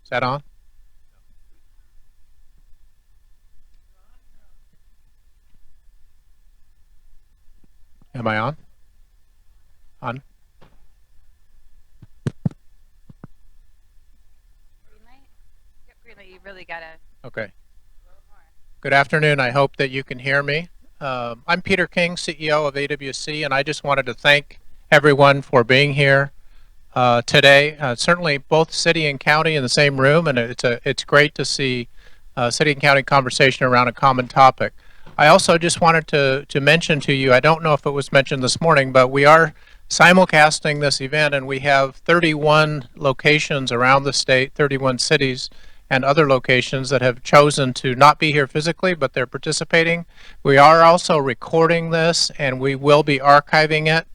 Is that on? Am I on? On? You really gotta. Okay. Good afternoon. I hope that you can hear me. I'm Peter King, CEO of AWC, and I just wanted to thank everyone for being here today. Certainly, both city and county in the same room, and it's great to see city and county conversation around a common topic. I also just wanted to mention to you, I don't know if it was mentioned this morning, but we are simulcasting this event, and we have 31 locations around the state, 31 cities and other locations that have chosen to not be here physically, but they're participating. We are also recording this, and we will be archiving it.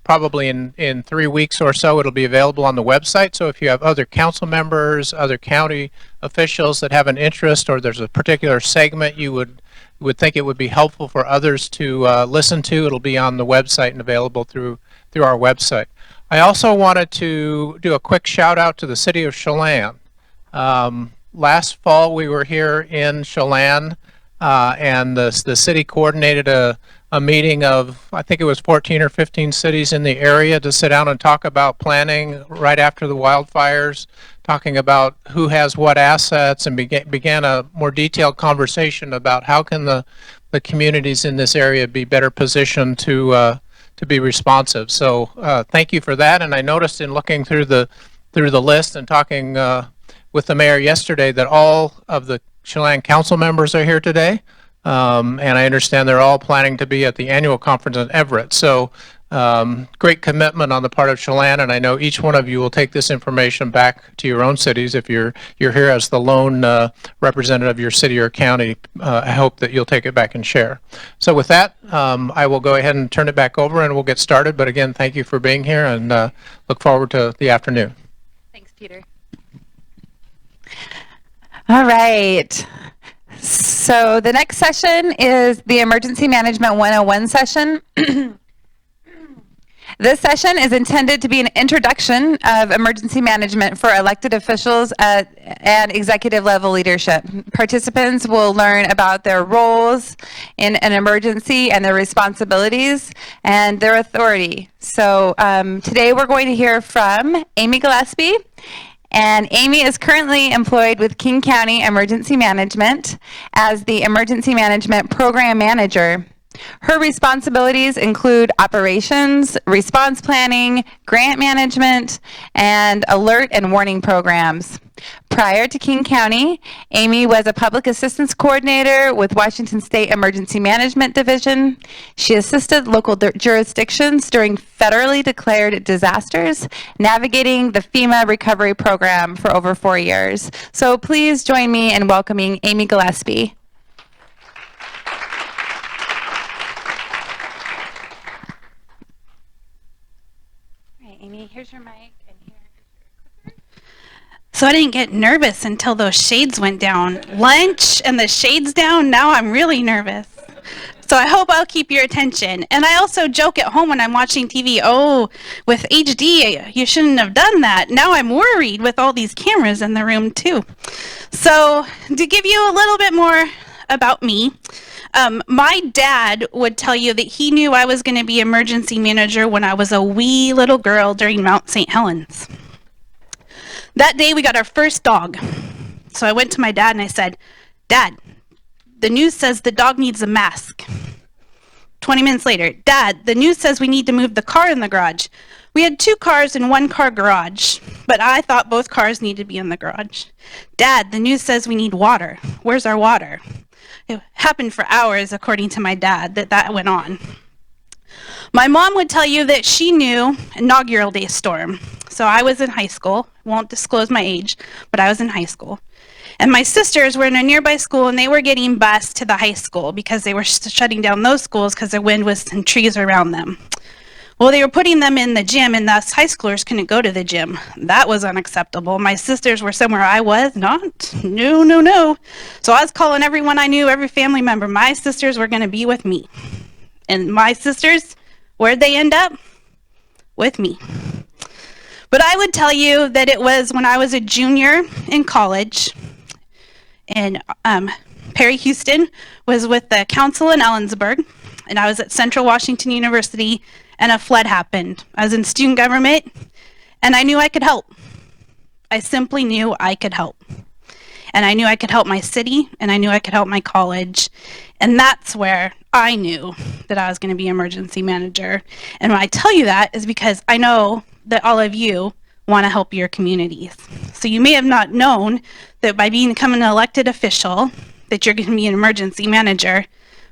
Probably in 3 weeks or so, it'll be available on the website. So if you have other council members, other county officials that have an interest, or there's a particular segment you would think it would be helpful for others to listen to, it'll be on the website and available through our website. I also wanted to do a quick shout out to the city of Chelan. Last fall, we were here in Chelan, and the city coordinated a meeting of, I think it was 14 or 15 cities in the area to sit down and talk about planning right after the wildfires, talking about who has what assets, and began a more detailed conversation about how can the communities in this area be better positioned to be responsive. So thank you for that. And I noticed in looking through the list and talking with the mayor yesterday that all of the Chelan council members are here today. And I understand they're all planning to be at the annual conference in Everett. So great commitment on the part of Chelan, and I know each one of you will take this information back to your own cities. If you're here as the lone representative of your city or county, I hope that you'll take it back and share. So with that, I will go ahead and turn it back over and we'll get started. But again, thank you for being here, and look forward to the afternoon. Thanks, Peter. All right. So the next session is the Emergency Management 101 session. This session is intended to be an introduction of emergency management for elected officials and executive level leadership. Participants will learn about their roles in an emergency and their responsibilities and their authority. So today we're going to hear from Amy Gillespie. And Amy is currently employed with King County Emergency Management as the Emergency Management Program Manager. Her responsibilities include operations, response planning, grant management, and alert and warning programs. Prior to King County, Amy was a public assistance coordinator with Washington State Emergency Management Division. She assisted local jurisdictions during federally declared disasters, navigating the FEMA recovery program for over 4 years. So please join me in welcoming Amy Gillespie. All right, Amy, here's your mic. So I didn't get nervous until those shades went down. Lunch and the shades down, now I'm really nervous. So I hope I'll keep your attention. And I also joke at home when I'm watching TV, oh, with HD, you shouldn't have done that. Now I'm worried with all these cameras in the room too. So to give you a little bit more about me, my dad would tell you that he knew I was going to be emergency manager when I was a wee little girl during Mount St. Helens. That day we got our first dog. So I went to my dad and I said, Dad, the news says the dog needs a mask. 20 minutes later, Dad, the news says we need to move the car in the garage. We had 2 cars in 1 car garage, but I thought both cars needed to be in the garage. Dad, the news says we need water. Where's our water? It happened for hours, according to my dad, that went on. My mom would tell you that she knew inaugural day storm. So I was in high school, won't disclose my age, but I was in high school. And my sisters were in a nearby school and they were getting bused to the high school because they were shutting down those schools because the wind was and trees around them. Well, they were putting them in the gym and us high schoolers couldn't go to the gym. That was unacceptable. My sisters were somewhere I was not. No. So I was calling everyone I knew, every family member. My sisters were going to be with me. And my sisters, where'd they end up? With me. But I would tell you that it was when I was a junior in college, and Perry Houston was with the council in Ellensburg, and I was at Central Washington University, and a flood happened. I was in student government, and I knew I could help. I simply knew I could help. And I knew I could help my city, and I knew I could help my college. And that's where I knew that I was going to be emergency manager. And when I tell you that is because I know that all of you want to help your communities. So you may have not known that by becoming an elected official that you're going to be an emergency manager,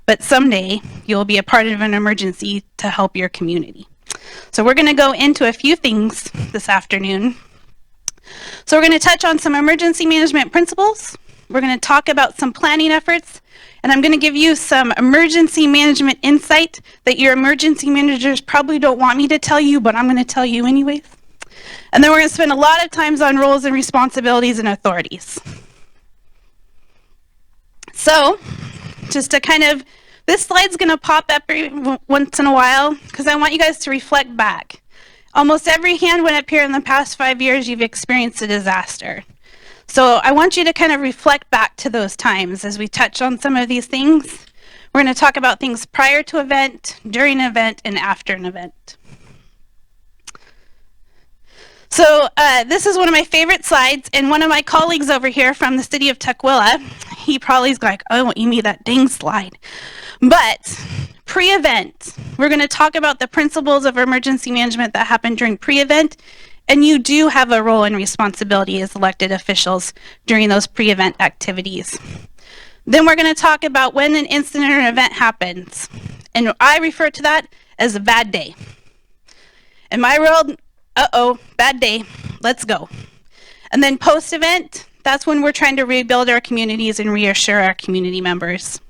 but someday you'll be a part of an emergency to help your community. So we're going to go into a few things this afternoon. So we're going to touch on some emergency management principles. We're going to talk about some planning efforts, and I'm going to give you some emergency management insight that your emergency managers probably don't want me to tell you, but I'm going to tell you anyways. And then we're going to spend a lot of times on roles and responsibilities and authorities. So, just to kind of, this slide's going to pop up every once in a while because I want you guys to reflect back. Almost every hand went up here in the past 5 years you've experienced a disaster. So I want you to kind of reflect back to those times as we touch on some of these things. We're going to talk about things prior to event, during an event, and after an event. So this is one of my favorite slides, and one of my colleagues over here from the city of Tukwila, he probably is like, oh, you mean that dang slide. But pre-event, we're going to talk about the principles of emergency management that happen during pre-event, and you do have a role and responsibility as elected officials during those pre-event activities. Then we're going to talk about when an incident or an event happens, and I refer to that as a bad day. In my world, uh-oh, bad day, let's go. And then post-event, that's when we're trying to rebuild our communities and reassure our community members.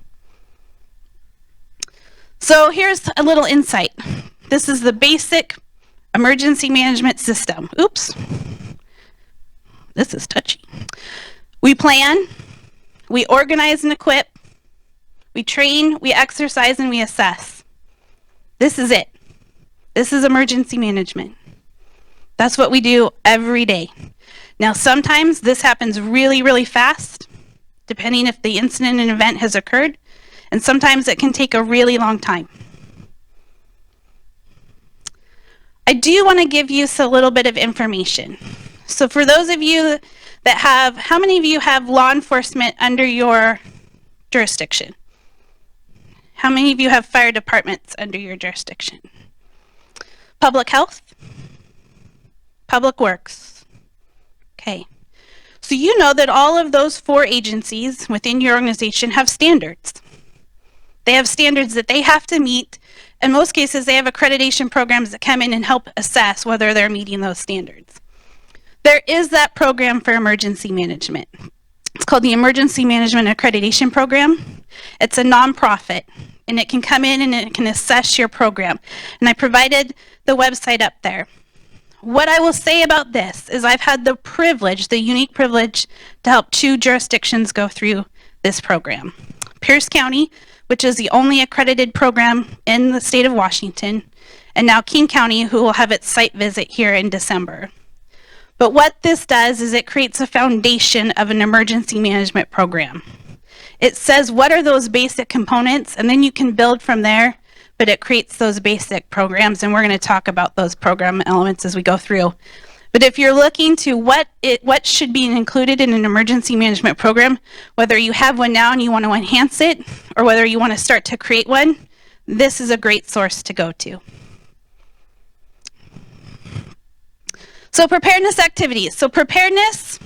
So here's a little insight. This is the basic emergency management system. Oops. This is touchy. We plan, we organize and equip, we train, we exercise, and we assess. This is it. This is emergency management. That's what we do every day. Now, sometimes this happens really, really fast, depending if the incident and event has occurred, and sometimes it can take a really long time. I do want to give you a little bit of information. So for those of you that have, how many of you have law enforcement under your jurisdiction? How many of you have fire departments under your jurisdiction? Public health? Public works? Okay. So you know that all of those 4 agencies within your organization have standards. They have standards that they have to meet. In most cases, they have accreditation programs that come in and help assess whether they're meeting those standards. There is that program for emergency management. It's called the Emergency Management Accreditation Program. It's a nonprofit, and it can come in and it can assess your program. And I provided the website up there. What I will say about this is I've had the privilege, the unique privilege, to help 2 jurisdictions go through this program. Pierce County, which is the only accredited program in the state of Washington, and now King County, who will have its site visit here in December. But what this does is it creates a foundation of an emergency management program. It says what are those basic components, and then you can build from there, but it creates those basic programs, and we're going to talk about those program elements as we go through. But if you're looking to what should be included in an emergency management program, whether you have one now and you want to enhance it, or whether you want to start to create one, this is a great source to go to. So preparedness activities. So preparedness,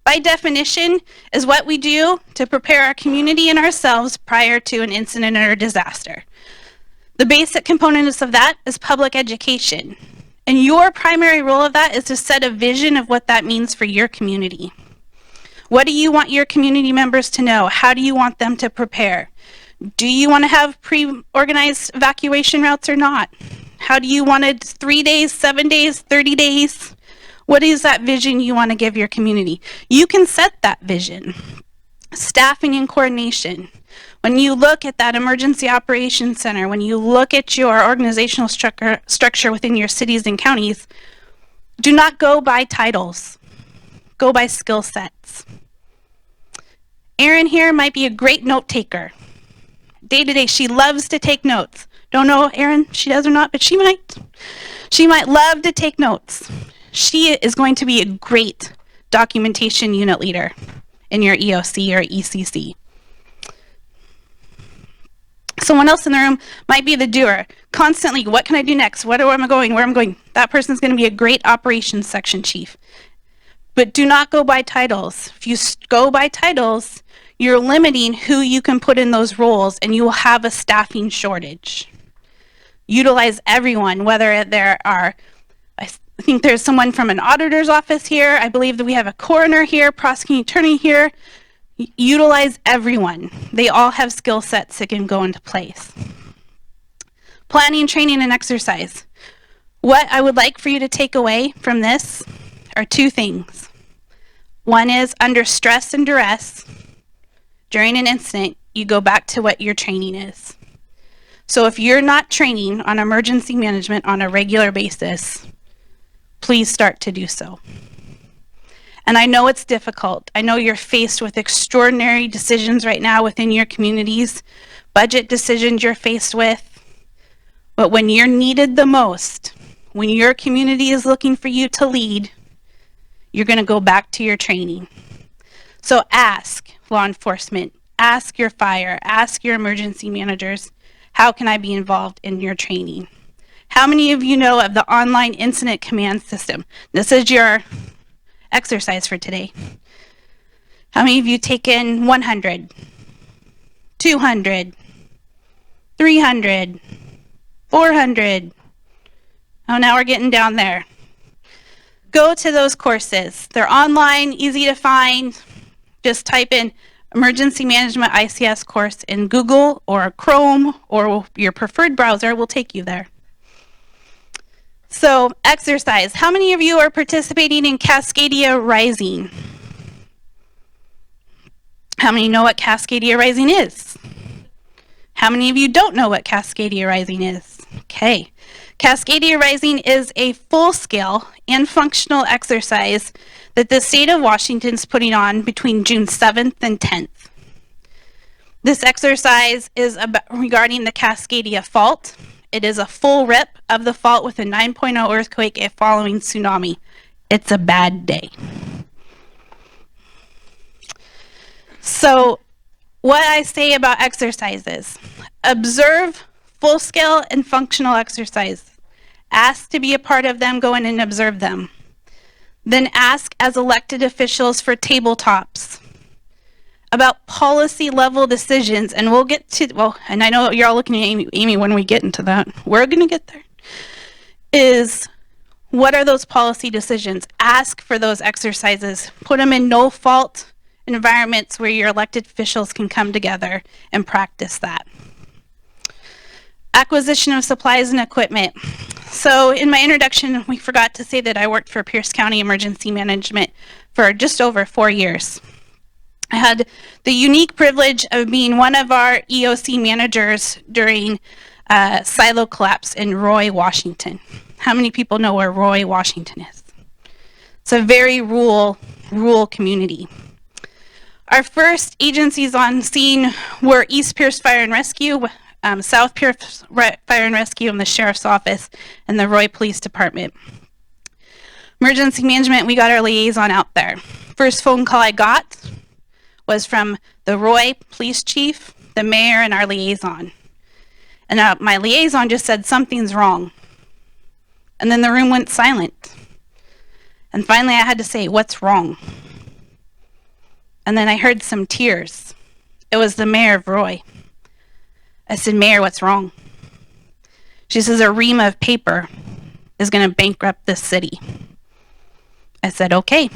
by definition, is what we do to prepare our community and ourselves prior to an incident or a disaster. The basic components of that is public education. And your primary role of that is to set a vision of what that means for your community. What do you want your community members to know? How do you want them to prepare? Do you want to have pre-organized evacuation routes or not? How do you want it 3 days, 7 days, 30 days? What is that vision you want to give your community? You can set that vision. Staffing and coordination. When you look at that emergency operations center, when you look at your organizational structure within your cities and counties, Do not go by titles. Go by skill sets. Erin here might be a great note taker. Day to day, she loves to take notes. Don't know, Erin, she does or not, but she might. She might love to take notes. She is going to be a great documentation unit leader in your EOC or ECC. Someone else in the room might be the doer. Constantly, what can I do next? Where am I going? Where am I going? That person's going to be a great operations section chief. But do not go by titles. If you go by titles, you're limiting who you can put in those roles, and you will have a staffing shortage. Utilize everyone, whether there are, I think there's someone from an auditor's office here. I believe that we have a coroner here, prosecuting attorney here. Utilize everyone. They all have skill sets that can go into place. Planning, training, and exercise. What I would like for you to take away from this are two things. One is under stress and duress, during an incident, you go back to what your training is. So if you're not training on emergency management on a regular basis, please start to do so. And I know it's difficult. I know you're faced with extraordinary decisions right now within your communities, budget decisions you're faced with. But when you're needed the most, when your community is looking for you to lead, you're going to go back to your training. So ask law enforcement, ask your fire, ask your emergency managers, how can I be involved in your training? How many of you know of the online incident command system? This is your exercise for today. How many of you taken 100, 200, 300, 400? Oh, now we're getting down there. Go to those courses. They're online, easy to find. Just type in Emergency Management ICS course in Google or Chrome or your preferred browser will take you there. So, exercise. How many of you are participating in Cascadia Rising? How many know what Cascadia Rising is? How many of you don't know what Cascadia Rising is? Okay. Cascadia Rising is a full-scale and functional exercise that the state of Washington is putting on between June 7th and 10th. This exercise is regarding the Cascadia Fault. It is a full rip of the fault with a 9.0 earthquake following tsunami. It's a bad day. So, what I say about exercises, observe full-scale and functional exercise. Ask to be a part of them, go in and observe them. Then ask as elected officials for tabletops about policy level decisions, and we'll get to, well, and I know you're all looking at Amy when we get into that. We're going to get there. Is what are those policy decisions? Ask for those exercises. Put them in no-fault environments where your elected officials can come together and practice that. Acquisition of supplies and equipment. So in my introduction, we forgot to say that I worked for Pierce County Emergency Management for just over 4 years. I had the unique privilege of being one of our EOC managers during silo collapse in Roy, Washington. How many people know where Roy, Washington is? It's a very rural community. Our first agencies on scene were East Pierce Fire and Rescue, South Pierce Fire and Rescue, and the Sheriff's Office, and the Roy Police Department. Emergency Management, we got our liaison out there. First phone call I got was from the Roy Police Chief, the Mayor, and our liaison. And my liaison just said, something's wrong. And then the room went silent. And finally I had to say, what's wrong? And then I heard some tears. It was the Mayor of Roy. I said, Mayor, what's wrong? She says, a ream of paper is going to bankrupt this city. I said, okay.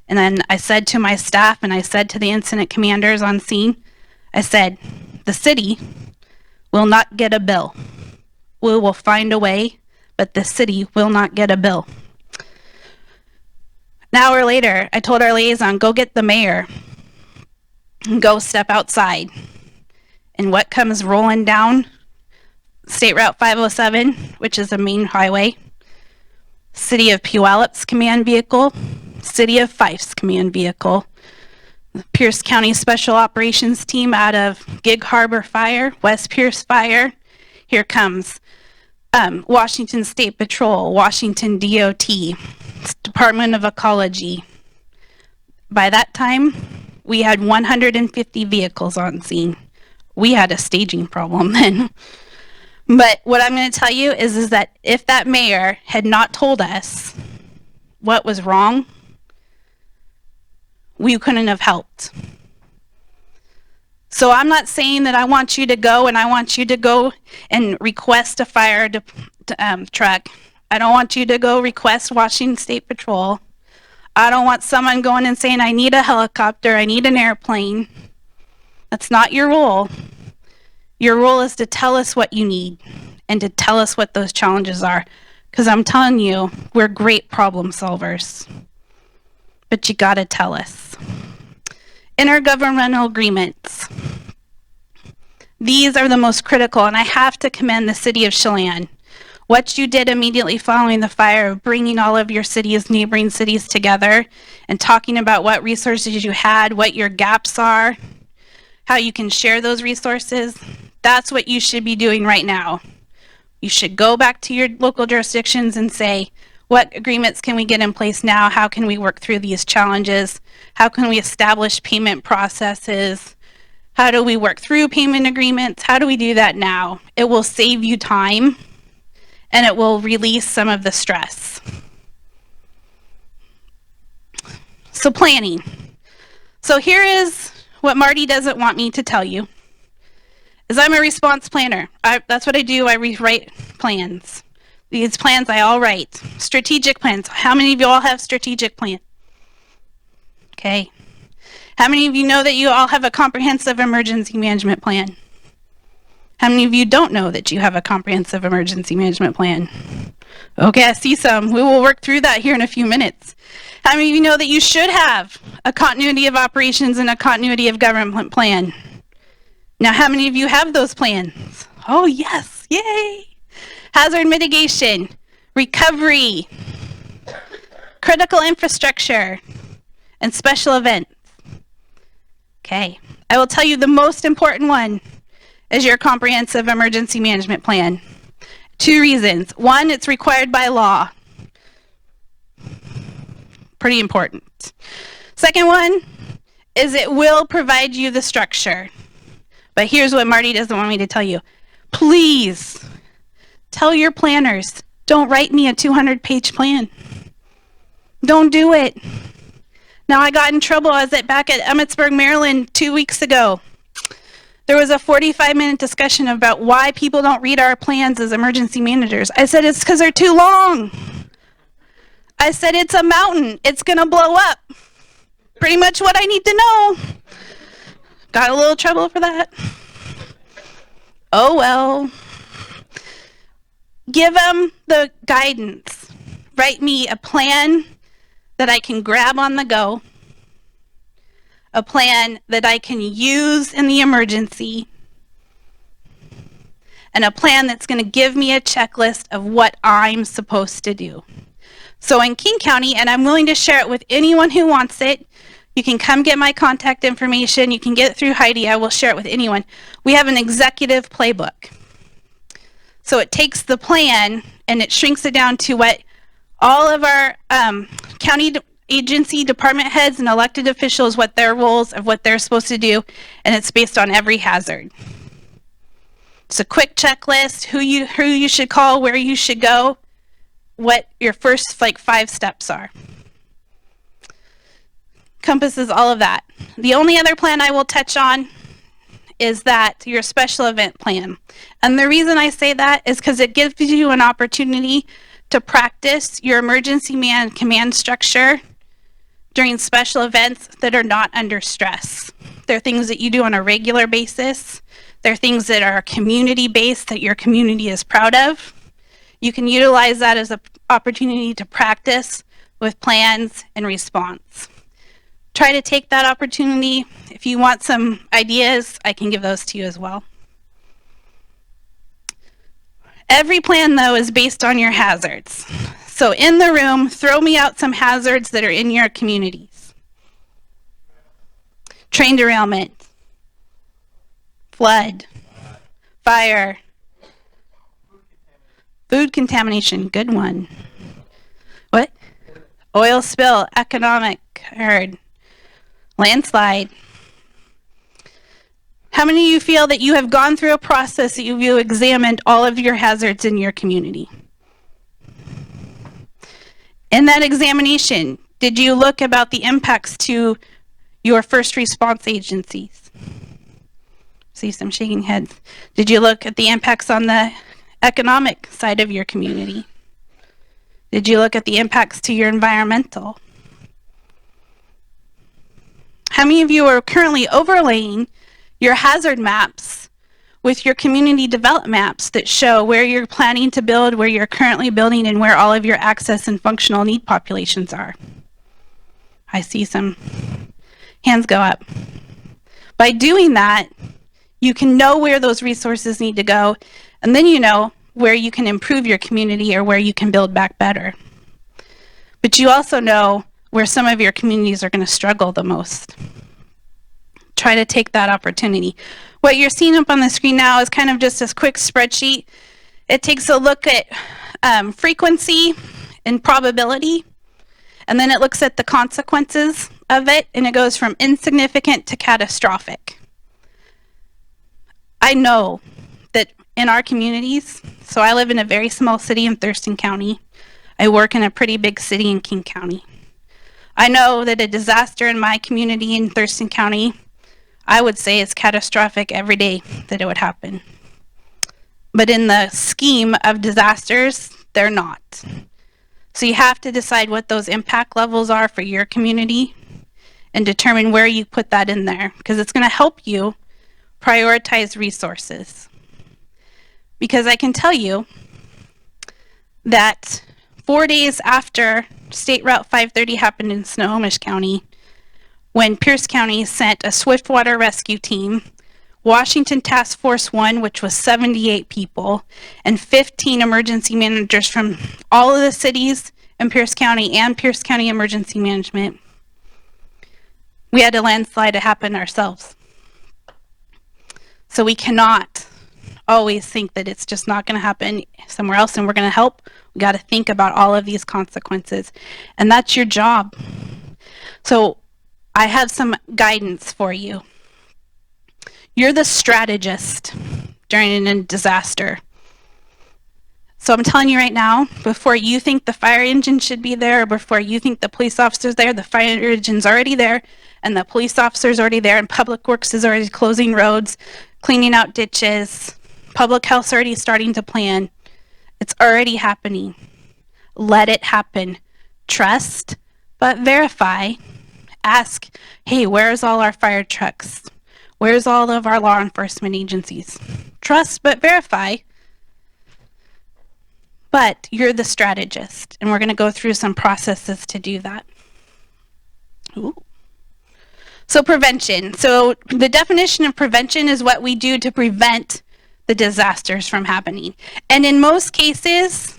And then I said to my staff and I said to the incident commanders on scene, I said, the city will not get a bill. We will find a way, but the city will not get a bill. An hour later, I told our liaison, go get the mayor and go step outside. And what comes rolling down State Route 507, which is a main highway, City of Puyallups command vehicle, City of Fife's command vehicle, Pierce County Special Operations Team out of Gig Harbor Fire, West Pierce Fire. Here comes Washington State Patrol, Washington DOT, Department of Ecology. By that time, we had 150 vehicles on scene. We had a staging problem then. But what I'm going to tell you is that if that mayor had not told us what was wrong, we couldn't have helped. So I'm not saying that I want you to go and request a fire truck. I don't want you to go request Washington State Patrol. I don't want someone going and saying, I need a helicopter, I need an airplane. That's not your role. Your role is to tell us what you need and to tell us what those challenges are. Because I'm telling you, we're great problem solvers. But you gotta tell us. Intergovernmental agreements. These are the most critical, and I have to commend the city of Chelan. What you did immediately following the fire of bringing all of your cities, neighboring cities together and talking about what resources you had, what your gaps are, how you can share those resources, that's what you should be doing right now. You should go back to your local jurisdictions and say, what agreements can we get in place now? How can we work through these challenges? How can we establish payment processes? How do we work through payment agreements? How do we do that now? It will save you time and it will release some of the stress. So planning. So here is what Marty doesn't want me to tell you, is I'm a response planner. That's what I do. I rewrite plans. These plans I all write. Strategic plans. How many of you all have strategic plan? Okay. How many of you know that you all have a comprehensive emergency management plan? How many of you don't know that you have a comprehensive emergency management plan? Okay, I see some. We will work through that here in a few minutes. How many of you know that you should have a continuity of operations and a continuity of government plan? Now, how many of you have those plans? Oh, yes. Yay. Hazard mitigation, recovery, critical infrastructure, and special events. Okay. I will tell you the most important one is your comprehensive emergency management plan. 2 reasons. One, it's required by law. Pretty important. Second one is it will provide you the structure. But here's what Marty doesn't want me to tell you. Please tell your planners, don't write me a 200-page plan. Don't do it. Now, I got in trouble. I was back at Emmitsburg, Maryland 2 weeks ago. There was a 45-minute discussion about why people don't read our plans as emergency managers. I said, it's because they're too long. I said, it's a mountain. It's going to blow up. Pretty much what I need to know. Got a little trouble for that. Oh, well. Give them the guidance. Write me a plan that I can grab on the go. A plan that I can use in the emergency. And a plan that's going to give me a checklist of what I'm supposed to do. So in King County, and I'm willing to share it with anyone who wants it, you can come get my contact information. You can get it through Heidi. I will share it with anyone. We have an executive playbook. So it takes the plan and it shrinks it down to what all of our county agency department heads and elected officials, what their roles of what they're supposed to do, and it's based on every hazard. It's a quick checklist, who you should call, where you should go, what your first 5 steps are. Encompasses all of that. The only other plan I will touch on is that your special event plan. And the reason I say that is because it gives you an opportunity to practice your emergency command structure during special events that are not under stress. They're things that you do on a regular basis. They're things that are community-based that your community is proud of. You can utilize that as an opportunity to practice with plans and response. Try to take that opportunity. If you want some ideas, I can give those to you as well. Every plan, though, is based on your hazards. So in the room, throw me out some hazards that are in your communities. Train derailment, flood, fire, food contamination, good one. What? Oil spill, economic, heard. Landslide. How many of you feel that you have gone through a process that you examined all of your hazards in your community? In that examination, did you look about the impacts to your first response agencies? See some shaking heads. Did you look at the impacts on the economic side of your community? Did you look at the impacts to your environmental? How many of you are currently overlaying your hazard maps with your community development maps that show where you're planning to build, where you're currently building, and where all of your access and functional need populations are? I see some hands go up. By doing that, you can know where those resources need to go, and then you know where you can improve your community or where you can build back better. But you also know where some of your communities are going to struggle the most. Try to take that opportunity. What you're seeing up on the screen now is kind of just a quick spreadsheet. It takes a look at frequency and probability, and then it looks at the consequences of it, and it goes from insignificant to catastrophic. I know that in our communities, so I live in a very small city in Thurston County. I work in a pretty big city in King County. I know that a disaster in my community in Thurston County, I would say it's catastrophic every day that it would happen. But in the scheme of disasters, they're not. So you have to decide what those impact levels are for your community and determine where you put that in there, because it's going to help you prioritize resources. Because I can tell you that 4 days after State Route 530 happened in Snohomish County, when Pierce County sent a swiftwater rescue team, Washington Task Force 1, which was 78 people, and 15 emergency managers from all of the cities in Pierce County and Pierce County Emergency Management, we had a landslide to happen ourselves. So we cannot always think that it's just not going to happen somewhere else and we're going to help. We got to think about all of these consequences, and that's your job. So I have some guidance for you. You're the strategist during a disaster. So I'm telling you right now, before you think the fire engine should be there, or before you think the police officer's there, the fire engine's already there, and the police officer's already there, and Public Works is already closing roads, cleaning out ditches, Public Health's already starting to plan. It's already happening. Let it happen. Trust, but verify. Ask, hey, where's all our fire trucks? Where's all of our law enforcement agencies? Trust, but verify. But you're the strategist, and we're going to go through some processes to do that. Ooh. So prevention. So the definition of prevention is what we do to prevent the disasters from happening. And in most cases,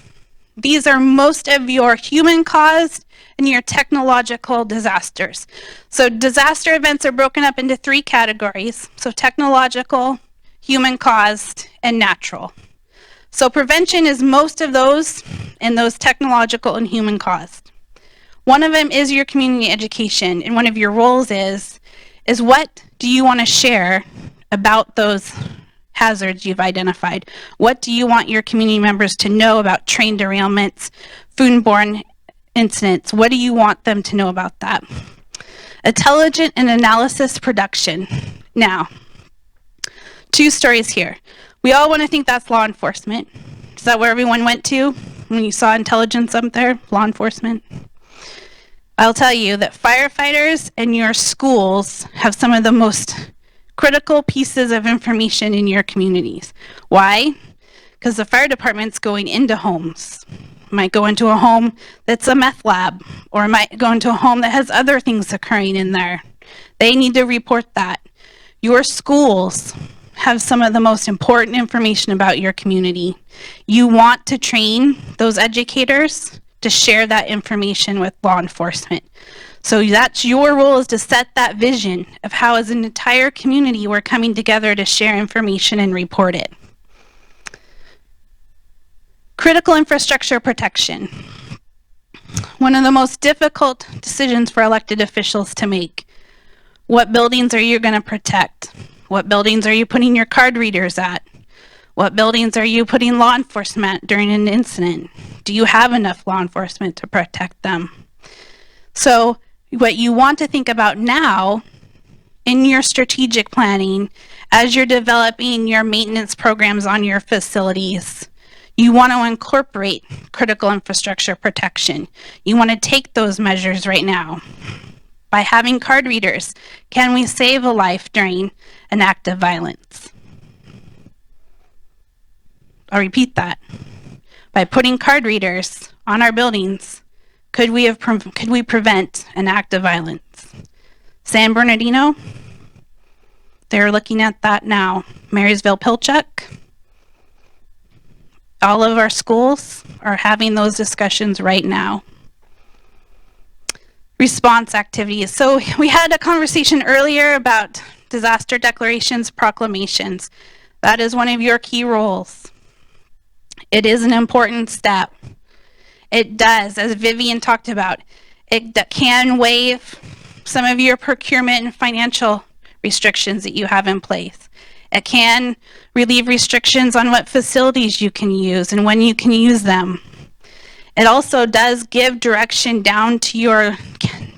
these are most of your human-caused and your technological disasters. So disaster events are broken up into 3 categories. So technological, human-caused, and natural. So prevention is most of those and those technological and human-caused. One of them is your community education, and one of your roles is what do you want to share about those hazards you've identified? What do you want your community members to know about train derailments, foodborne incidents? What do you want them to know about that? Intelligent and analysis production. Now, 2 stories here. We all want to think that's law enforcement. Is that where everyone went to when you saw intelligence up there? Law enforcement? I'll tell you that firefighters and your schools have some of the most critical pieces of information in your communities. Why? Because the fire department's going into homes. Might go into a home that's a meth lab, or might go into a home that has other things occurring in there. They need to report that. Your schools have some of the most important information about your community. You want to train those educators to share that information with law enforcement. So that's your role, is to set that vision of how as an entire community we're coming together to share information and report it. Critical infrastructure protection. One of the most difficult decisions for elected officials to make. What buildings are you going to protect? What buildings are you putting your card readers at? What buildings are you putting law enforcement at during an incident? Do you have enough law enforcement to protect them? So what you want to think about now in your strategic planning, as you're developing your maintenance programs on your facilities, you want to incorporate critical infrastructure protection. You want to take those measures right now. By having card readers, can we save a life during an act of violence? I'll repeat that. By putting card readers on our buildings, could we prevent an act of violence? San Bernardino, they're looking at that now. Marysville, Pilchuck, all of our schools are having those discussions right now. Response activities. So we had a conversation earlier about disaster declarations, proclamations. That is one of your key roles. It is an important step. It does, as Vivian talked about, it can waive some of your procurement and financial restrictions that you have in place. It can relieve restrictions on what facilities you can use and when you can use them. It also does give direction down to your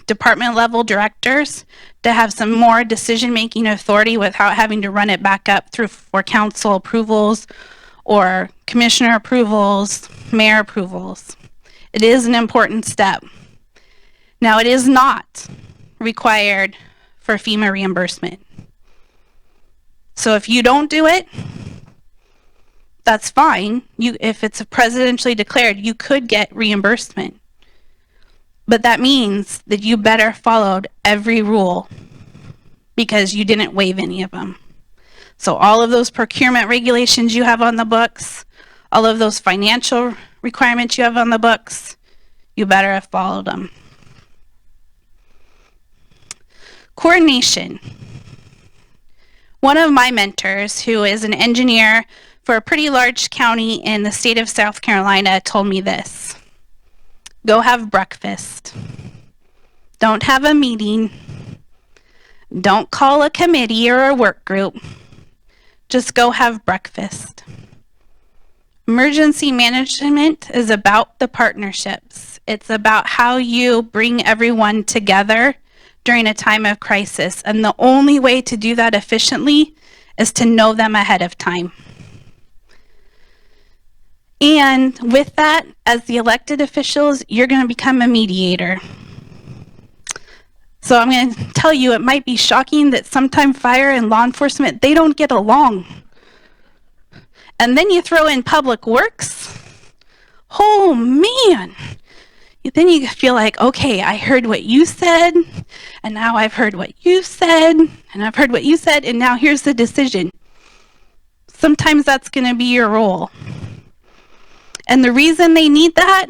department level directors to have some more decision-making authority without having to run it back up through for council approvals or commissioner approvals, mayor approvals. It is an important step. Now, it is not required for FEMA reimbursement. So if you don't do it, that's fine. If it's presidentially declared, you could get reimbursement. But that means that you better followed every rule because you didn't waive any of them. So all of those procurement regulations you have on the books, all of those financial requirements you have on the books, you better have followed them. Coordination. One of my mentors, who is an engineer for a pretty large county in the state of South Carolina, told me this: go have breakfast. Don't have a meeting. Don't call a committee or a work group. Just go have breakfast. Emergency management is about the partnerships. It's about how you bring everyone together during a time of crisis. And the only way to do that efficiently is to know them ahead of time. And with that, as the elected officials, you're going to become a mediator. So I'm going to tell you, it might be shocking that sometimes fire and law enforcement, they don't get along. And then you throw in public works. Oh man. Then you feel like, okay, I heard what you said, and now I've heard what you said, and I've heard what you said, and now here's the decision. Sometimes that's going to be your role. And the reason they need that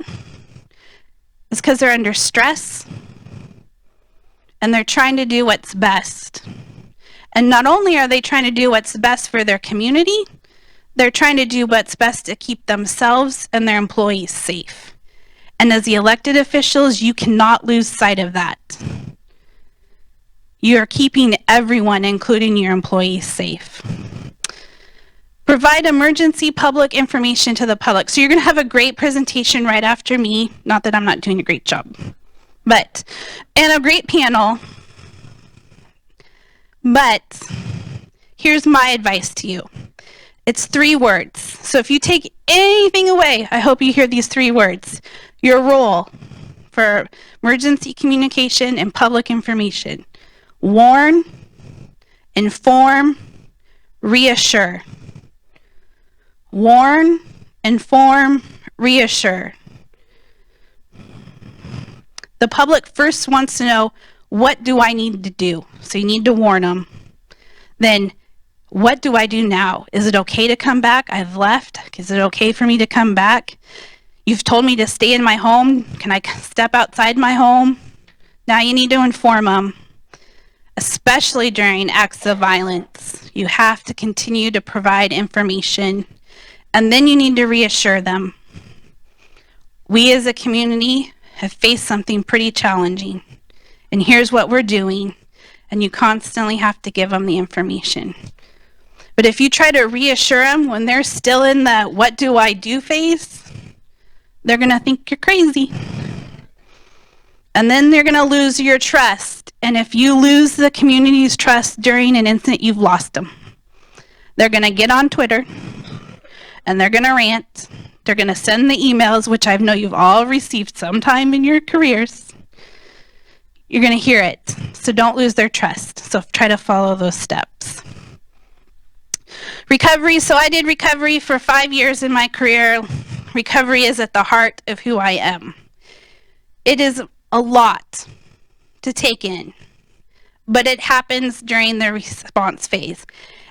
is because they're under stress, and they're trying to do what's best. And not only are they trying to do what's best for their community, they're trying to do what's best to keep themselves and their employees safe. And as the elected officials, you cannot lose sight of that. You are keeping everyone, including your employees, safe. Provide emergency public information to the public. So you're going to have a great presentation right after me. Not that I'm not doing a great job, but, and a great panel. But here's my advice to you. It's 3 words. So if you take anything away, I hope you hear these 3 words. Your role for emergency communication and public information: warn, inform, reassure. Warn, inform, reassure. The public first wants to know, what do I need to do? So you need to warn them. Then, what do I do now? Is it okay to come back? I've left. Is it okay for me to come back? You've told me to stay in my home. Can I step outside my home? Now you need to inform them, especially during acts of violence. You have to continue to provide information, and then you need to reassure them. We as a community have faced something pretty challenging, and here's what we're doing, and you constantly have to give them the information. But if you try to reassure them when they're still in the what do I do phase, they're going to think you're crazy. And then they're going to lose your trust. And if you lose the community's trust during an incident, you've lost them. They're going to get on Twitter, and they're going to rant. They're going to send the emails, which I know you've all received sometime in your careers. You're going to hear it. So don't lose their trust. So try to follow those steps. Recovery. So I did recovery for 5 years in my career. Recovery is at the heart of who I am. It is a lot to take in, but it happens during the response phase.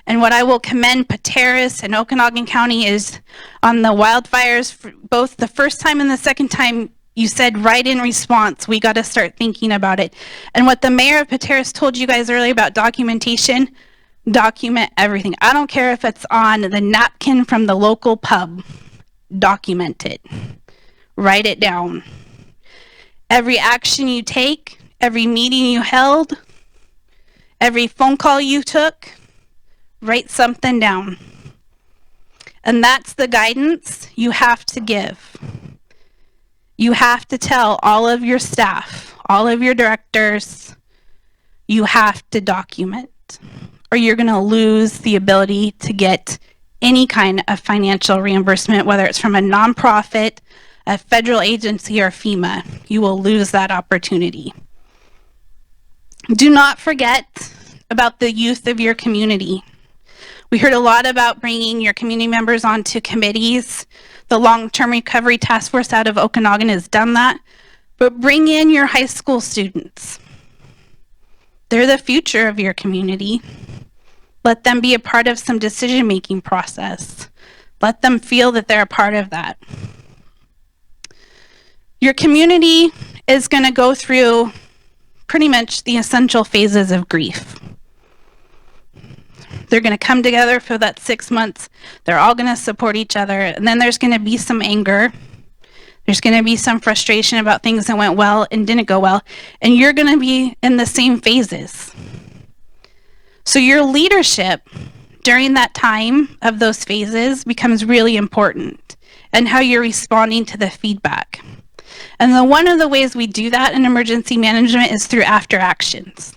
And what I will commend Pateros and Okanagan County is on the wildfires, both the first time and the second time, you said right in response, we got to start thinking about it. And what the mayor of Pateros told you guys earlier about documentation, document everything. I don't care if it's on the napkin from the local pub. Document it. Write it down. Every action you take, every meeting you held, every phone call you took, write something down. And that's the guidance you have to give. You have to tell all of your staff, all of your directors, you have to document, or you're going to lose the ability to get any kind of financial reimbursement, whether it's from a nonprofit, a federal agency, or FEMA. You will lose that opportunity. Do not forget about the youth of your community. We heard a lot about bringing your community members onto committees. The Long-Term Recovery Task Force out of Okanagan has done that. But bring in your high school students. They're the future of your community. Let them be a part of some decision-making process. Let them feel that they're a part of that. Your community is going to go through pretty much the essential phases of grief. They're going to come together for that 6 months. They're all going to support each other. And then there's going to be some anger. There's going to be some frustration about things that went well and didn't go well. And you're going to be in the same phases. So your leadership during that time of those phases becomes really important, and how you're responding to the feedback. And one of the ways we do that in emergency management is through after actions.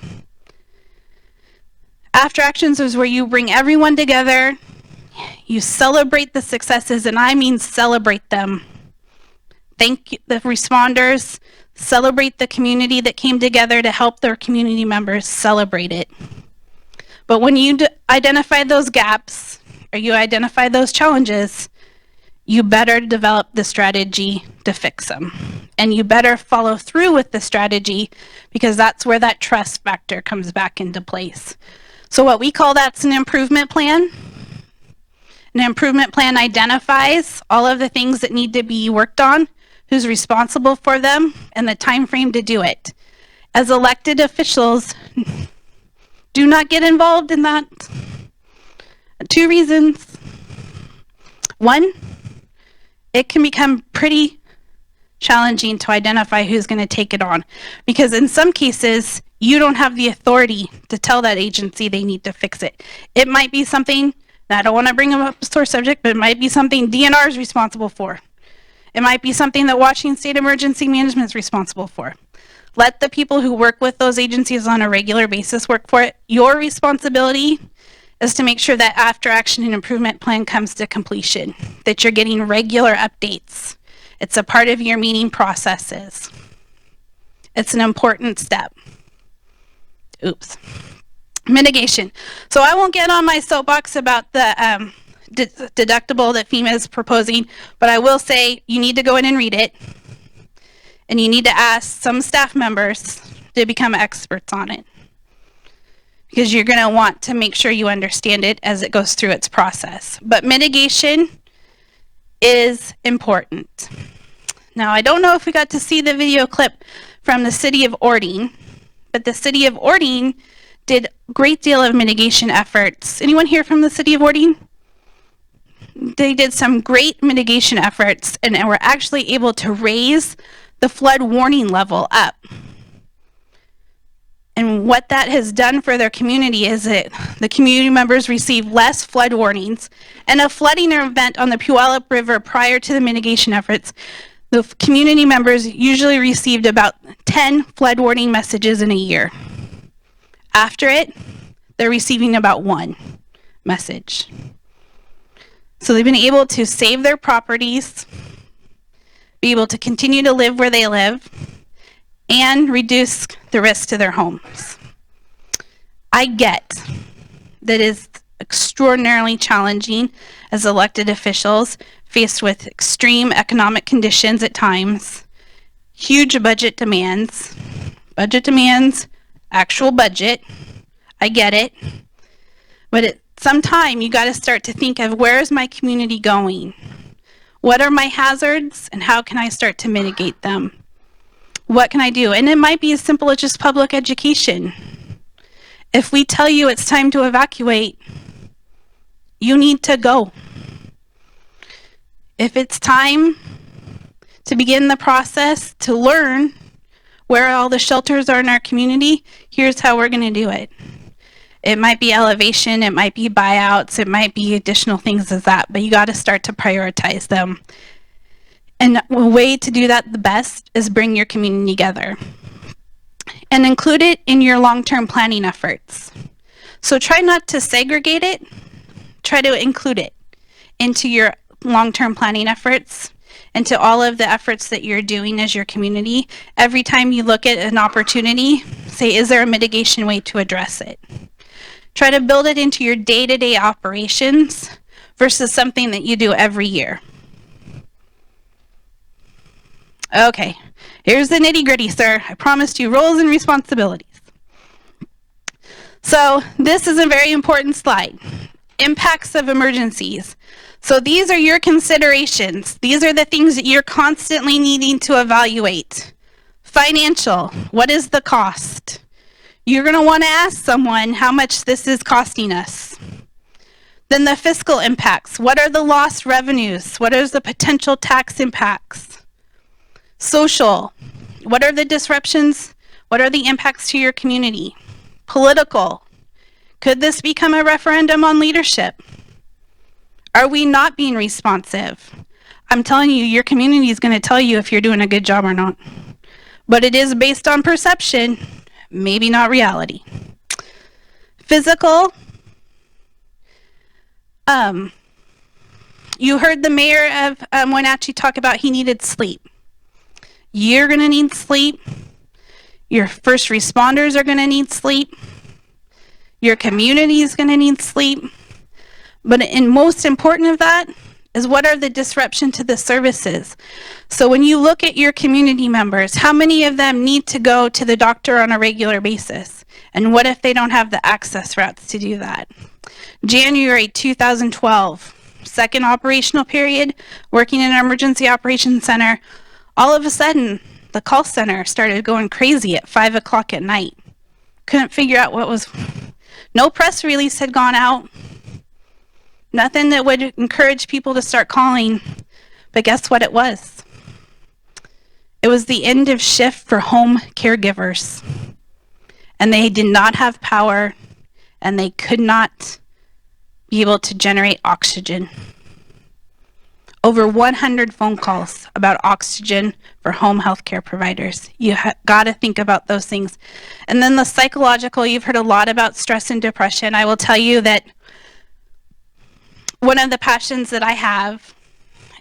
After actions is where you bring everyone together, you celebrate the successes, and I mean celebrate them. Thank the responders, celebrate the community that came together to help their community members, celebrate it. But when you identify those gaps, or you identify those challenges, you better develop the strategy to fix them. And you better follow through with the strategy, because that's where that trust factor comes back into place. So what we call that's an improvement plan. An improvement plan identifies all of the things that need to be worked on, who's responsible for them, and the time frame to do it. As elected officials, do not get involved in that. 2 reasons. 1, it can become pretty challenging to identify who's going to take it on, because in some cases, you don't have the authority to tell that agency they need to fix it. It might be something, and I don't want to bring up a sore subject, but it might be something DNR is responsible for. It might be something that Washington State Emergency Management is responsible for. Let the people who work with those agencies on a regular basis work for it. Your responsibility is to make sure that after action and improvement plan comes to completion, that you're getting regular updates. It's a part of your meeting processes. It's an important step. Oops. Mitigation. So I won't get on my soapbox about the deductible that FEMA is proposing, but I will say you need to go in and read it. And you need to ask some staff members to become experts on it, because you're going to want to make sure you understand it as it goes through its process. But mitigation is important. Now, I don't know if we got to see the video clip from the city of Ording, but the city of Ording did a great deal of mitigation efforts. Anyone here from the city of Ording? They did some great mitigation efforts and were actually able to raise the flood warning level up. And what that has done for their community is that the community members receive less flood warnings. And a flooding event on the Puyallup River prior to the mitigation efforts, the community members usually received about 10 flood warning messages in a year. After it, they're receiving about one message. So they've been able to save their properties, be able to continue to live where they live, and reduce the risk to their homes. I get that is extraordinarily challenging as elected officials faced with extreme economic conditions at times, huge budget demands, actual budget. I get it. But at some time, you got to start to think of, where is my community going? What are my hazards, and how can I start to mitigate them? What can I do? And it might be as simple as just public education. If we tell you it's time to evacuate, you need to go. If it's time to begin the process to learn where all the shelters are in our community, here's how we're going to do it. It might be elevation, it might be buyouts, it might be additional things as that, but you got to start to prioritize them. And a way to do that the best is bring your community together and include it in your long-term planning efforts. So try not to segregate it, try to include it into your long-term planning efforts, into all of the efforts that you're doing as your community. Every time you look at an opportunity, say, is there a mitigation way to address it? Try to build it into your day-to-day operations versus something that you do every year. Okay, here's the nitty-gritty, sir. I promised you roles and responsibilities. So this is a very important slide. Impacts of emergencies. So these are your considerations. These are the things that you're constantly needing to evaluate. Financial, what is the cost? You're going to want to ask someone how much this is costing us. Then the fiscal impacts. What are the lost revenues? What are the potential tax impacts? Social, what are the disruptions? What are the impacts to your community? Political, could this become a referendum on leadership? Are we not being responsive? I'm telling you, your community is going to tell you if you're doing a good job or not. But it is based on perception, maybe not reality. Physical, you heard the mayor of Wenatchee talk about he needed sleep. You're going to need sleep. Your first responders are going to need sleep. Your community is going to need sleep. But most important of that is, what are the disruption to the services? So when you look at your community members, how many of them need to go to the doctor on a regular basis? And what if they don't have the access routes to do that? January 2012, second operational period, working in an emergency operations center. All of a sudden, the call center started going crazy at 5 o'clock at night. Couldn't figure out what was, no press release had gone out. Nothing that would encourage people to start calling. But guess what it was? It was the end of shift for home caregivers. And they did not have power, and they could not be able to generate oxygen. Over 100 phone calls about oxygen for home health care providers. You got to think about those things. And then the psychological, you've heard a lot about stress and depression. I will tell you that one of the passions that I have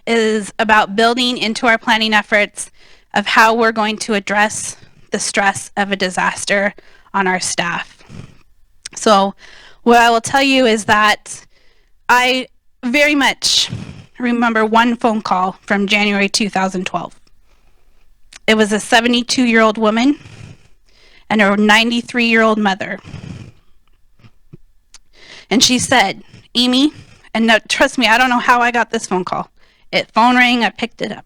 is about building into our planning efforts of how we're going to address the stress of a disaster on our staff. So what I will tell you is that I very much remember one phone call from January 2012. It was a 72-year-old woman and her 93-year-old mother. And she said, Amy, and no, trust me, I don't know how I got this phone call. Phone rang, I picked it up.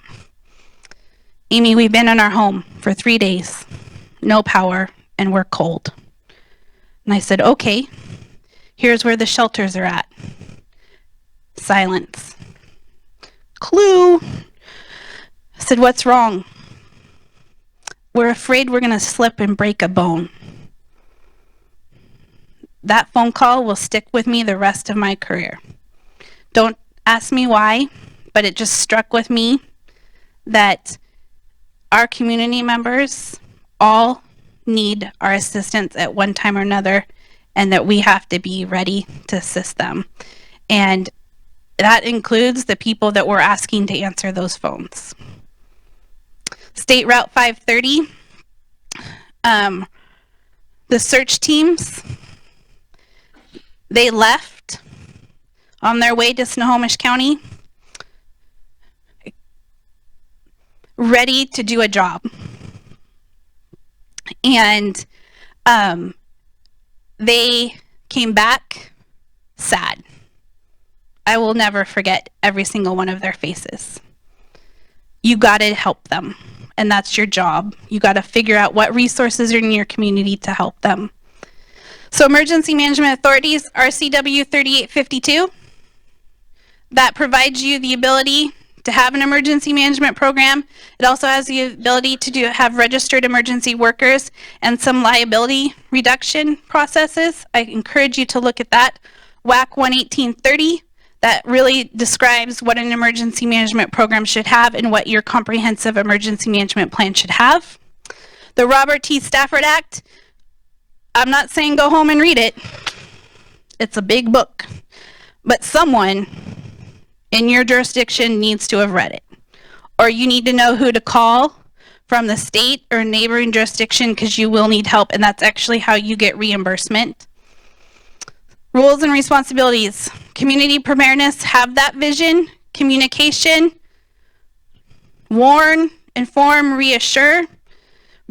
Amy, we've been in our home for 3 days, no power, and we're cold. And I said, okay, here's where the shelters are at. Silence. Clue. I said, what's wrong? We're afraid we're going to slip and break a bone. That phone call will stick with me the rest of my career. Don't ask me why, but it just struck with me that our community members all need our assistance at one time or another, and that we have to be ready to assist them. And that includes the people that we're asking to answer those phones. State Route 530, the search teams, they left on their way to Snohomish County ready to do a job. And they came back sad. I will never forget every single one of their faces. You got to help them, and that's your job. You got to figure out what resources are in your community to help them. So Emergency Management Authorities, RCW 3852, that provides you the ability to have an emergency management program. It also has the ability to have registered emergency workers and some liability reduction processes. I encourage you to look at that. WAC 11830, that really describes what an emergency management program should have and what your comprehensive emergency management plan should have. The Robert T. Stafford Act, I'm not saying go home and read it. It's a big book. But someone in your jurisdiction needs to have read it. Or you need to know who to call from the state or neighboring jurisdiction, because you will need help, and that's actually how you get reimbursement. Rules and responsibilities. Community preparedness, have that vision, communication, warn, inform, reassure,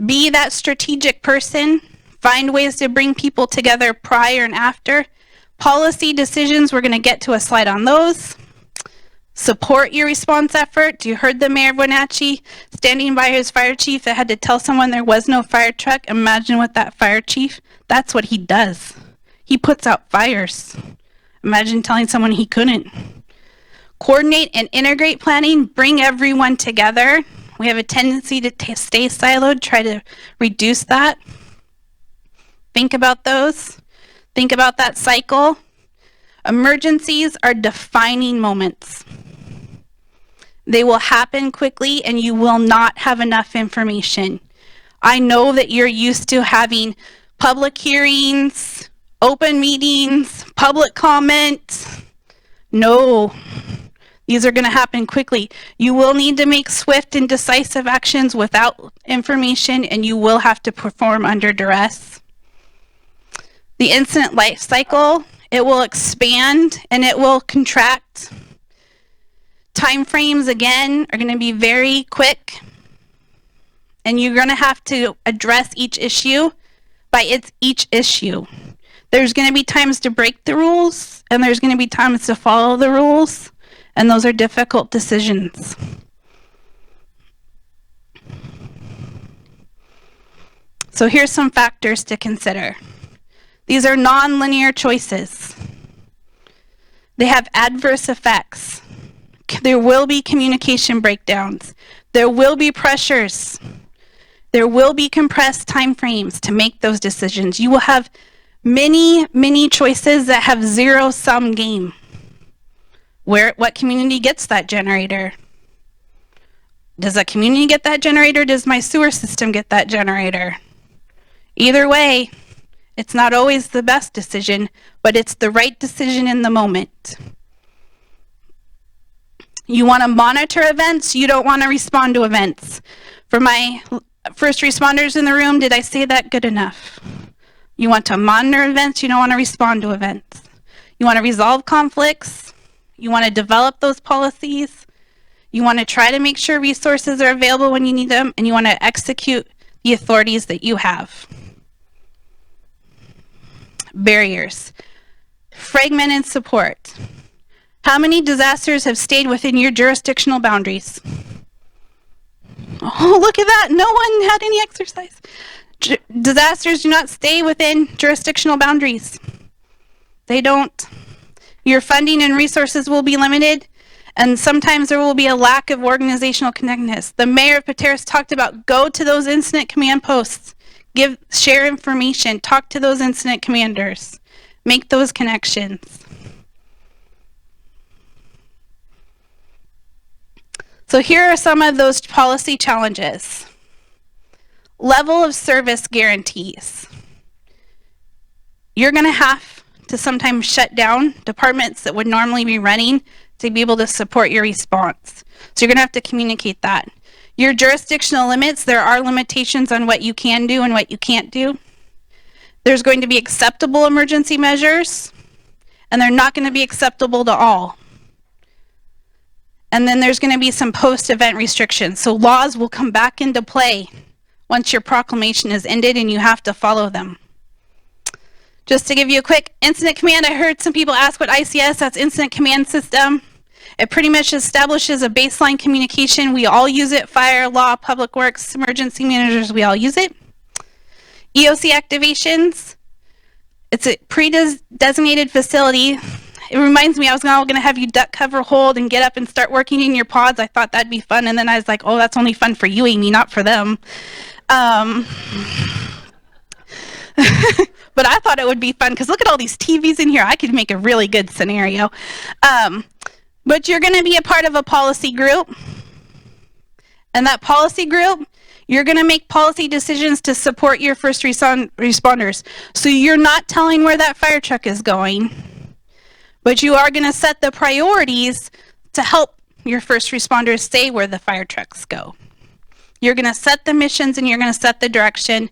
be that strategic person, find ways to bring people together prior and after. Policy decisions, we're going to get to a slide on those. Support your response effort. You heard the Mayor of Wenatchee standing by his fire chief that had to tell someone there was no fire truck. Imagine what that fire chief, that's what he does. He puts out fires. Imagine telling someone he couldn't. Coordinate and integrate planning, bring everyone together. We have a tendency to stay siloed, try to reduce that. Think about those. Think about that cycle. Emergencies are defining moments. They will happen quickly and you will not have enough information. I know that you're used to having public hearings, open meetings, public comment. No, these are going to happen quickly. You will need to make swift and decisive actions without information, and you will have to perform under duress. The incident life cycle, it will expand and it will contract. Time frames, again, are going to be very quick, and you're going to have to address each issue by each issue. There's going to be times to break the rules, and there's going to be times to follow the rules, and those are difficult decisions. So here's some factors to consider. These are non-linear choices. They have adverse effects. There will be communication breakdowns. There will be pressures. There will be compressed time frames to make those decisions. You will have many choices that have zero-sum game. What community gets that generator? Does a community get that generator? Does my sewer system get that generator? Either way, it's not always the best decision, but it's the right decision in the moment. You want to monitor events, you don't want to respond to events. For my first responders in the room, did I say that good enough? You want to monitor events, you don't want to respond to events. You want to resolve conflicts, you want to develop those policies, you want to try to make sure resources are available when you need them, and you want to execute the authorities that you have. Barriers. Fragmented support. How many disasters have stayed within your jurisdictional boundaries? Oh, look at that. No one had any exercise. Disasters do not stay within jurisdictional boundaries. They don't. Your funding and resources will be limited, and sometimes there will be a lack of organizational connectedness. The mayor of Pateros talked about go to those incident command posts, share information, talk to those incident commanders, make those connections. So here are some of those policy challenges. Level of service guarantees. You're going to have to sometimes shut down departments that would normally be running to be able to support your response. So you're going to have to communicate that. Your jurisdictional limits, there are limitations on what you can do and what you can't do. There's going to be acceptable emergency measures, and they're not going to be acceptable to all. And then there's going to be some post-event restrictions. So laws will come back into play once your proclamation is ended and you have to follow them. Just to give you a quick incident command, I heard some people ask what ICS, that's Incident Command System. It pretty much establishes a baseline communication. We all use it, fire, law, public works, emergency managers, we all use it. EOC activations, it's a pre-designated facility. It reminds me, I was going to have you duck, cover, hold, and get up and start working in your pods. I thought that'd be fun, and then I was like, oh, that's only fun for you, Amy, not for them. But I thought it would be fun, because look at all these TVs in here. I could make a really good scenario. But you're going to be a part of a policy group, and that policy group, you're going to make policy decisions to support your first responders. So you're not telling where that fire truck is going, but you are going to set the priorities to help your first responders stay where the fire trucks go. You're going to set the missions and you're going to set the direction.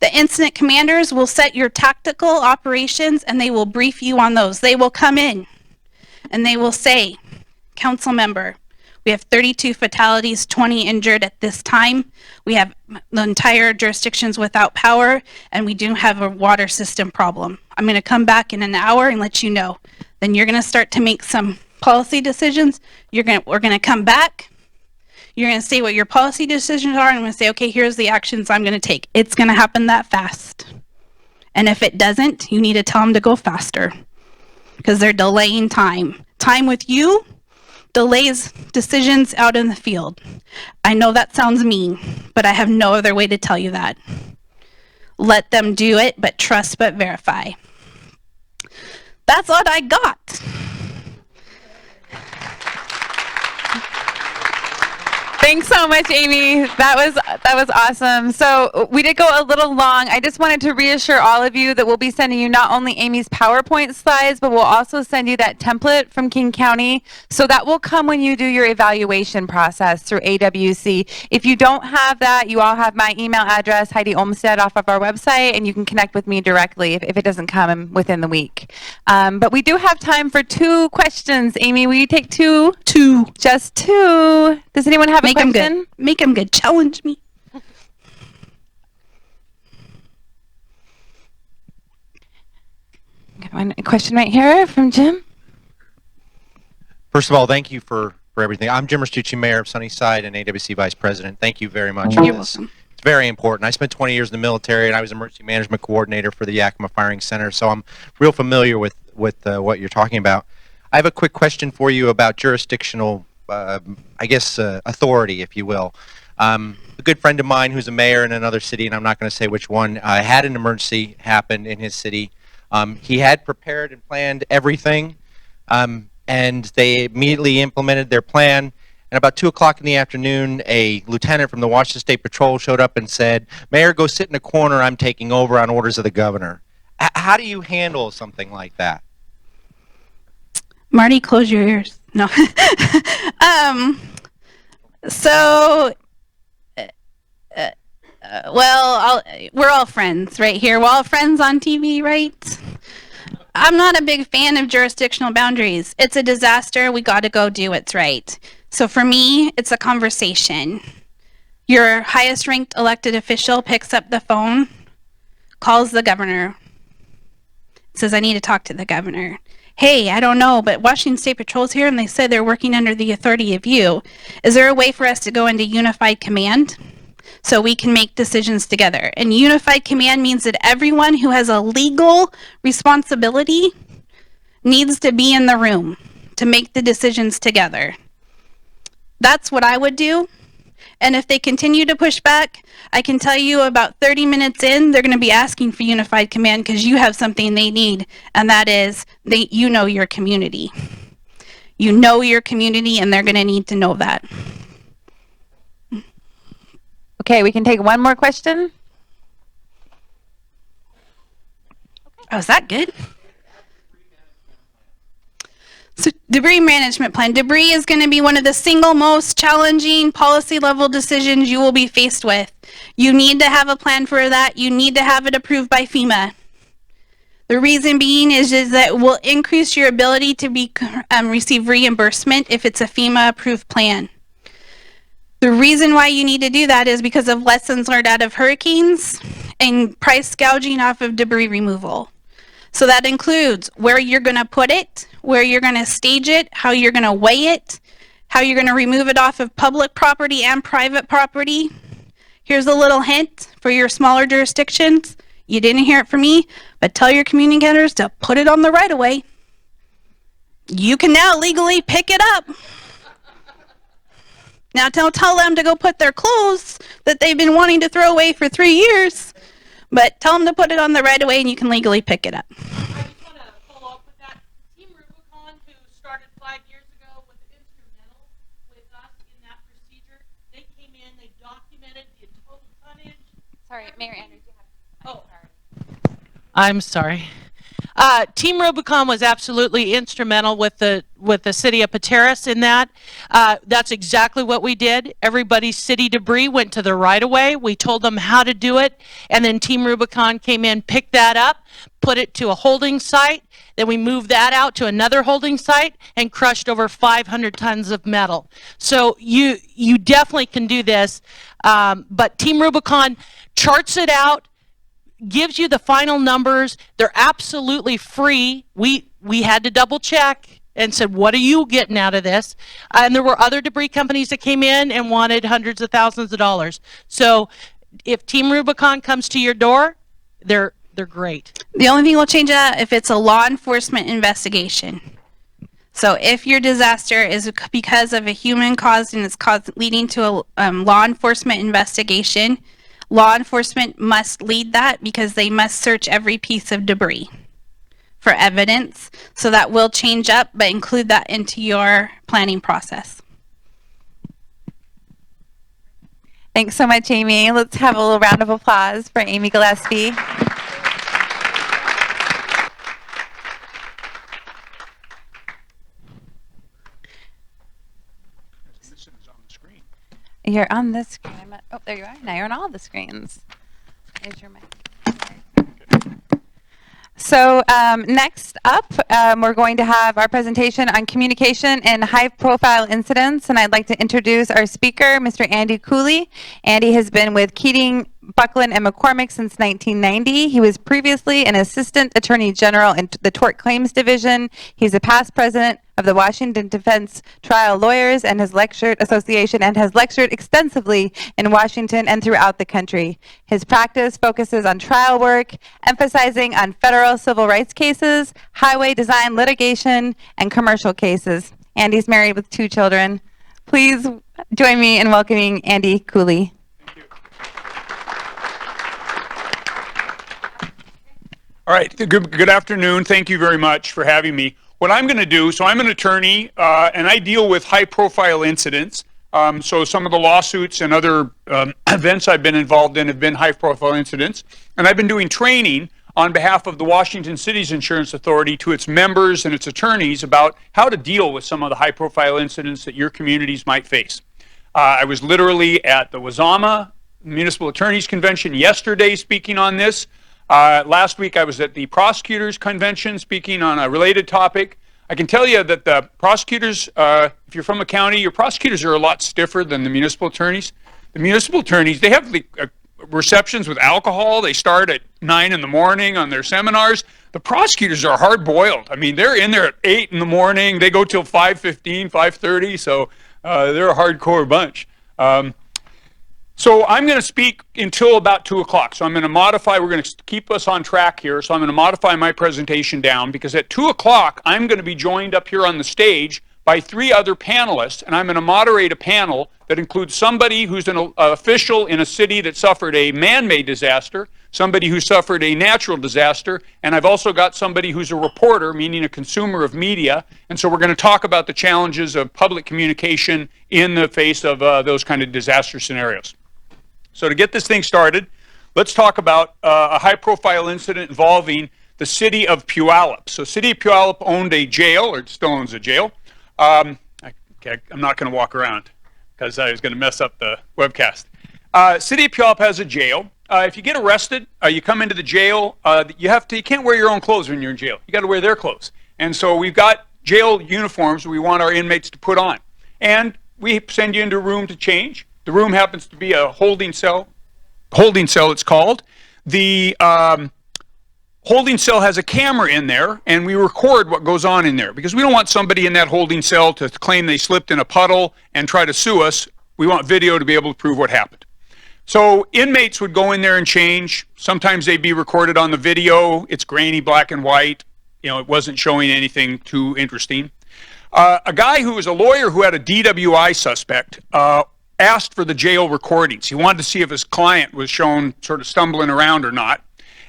The incident commanders will set your tactical operations and they will brief you on those. They will come in and they will say, council member, we have 32 fatalities, 20 injured at this time. We have the entire jurisdictions without power, and we do have a water system problem. I'm going to come back in an hour and let you know. Then you're going to start to make some policy decisions. We're going to come back. You're going to say what your policy decisions are, and I'm going to say, okay, here's the actions I'm going to take. It's going to happen that fast. And if it doesn't, you need to tell them to go faster, because they're delaying time. Time with you delays decisions out in the field. I know that sounds mean, but I have no other way to tell you that. Let them do it, but trust but verify. That's what I got. Thanks so much, Amy. That was awesome. So we did go a little long. I just wanted to reassure all of you that we'll be sending you not only Amy's PowerPoint slides, but we'll also send you that template from King County. So that will come when you do your evaluation process through AWC. If you don't have that, you all have my email address, Heidi Olmstead, off of our website, and you can connect with me directly if it doesn't come within the week. But we do have time for 2 questions. Amy, will you take 2? 2. Just 2. Does anyone have a question? Good. Make them good. Challenge me. Got one question right here from Jim. First of all, thank you for everything. I'm Jim Restucci, Mayor of Sunnyside and AWC Vice President. Thank you very much for You're this. welcome. It's very important. I spent 20 years in the military, and I was Emergency Management Coordinator for the Yakima Firing Center, so I'm real familiar with what you're talking about. I have a quick question for you about jurisdictional authority, if you will. A good friend of mine who's a mayor in another city, and I'm not going to say which one, had an emergency happen in his city. He had prepared and planned everything, and they immediately implemented their plan. And about 2 o'clock in the afternoon, a lieutenant from the Washington State Patrol showed up and said, "Mayor, go sit in a corner. I'm taking over on orders of the governor." How do you handle something like that? Marty, close your ears. No. We're all friends right here. We're all friends on TV, right? I'm not a big fan of jurisdictional boundaries. It's a disaster. We got to go do what's right. So for me, it's a conversation. Your highest ranked elected official picks up the phone, calls the governor, says, I need to talk to the governor. hey, I don't know, but Washington State Patrol's here and they said they're working under the authority of you. Is there a way for us to go into unified command so we can make decisions together? And unified command means that everyone who has a legal responsibility needs to be in the room to make the decisions together. That's what I would do. And if they continue to push back, I can tell you about 30 minutes in, they're going to be asking for unified command because you have something they need, and that is you know your community. You know your community, and they're going to need to know that. Okay, we can take one more question. Oh, is that good? So debris management plan. Debris is going to be one of the single most challenging policy level decisions you will be faced with. You need to have a plan for that. You need to have it approved by FEMA. The reason being is that it will increase your ability to receive reimbursement if it's a FEMA approved plan. The reason why you need to do that is because of lessons learned out of hurricanes and price gouging off of debris removal. So that includes where you're going to put it, where you're going to stage it, how you're going to weigh it, how you're going to remove it off of public property and private property. Here's a little hint for your smaller jurisdictions. You didn't hear it from me, but tell your communicators to put it on the right of way. You can now legally pick it up. Now don't tell them to go put their clothes that they've been wanting to throw away for 3 years, but tell them to put it on the right of way and you can legally pick it up. I just want to follow up with that. Team Rubicon, who started 5 years ago, was instrumental with us in that procedure. They came in, they documented the total tonnage. Sorry, Mayor Andrews, you have. Oh, I'm sorry. Team Rubicon was absolutely instrumental with the city of Pateros in that. That's exactly what we did. Everybody's city debris went to the right of way. We told them how to do it, and then Team Rubicon came in, picked that up, put it to a holding site. Then we moved that out to another holding site and crushed over 500 tons of metal. So you definitely can do this, but Team Rubicon charts it out, gives you the final numbers. They're absolutely free. We had to double check and said, what are you getting out of this? And there were other debris companies that came in and wanted hundreds of thousands of dollars. So if Team Rubicon comes to your door, they're great. The only thing we'll change that if it's a law enforcement investigation. So if your disaster is because of a human caused and it's leading to a law enforcement investigation, law enforcement must lead that because they must search every piece of debris for evidence. So that will change up, but include that into your planning process. Thanks so much, Amy. Let's have a little round of applause for Amy Gillespie. You're on this screen. Oh, there you are. Now you're on all the screens. There's your mic. So next up, we're going to have our presentation on communication and high-profile incidents, and I'd like to introduce our speaker, Mr. Andy Cooley. Andy has been with Keating, Buckland, and McCormick since 1990. He was previously an Assistant Attorney General in the Tort Claims Division. He's a past president of the Washington Defense Trial Lawyers and has lectured extensively in Washington and throughout the country. His practice focuses on trial work, emphasizing on federal civil rights cases, highway design litigation, and commercial cases. Andy's married with 2 children. Please join me in welcoming Andy Cooley. All right, good afternoon. Thank you very much for having me. What I'm going to do, so I'm an attorney and I deal with high profile incidents. So some of the lawsuits and other events I've been involved in have been high profile incidents. And I've been doing training on behalf of the Washington City's Insurance Authority to its members and its attorneys about how to deal with some of the high profile incidents that your communities might face. I was literally at the WASAMA Municipal Attorneys Convention yesterday speaking on this. Last week I was at the Prosecutors Convention speaking on a related topic. I can tell you that the prosecutors, if you're from a county, your prosecutors are a lot stiffer than the municipal attorneys. The municipal attorneys, they have receptions with alcohol. They start at 9 in the morning on their seminars. The prosecutors are hard-boiled. I mean, they're in there at 8 in the morning. They go till 5:15, 5:30, so they're a hardcore bunch. So I'm going to speak until about 2 o'clock. So I'm going to modify, we're going to keep us on track here, so I'm going to modify my presentation down, because at 2 o'clock, I'm going to be joined up here on the stage by 3 other panelists, and I'm going to moderate a panel that includes somebody who's an official in a city that suffered a man-made disaster, somebody who suffered a natural disaster, and I've also got somebody who's a reporter, meaning a consumer of media, and so we're going to talk about the challenges of public communication in the face of those kind of disaster scenarios. So to get this thing started, let's talk about a high-profile incident involving the city of Puyallup. So city of Puyallup owned a jail, or still owns a jail. I'm not going to walk around because I was going to mess up the webcast. City of Puyallup has a jail. If you get arrested, you come into the jail, you can't wear your own clothes when you're in jail. You got to wear their clothes. And so we've got jail uniforms we want our inmates to put on. And we send you into a room to change. The room happens to be a holding cell. Holding cell, it's called. The holding cell has a camera in there, and we record what goes on in there, because we don't want somebody in that holding cell to claim they slipped in a puddle and try to sue us. We want video to be able to prove what happened. So inmates would go in there and change. Sometimes they'd be recorded on the video. It's grainy, black and white. You know, it wasn't showing anything too interesting. A guy who was a lawyer who had a DWI suspect asked for the jail recordings. He wanted to see if his client was shown sort of stumbling around or not,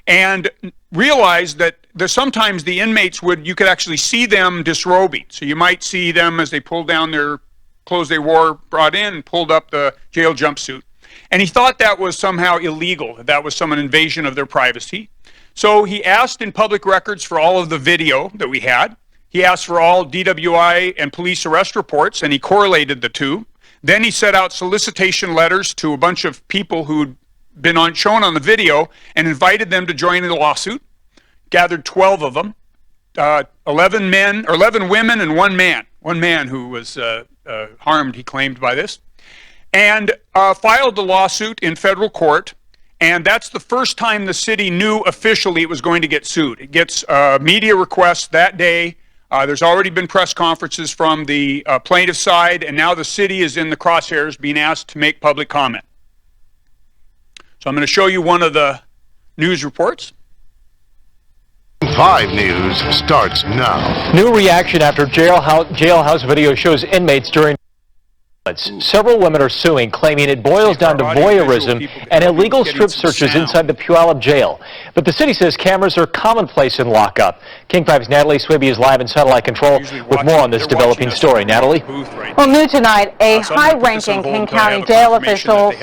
and realized that sometimes the inmates you could actually see them disrobing. So you might see them as they pulled down their clothes they wore, brought in, and pulled up the jail jumpsuit. And he thought that was somehow illegal, that was some invasion of their privacy. So he asked in public records for all of the video that we had. He asked for all DWI and police arrest reports, and he correlated the two. Then he set out solicitation letters to a bunch of people who'd been shown on the video and invited them to join in the lawsuit. Gathered 12 of them, 11 women and one man who was harmed, he claimed, by this, and filed the lawsuit in federal court. And that's the first time the city knew officially it was going to get sued. It gets media requests that day. There's already been press conferences from the plaintiff side, and now the city is in the crosshairs being asked to make public comment. So I'm going to show you one of the news reports. 5 News starts now. New reaction after jailhouse video shows inmates during. Several women are suing, claiming it boils down to voyeurism and illegal strip searches inside the Puyallup jail. But the city says cameras are commonplace in lockup. King 5's Natalie Swibby is live in satellite control with more on this developing story. Natalie? Well, new tonight, a high-ranking King County jail official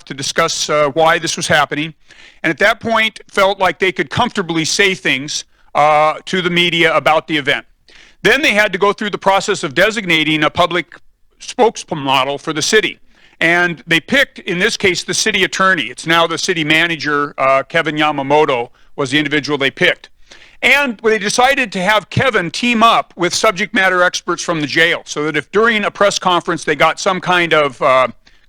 to discuss why this was happening, and at that point felt like they could comfortably say things to the media about the event. Then they had to go through the process of designating a public spokesman model for the city, and they picked, in this case, the city attorney. It's now the city manager, Kevin Yamamoto, was the individual they picked. And they decided to have Kevin team up with subject matter experts from the jail, so that if during a press conference they got some kind of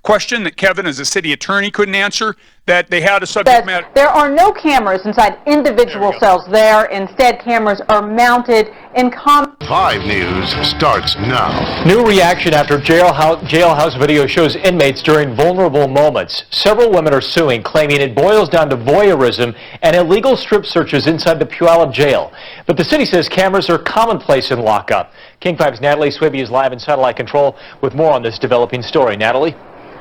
question that Kevin, as a city attorney, couldn't answer, that they had a subject matter. There are no cameras inside individual cells there. Instead, cameras are mounted in common. 5 News starts now. New reaction after jailhouse video shows inmates during vulnerable moments. Several women are suing, claiming it boils down to voyeurism and illegal strip searches inside the Puyallup jail. But the city says cameras are commonplace in lockup. King 5's Natalie Swibby is live in satellite control with more on this developing story. Natalie?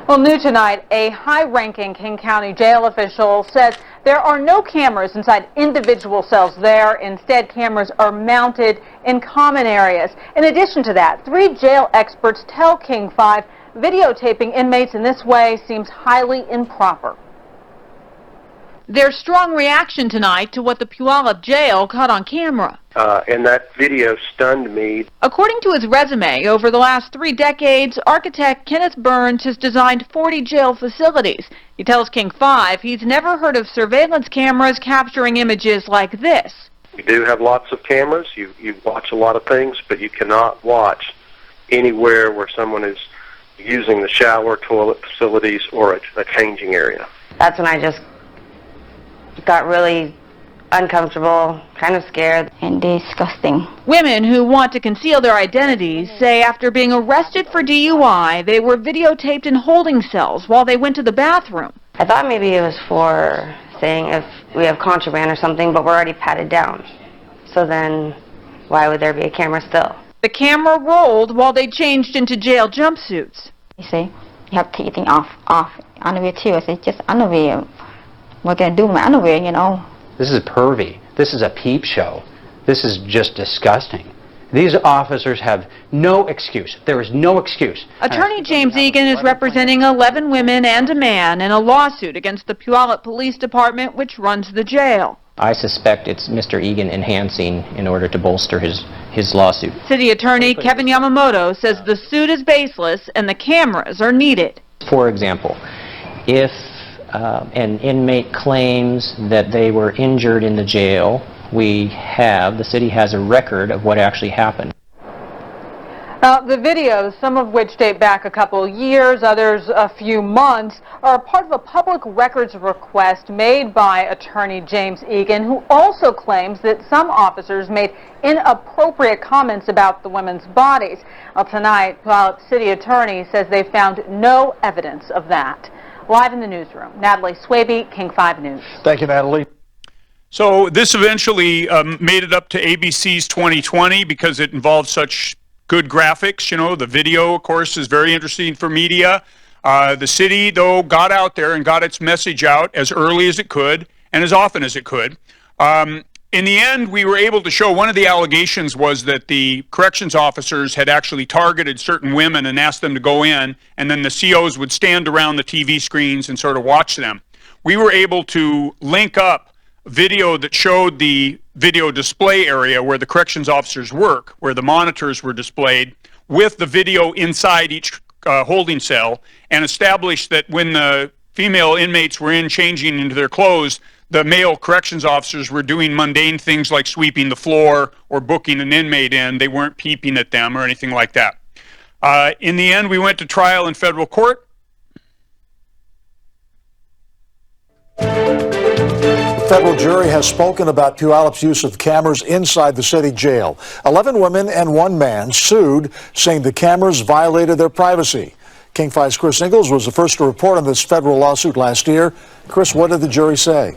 Well, new tonight, a high-ranking King County jail official says there are no cameras inside individual cells there. Instead, cameras are mounted in common areas. In addition to that, 3 jail experts tell King 5 videotaping inmates in this way seems highly improper. There's strong reaction tonight to what the Puyallup jail caught on camera. And that video stunned me. According to his resume, over the last 3 decades, architect Kenneth Burns has designed 40 jail facilities. He tells King 5 he's never heard of surveillance cameras capturing images like this. You do have lots of cameras. You watch a lot of things, but you cannot watch anywhere where someone is using the shower, toilet facilities, or a changing area. That's when I just got really uncomfortable, kind of scared. And disgusting. Women who want to conceal their identities say after being arrested for DUI, they were videotaped in holding cells while they went to the bathroom. I thought maybe it was for saying if we have contraband or something, but we're already patted down. So then why would there be a camera still? The camera rolled while they changed into jail jumpsuits. You see, you have to take everything off underwear too. I said, just underwear. What can I do with my underwear, you know? This is pervy. This is a peep show. This is just disgusting. These officers have no excuse. There is no excuse. Attorney James Egan is representing 11 women and a man in a lawsuit against the Puyallup Police Department, which runs the jail. I suspect it's Mr. Egan enhancing in order to bolster his lawsuit. City Attorney Kevin Yamamoto says the suit is baseless and the cameras are needed. For example, if an inmate claims that they were injured in the jail, the city has a record of what actually happened. The videos, some of which date back a couple years, others a few months, are part of a public records request made by Attorney James Egan, who also claims that some officers made inappropriate comments about the women's bodies. Well, tonight, Puyallup City Attorney says they found no evidence of that. Live in the newsroom, Natalie Swaby, King 5 News. Thank you, Natalie. So this eventually made it up to ABC's 2020 because it involved such good graphics. You know, the video, of course, is very interesting for media. The city, though, got out there and got its message out as early as it could and as often as it could. In the end, we were able to show one of the allegations was that the corrections officers had actually targeted certain women and asked them to go in, and then the COs would stand around the TV screens and sort of watch them. We were able to link up video that showed the video display area where the corrections officers work, where the monitors were displayed, with the video inside each holding cell, and established that when the female inmates were in changing into their clothes, the male corrections officers were doing mundane things like sweeping the floor or booking an inmate in. They weren't peeping at them or anything like that. In the end, we went to trial in federal court. The federal jury has spoken about Puyallup's use of cameras inside the city jail. 11 women and 1 man sued, saying the cameras violated their privacy. King 5's Chris Ingalls was the first to report on this federal lawsuit last year. Chris, what did the jury say?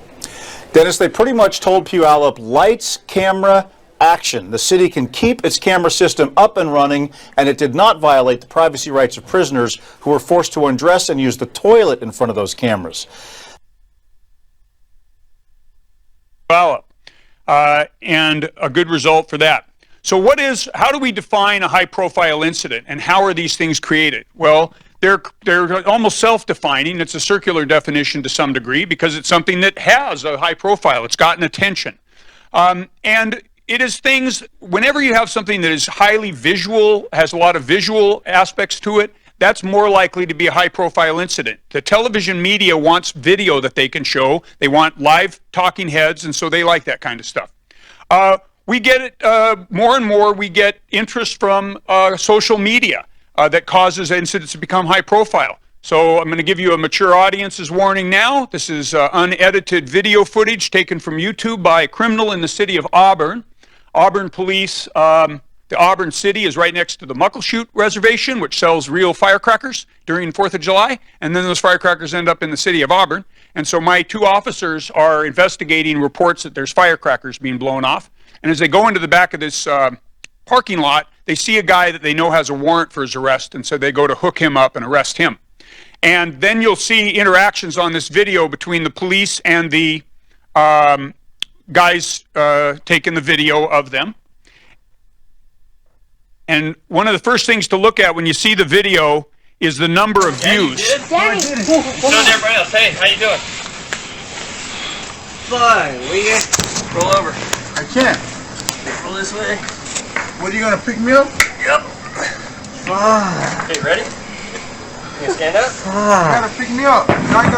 Dennis, they pretty much told Puyallup, lights, camera, action. The city can keep its camera system up and running, and it did not violate the privacy rights of prisoners who were forced to undress and use the toilet in front of those cameras. Puyallup, and a good result for that. So how do we define a high-profile incident, and how are these things created? Well, they're almost self-defining. It's a circular definition to some degree because it's something that has a high profile. It's gotten attention. And it is things, whenever you have something that is highly visual, has a lot of visual aspects to it, that's more likely to be a high-profile incident. The television media wants video that they can show. They want live talking heads, and so they like that kind of stuff. We get it more and more. We get interest from social media that causes incidents to become high profile. So I'm going to give you a mature audience's warning now. This is unedited video footage taken from YouTube by a criminal in the city of Auburn. Auburn police, the Auburn city is right next to the Muckleshoot Reservation, which sells real firecrackers during 4th of July, and then those firecrackers end up in the city of Auburn. And so my 2 officers are investigating reports that there's firecrackers being blown off. And as they go into the back of this parking lot, they see a guy that they know has a warrant for his arrest, and so they go to hook him up and arrest him. And then you'll see interactions on this video between the police and the guys taking the video of them. And one of the first things to look at when you see the video is the number of views. Danny! What's on everybody else? Hey, how you doing? Fine. Will you roll over? I can't. Pull this way. What, are you gonna pick me up? Yep. Okay, ready? You gonna stand up? You gotta pick me up.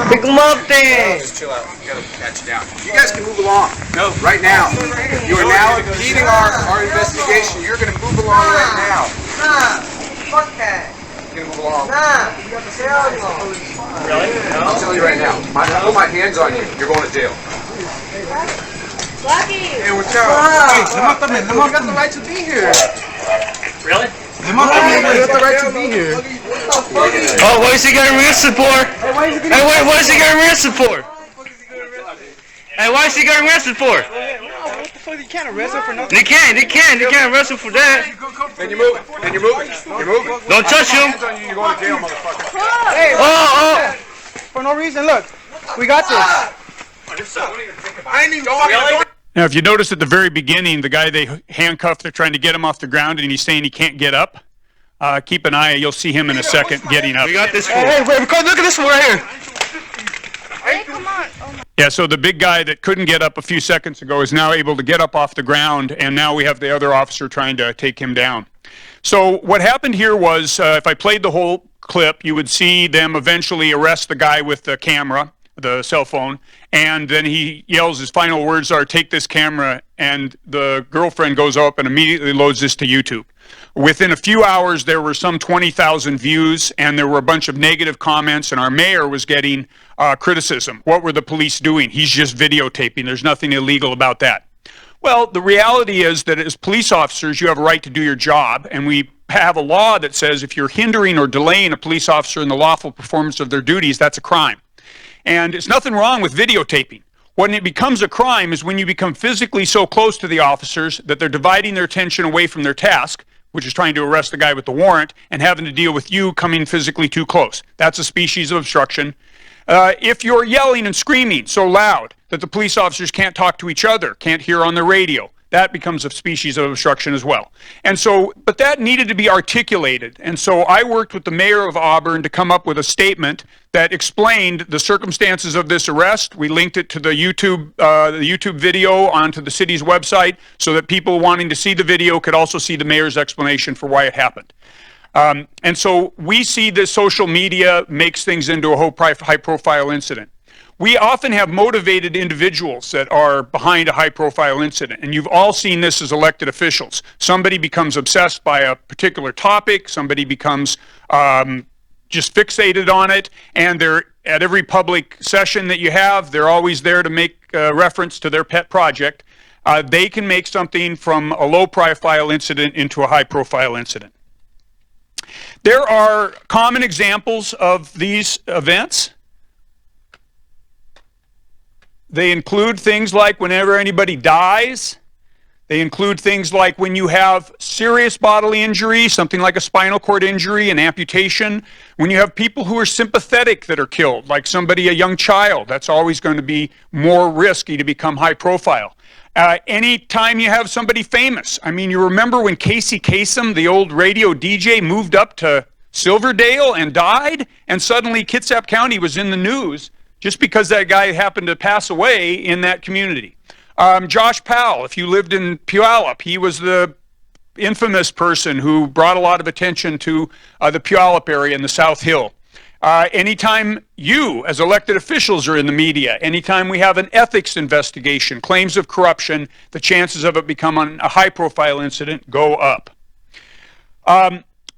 Pick him up then. Just chill out. You gotta catch you down. You guys can move along. No, right now. You are now impeding our investigation. You're gonna move along right now. Nah, fuck that. You're gonna move along. Nah, hell no. Really? I'll tell you right now. I put my hands on you. You're going to jail. Hey, watch out. Hey, you got the right to be here. Really? You got the right to be here. Oh, what is he getting arrested for? Hey, what is he getting arrested for? Hey, why is he getting arrested for? What the fuck? You can't arrest him for nothing. They can't arrest him for that. Then you're moving. You're moving. Don't touch him. You're going to jail, motherfucker. Hey, oh. For no reason, look. We got this. I ain't even fucking. Now, if you notice at the very beginning, the guy they handcuffed, they're trying to get him off the ground, and he's saying he can't get up. Keep an eye. You'll see him in a second getting up. We got this. Hey, wait, look at this one right here. Hey, come on. Yeah, so the big guy that couldn't get up a few seconds ago is now able to get up off the ground, and now we have the other officer trying to take him down. So what happened here was, if I played the whole clip, you would see them eventually arrest the guy with the camera, the cell phone, and then he yells, his final words are, "Take this camera," and the girlfriend goes up and immediately loads this to YouTube. Within a few hours, there were some 20,000 views, and there were a bunch of negative comments, and our mayor was getting criticism. What were the police doing? He's just videotaping. There's nothing illegal about that. Well, the reality is that as police officers, you have a right to do your job, and we have a law that says if you're hindering or delaying a police officer in the lawful performance of their duties, that's a crime. And there's nothing wrong with videotaping. When it becomes a crime is when you become physically so close to the officers that they're dividing their attention away from their task, which is trying to arrest the guy with the warrant, and having to deal with you coming physically too close. That's a species of obstruction. If you're yelling and screaming so loud that the police officers can't talk to each other, can't hear on the radio, that becomes a species of obstruction as well. And so, but that needed to be articulated. And so I worked with the mayor of Auburn to come up with a statement that explained the circumstances of this arrest. We linked it to the YouTube video onto the city's website so that people wanting to see the video could also see the mayor's explanation for why it happened. And so we see this social media makes things into a high-profile incident. We often have motivated individuals that are behind a high-profile incident, and you've all seen this as elected officials. Somebody becomes obsessed by a particular topic, somebody becomes just fixated on it, and they're at every public session that you have, they're always there to make reference to their pet project. They can make something from a low-profile incident into a high-profile incident. There are common examples of these events. They include things like whenever anybody dies. They include things like when you have serious bodily injury, something like a spinal cord injury, an amputation. When you have people who are sympathetic that are killed, like somebody, a young child, that's always going to be more risky to become high profile. Anytime you have somebody famous. I mean, you remember when Casey Kasem, the old radio DJ, moved up to Silverdale and died, and suddenly Kitsap County was in the news just because that guy happened to pass away in that community. Josh Powell, if you lived in Puyallup, he was the infamous person who brought a lot of attention to the Puyallup area in the South Hill. Anytime you, as elected officials, are in the media, anytime we have an ethics investigation, claims of corruption, the chances of it becoming a high-profile incident go up.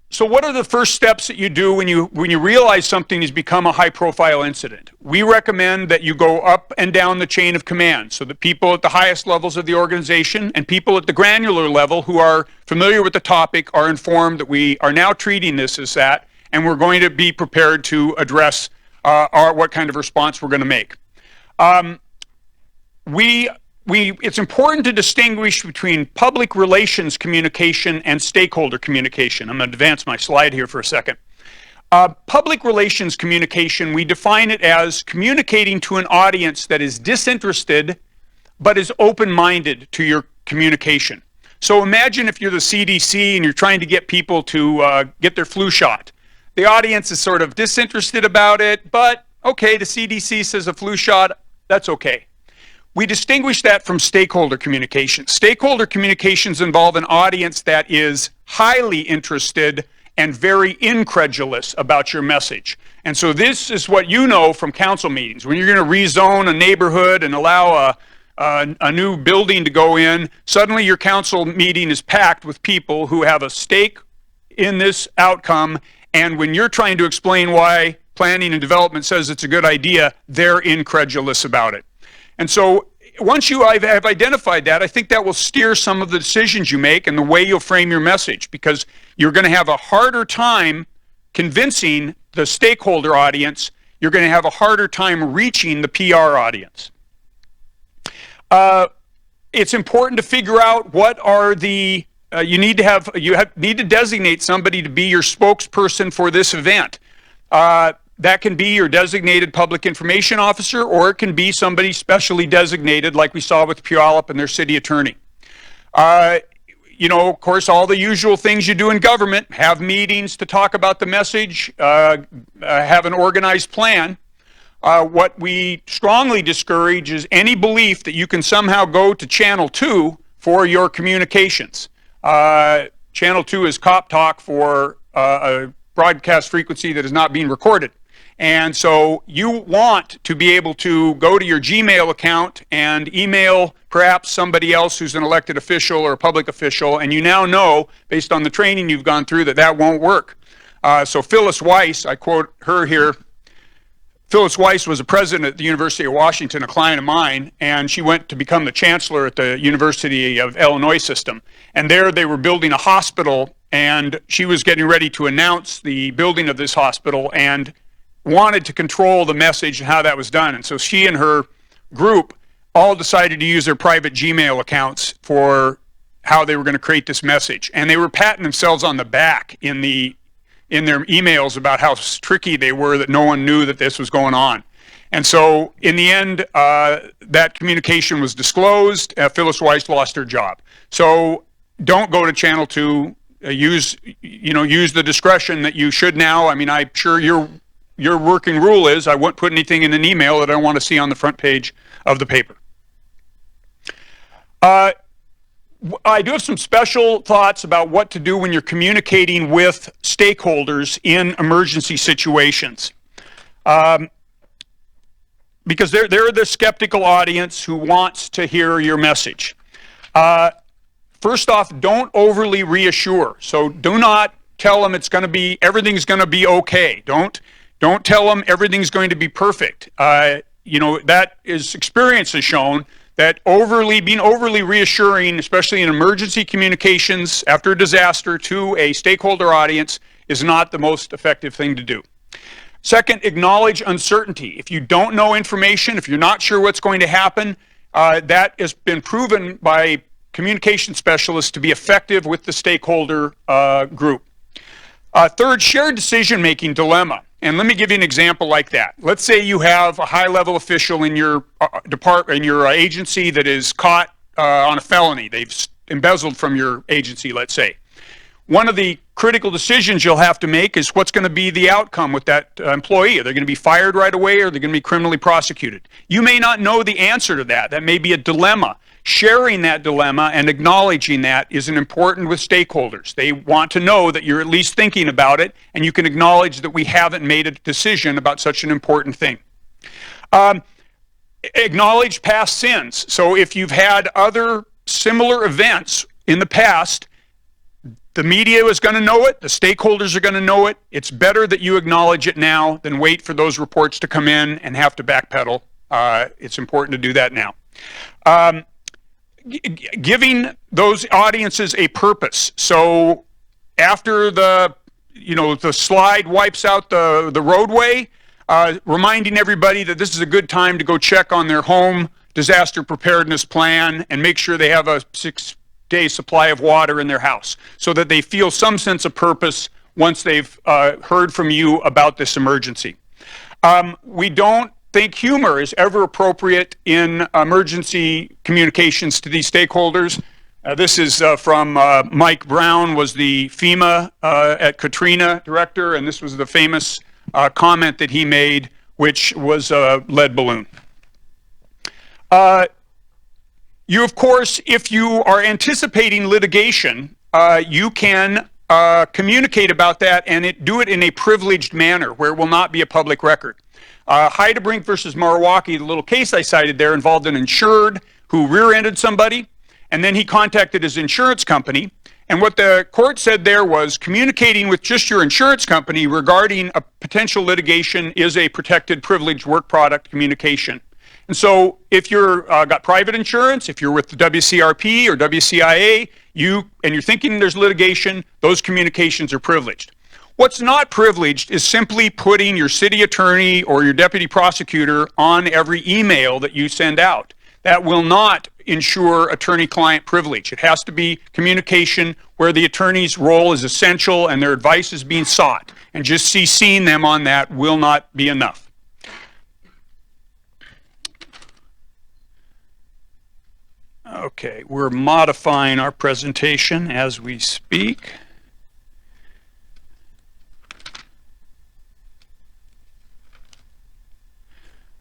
So what are the first steps that you do when you realize something has become a high-profile incident? We recommend that you go up and down the chain of command so that people at the highest levels of the organization and people at the granular level who are familiar with the topic are informed that we are now treating this as that, and we're going to be prepared to address what kind of response we're going to make. It's important to distinguish between public relations communication and stakeholder communication. I'm going to advance my slide here for a second. Public relations communication, we define it as communicating to an audience that is disinterested but is open-minded to your communication. So imagine if you're the CDC and you're trying to get people to get their flu shot. The audience is sort of disinterested about it, but okay, the CDC says a flu shot, that's okay. We distinguish that from stakeholder communications. Stakeholder communications involve an audience that is highly interested and very incredulous about your message. And so this is what you know from council meetings. When you're going to rezone a neighborhood and allow a new building to go in, suddenly your council meeting is packed with people who have a stake in this outcome, and when you're trying to explain why planning and development says it's a good idea, they're incredulous about it. And so once you have identified that, I think that will steer some of the decisions you make and the way you'll frame your message, because you're going to have a harder time convincing the stakeholder audience. You're going to have a harder time reaching the PR audience. It's important to figure out what are the you need to designate somebody to be your spokesperson for this event. That can be your designated public information officer, or it can be somebody specially designated, like we saw with Puyallup and their city attorney. You know, of course, all the usual things you do in government: have meetings to talk about the message, have an organized plan. What we strongly discourage is any belief that you can somehow go to Channel 2 for your communications. Channel 2 is cop talk for a broadcast frequency that is not being recorded. And so you want to be able to go to your Gmail account and email perhaps somebody else who's an elected official or a public official, and you now know, based on the training you've gone through, that that won't work. So Phyllis Weiss, I quote her here, Phyllis Weiss was a president at the University of Washington, a client of mine, and she went to become the chancellor at the University of Illinois system. And there they were building a hospital, and she was getting ready to announce the building of this hospital and wanted to control the message and how that was done. And so she and her group all decided to use their private Gmail accounts for how they were going to create this message. And they were patting themselves on the back in their emails about how tricky they were, that no one knew that this was going on. And so in the end, that communication was disclosed. Phyllis Weiss lost her job. So don't go to Channel 2. Use the discretion that you should now. I mean, I'm sure your working rule is I won't put anything in an email that I want to see on the front page of the paper. I do have some special thoughts about what to do when you're communicating with stakeholders in emergency situations. Because they're the skeptical audience who wants to hear your message. First off, don't overly reassure. So do not tell them everything's going to be okay. Don't tell them everything's going to be perfect. Experience has shown that being overly reassuring, especially in emergency communications after a disaster to a stakeholder audience, is not the most effective thing to do. Second, acknowledge uncertainty. If you don't know information, if you're not sure what's going to happen, that has been proven by communication specialists to be effective with the stakeholder group. Third, shared decision-making dilemma. And let me give you an example like that. Let's say you have a high-level official in your agency that is caught on a felony. They've embezzled from your agency, let's say. One of the critical decisions you'll have to make is what's going to be the outcome with that employee. Are they going to be fired right away, or are they going to be criminally prosecuted? You may not know the answer to that. That may be a dilemma. Sharing that dilemma and acknowledging that is important with stakeholders. They want to know that you're at least thinking about it, and you can acknowledge that we haven't made a decision about such an important thing. Acknowledge past sins. So if you've had other similar events in the past, the media is going to know it, the stakeholders are going to know it. It's better that you acknowledge it now than wait for those reports to come in and have to backpedal. It's important to do that now. Giving those audiences a purpose. So after the slide wipes out the roadway, reminding everybody that this is a good time to go check on their home disaster preparedness plan and make sure they have a 6-day supply of water in their house, so that they feel some sense of purpose once they've heard from you about this emergency. We don't think humor is ever appropriate in emergency communications to these stakeholders. This is from Mike Brown, was the FEMA at Katrina director, and this was the famous comment that he made, which was a lead balloon. You, of course, if you are anticipating litigation, you can communicate about that and do it in a privileged manner where it will not be a public record. Heidebrink versus Marwaki, the little case I cited there, involved an insured who rear-ended somebody, and then he contacted his insurance company. And what the court said there was communicating with just your insurance company regarding a potential litigation is a protected privileged work product communication. And so if you're got private insurance, if you're with the WCRP or WCIA, and you're thinking there's litigation, those communications are privileged. What's not privileged is simply putting your city attorney or your deputy prosecutor on every email that you send out. That will not ensure attorney-client privilege. It has to be communication where the attorney's role is essential and their advice is being sought. And just CCing them on that will not be enough. Okay, we're modifying our presentation as we speak.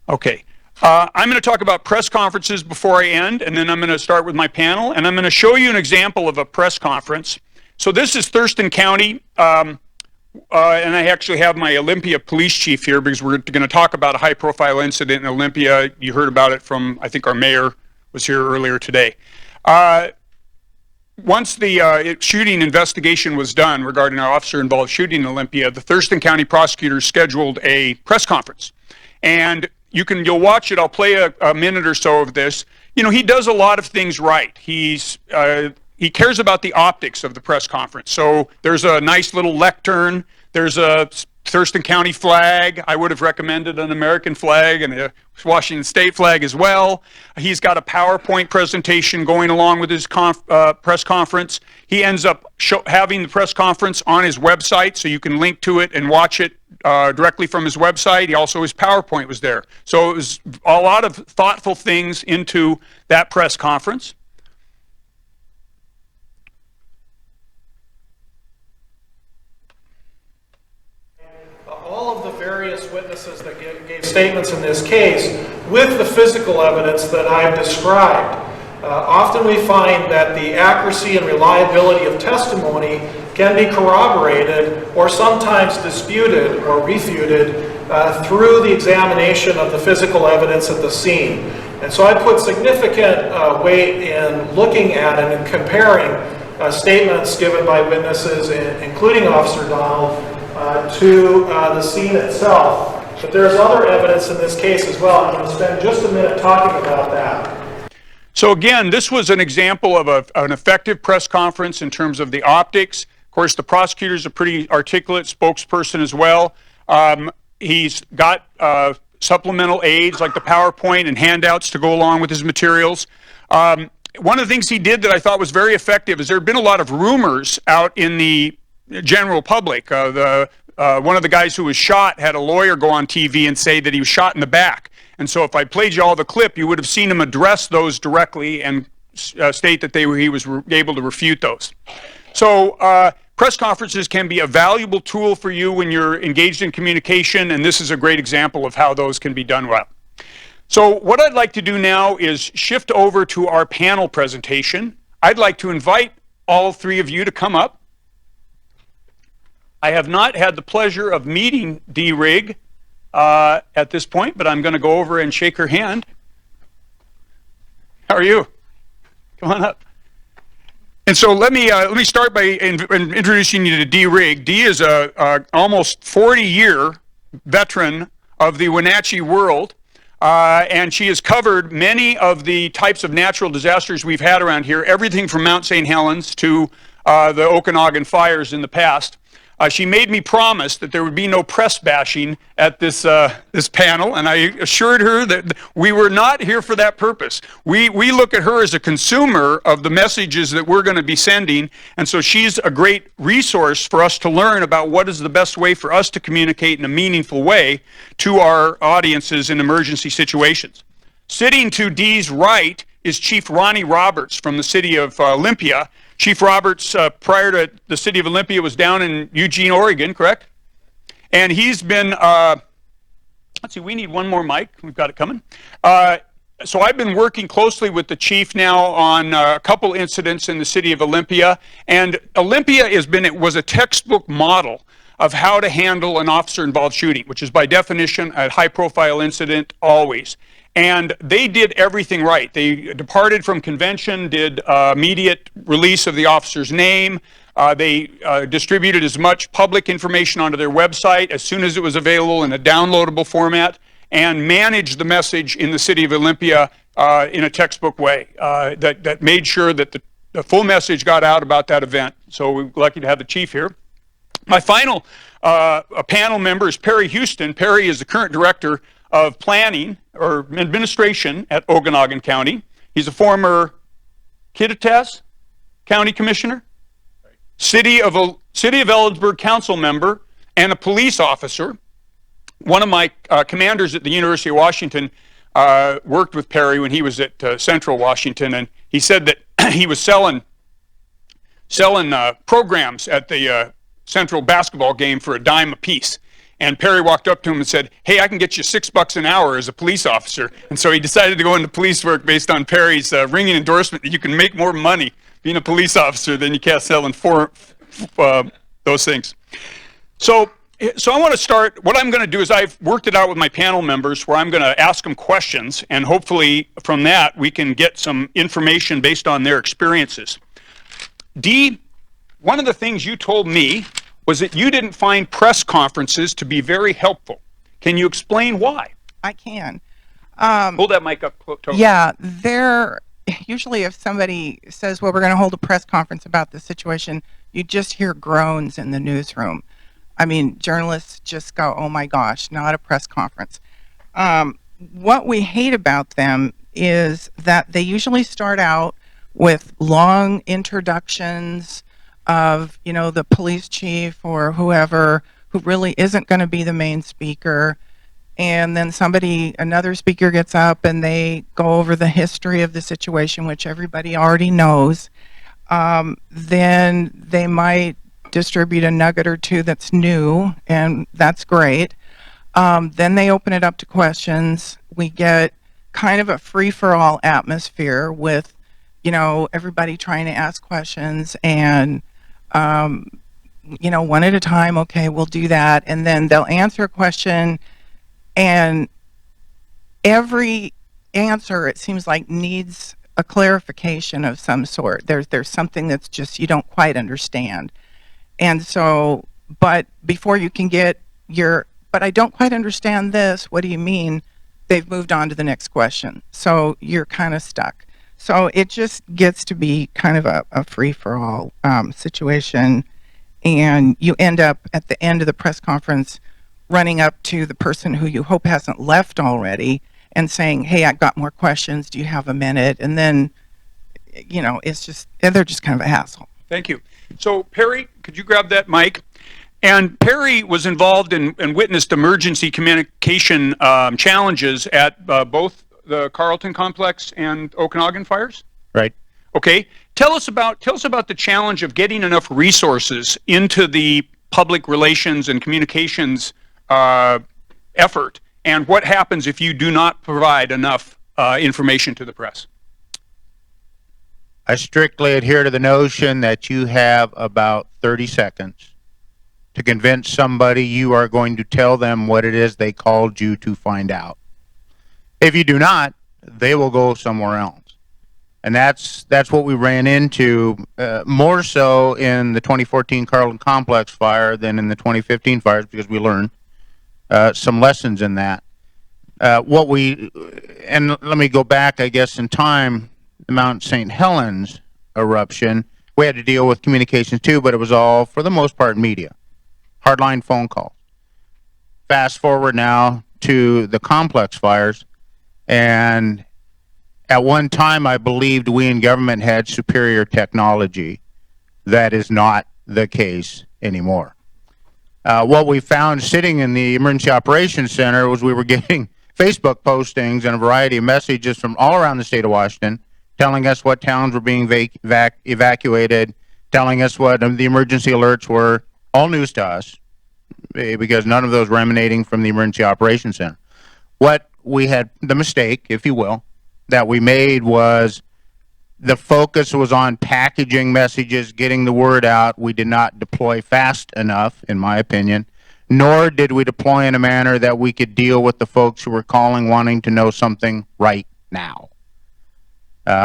Okay, I'm going to talk about press conferences before I end, and then I'm going to start with my panel, and I'm going to show you an example of a press conference. So this is Thurston County, and I actually have my Olympia police chief here because we're going to talk about a high-profile incident in Olympia. You heard about it from, I think our mayor was here earlier today. Once the shooting investigation was done regarding our officer-involved shooting in Olympia, the Thurston County prosecutors scheduled a press conference. And you'll watch it. I'll play a minute or so of this. You know, he does a lot of things right. He cares about the optics of the press conference. So there's a nice little lectern. There's a Thurston County flag. I would have recommended an American flag and a Washington State flag as well. He's got a PowerPoint presentation going along with his press conference. He ends up having the press conference on his website, so you can link to it and watch it directly from his website. His PowerPoint was there. So it was a lot of thoughtful things into that press conference. All of the various witnesses that gave statements in this case with the physical evidence that I've described. Often we find that the accuracy and reliability of testimony can be corroborated or sometimes disputed or refuted through the examination of the physical evidence at the scene. And so I put significant weight in looking at and in comparing statements given by witnesses, including Officer Donald, to the scene itself. But there's other evidence in this case as well. I'm going to spend just a minute talking about that. So again, this was an example of an effective press conference in terms of the optics. Of course, the prosecutor's a pretty articulate spokesperson as well. He's got supplemental aids like the PowerPoint and handouts to go along with his materials. One of the things he did that I thought was very effective is there had been a lot of rumors out in the general public. One of the guys who was shot had a lawyer go on TV and say that he was shot in the back. And so if I played you all the clip, you would have seen him address those directly and state that he was able to refute those. So press conferences can be a valuable tool for you when you're engaged in communication, and this is a great example of how those can be done well. So what I'd like to do now is shift over to our panel presentation. I'd like to invite all three of you to come up. I have not had the pleasure of meeting Dee Rigg at this point, but I'm going to go over and shake her hand. How are you? Come on up. And so let me start by introducing you to Dee Rigg. Dee is a almost 40-year veteran of the Wenatchee world, and she has covered many of the types of natural disasters we've had around here, everything from Mount St. Helens to the Okanagan fires in the past. She made me promise that there would be no press bashing at this panel, and I assured her that we were not here for that purpose. We look at her as a consumer of the messages that we're going to be sending, and so she's a great resource for us to learn about what is the best way for us to communicate in a meaningful way to our audiences in emergency situations. Sitting to Dee's right is Chief Ronnie Roberts from the city of Olympia. Chief Roberts, prior to the city of Olympia, was down in Eugene, Oregon, correct? And he's been, let's see, we need one more mic. We've got it coming. So I've been working closely with the chief now on a couple incidents in the city of Olympia, and Olympia was a textbook model of how to handle an officer-involved shooting, which is by definition a high-profile incident always. And they did everything right. They departed from convention, did immediate release of the officer's name. They distributed as much public information onto their website as soon as it was available in a downloadable format, and managed the message in the city of Olympia in a textbook way that made sure that the full message got out about that event. So we're lucky to have the chief here. My final panel member is Perry Houston. Perry is the current director of planning or administration at Okanagan County. He's a former Kittitas County Commissioner, City of Ellensburg Council member, and a police officer. One of my commanders at the University of Washington worked with Perry when he was at Central Washington, and he said that he was selling programs at the Central basketball game for $0.10 a piece. And Perry walked up to him and said, "Hey, I can get you $6 an hour as a police officer." And so he decided to go into police work based on Perry's ringing endorsement that you can make more money being a police officer than you can selling those things. So I want to start. What I'm going to do is I've worked it out with my panel members where I'm going to ask them questions, and hopefully from that we can get some information based on their experiences. Dee, one of the things you told me was that you didn't find press conferences to be very helpful. Can you explain why? I can. Hold that mic up close. Yeah, usually if somebody says, well, we're going to hold a press conference about the situation, you just hear groans in the newsroom. I mean, journalists just go, oh my gosh, not a press conference. What we hate about them is that they usually start out with long introductions of, the police chief or whoever who really isn't going to be the main speaker. And then another speaker gets up and they go over the history of the situation, which everybody already knows. Then they might distribute a nugget or two that's new, and that's great. Then they open it up to questions. We get kind of a free-for-all atmosphere with, everybody trying to ask questions and, one at a time, okay, we'll do that. And then they'll answer a question, and every answer, it seems like, needs a clarification of some sort. There's something that's just you don't quite understand. And so, but before you can get but I don't quite understand this, what do you mean? They've moved on to the next question. So you're kind of stuck. So it just gets to be kind of a free-for-all situation. And you end up at the end of the press conference running up to the person who you hope hasn't left already and saying, hey, I've got more questions. Do you have a minute? And then, they're just kind of a hassle. Thank you. So Perry, could you grab that mic? And Perry was involved and witnessed emergency communication challenges at both the Carlton complex and Okanagan fires. Right. Okay. Tell us about the challenge of getting enough resources into the public relations and communications effort, and what happens if you do not provide enough information to the press. I strictly adhere to the notion that you have about 30 seconds to convince somebody you are going to tell them what it is they called you to find out. If you do not, they will go somewhere else. And that's what we ran into more so in the 2014 Carlton Complex fire than in the 2015 fires, because we learned some lessons in that. And let me go back, I guess, in time, the Mount St. Helens eruption. We had to deal with communications too, but it was all, for the most part, media. Hardline phone calls. Fast forward now to the complex fires, and at one time I believed we in government had superior technology. That is not the case anymore. What we found sitting in the Emergency Operations Center was we were getting Facebook postings and a variety of messages from all around the state of Washington telling us what towns were being evacuated, telling us what the emergency alerts were, all news to us, because none of those were emanating from the Emergency Operations Center. What we had, the mistake, if you will, that we made was the focus was on packaging messages, getting the word out. We did not deploy fast enough, in my opinion, nor did we deploy in a manner that we could deal with the folks who were calling wanting to know something right now.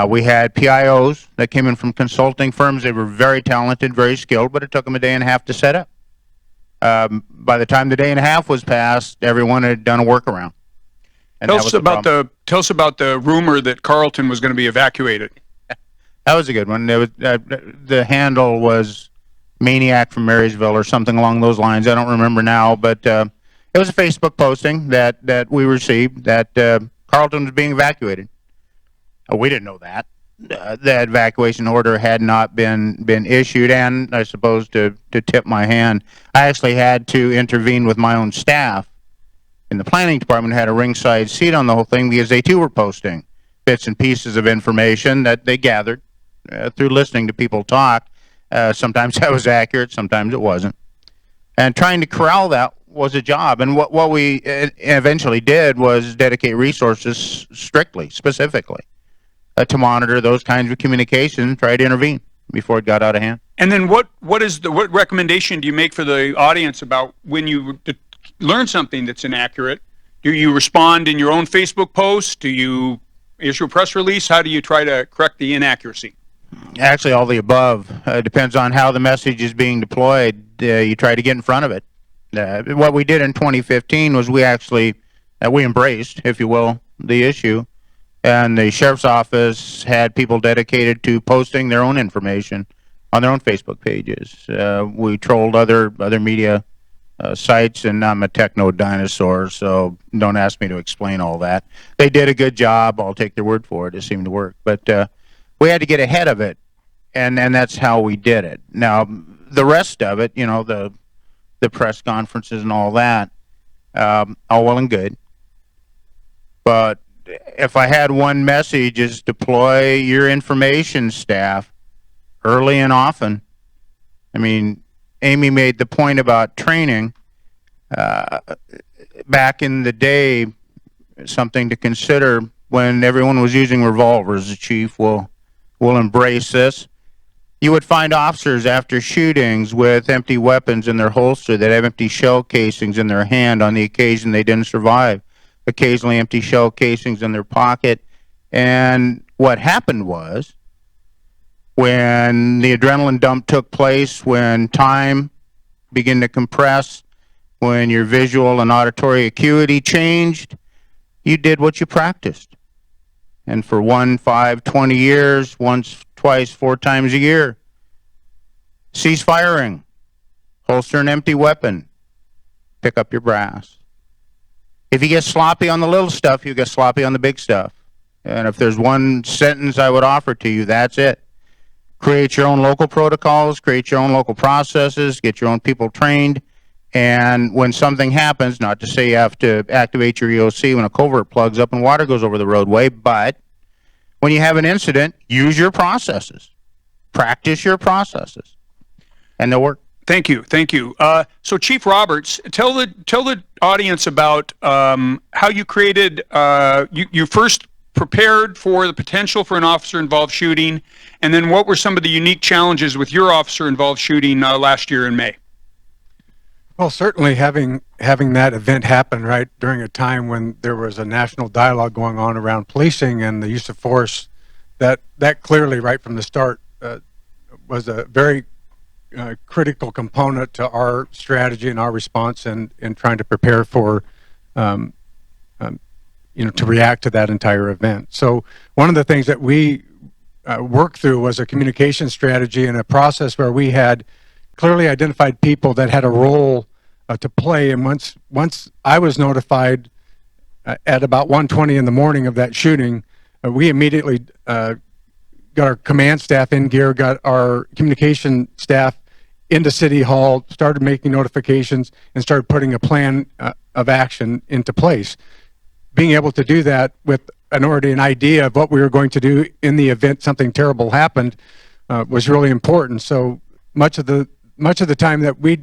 We had PIOs that came in from consulting firms. They were very talented, very skilled, but it took them a day and a half to set up. By the time the day and a half was passed, everyone had done a workaround. And Tell that us was about the rumor that Carlton was going to be evacuated. That was a good one. It was, the handle was Maniac from Marysville or something along those lines. I don't remember now, but it was a Facebook posting that we received that Carlton was being evacuated. We didn't know that. The evacuation order had not been issued, and I suppose to tip my hand, I actually had to intervene with my own staff in the planning department, had a ringside seat on the whole thing because they too were posting bits and pieces of information that they gathered through listening to people talk. Sometimes that was accurate, sometimes it wasn't. And trying to corral that was a job. And what we eventually did was dedicate resources strictly, specifically, to monitor those kinds of communications, try to intervene before it got out of hand. And then what recommendation do you make for the audience about when you learn something that's inaccurate? Do you respond in your own Facebook post? Do you issue a press release? How do you try to correct the inaccuracy? Actually, all the above. Depends on how the message is being deployed. You try to get in front of it. What we did in 2015 was we actually, we embraced, if you will, the issue. And the sheriff's office had people dedicated to posting their own information on their own Facebook pages. We trolled other media sites, and I'm a techno dinosaur, so don't ask me to explain all that. They did a good job. I'll take their word for it. It seemed to work. But we had to get ahead of it, and that's how we did it. Now, the rest of it, you know, the press conferences and all that, all well and good. But if I had one message, is deploy your information staff early and often. I mean, Amy made the point about training. Back in the day, something to consider when everyone was using revolvers. The chief will embrace this. You would find officers after shootings with empty weapons in their holster that have empty shell casings in their hand on the occasion they didn't survive. Occasionally empty shell casings in their pocket. And what happened was, when the adrenaline dump took place, when time began to compress, when your visual and auditory acuity changed, you did what you practiced. And for 1, 5, 20 years, once, twice, 4 times a year, cease firing, holster an empty weapon, pick up your brass. If you get sloppy on the little stuff, you get sloppy on the big stuff. And if there's one sentence I would offer to you, that's it. Create your own local protocols, create your own local processes, get your own people trained, and when something happens, not to say you have to activate your EOC when a culvert plugs up and water goes over the roadway, but when you have an incident, use your processes. Practice your processes, and they'll work. Thank you. So, Chief Roberts, tell the audience about how you created. You first prepared for the potential for an officer-involved shooting, and then what were some of the unique challenges with your officer-involved shooting last year in May? Well, certainly having that event happen right during a time when there was a national dialogue going on around policing and the use of force, that clearly right from the start was a very critical component to our strategy and our response in trying to prepare for to react to that entire event. So one of the things that we worked through was a communication strategy and a process where we had clearly identified people that had a role to play. And once I was notified at about 1:20 in the morning of that shooting, we immediately got our command staff in gear, got our communication staff into City Hall, started making notifications, and started putting a plan of action into place. Being able to do that with an idea of what we were going to do in the event something terrible happened was really important. So much of the time that we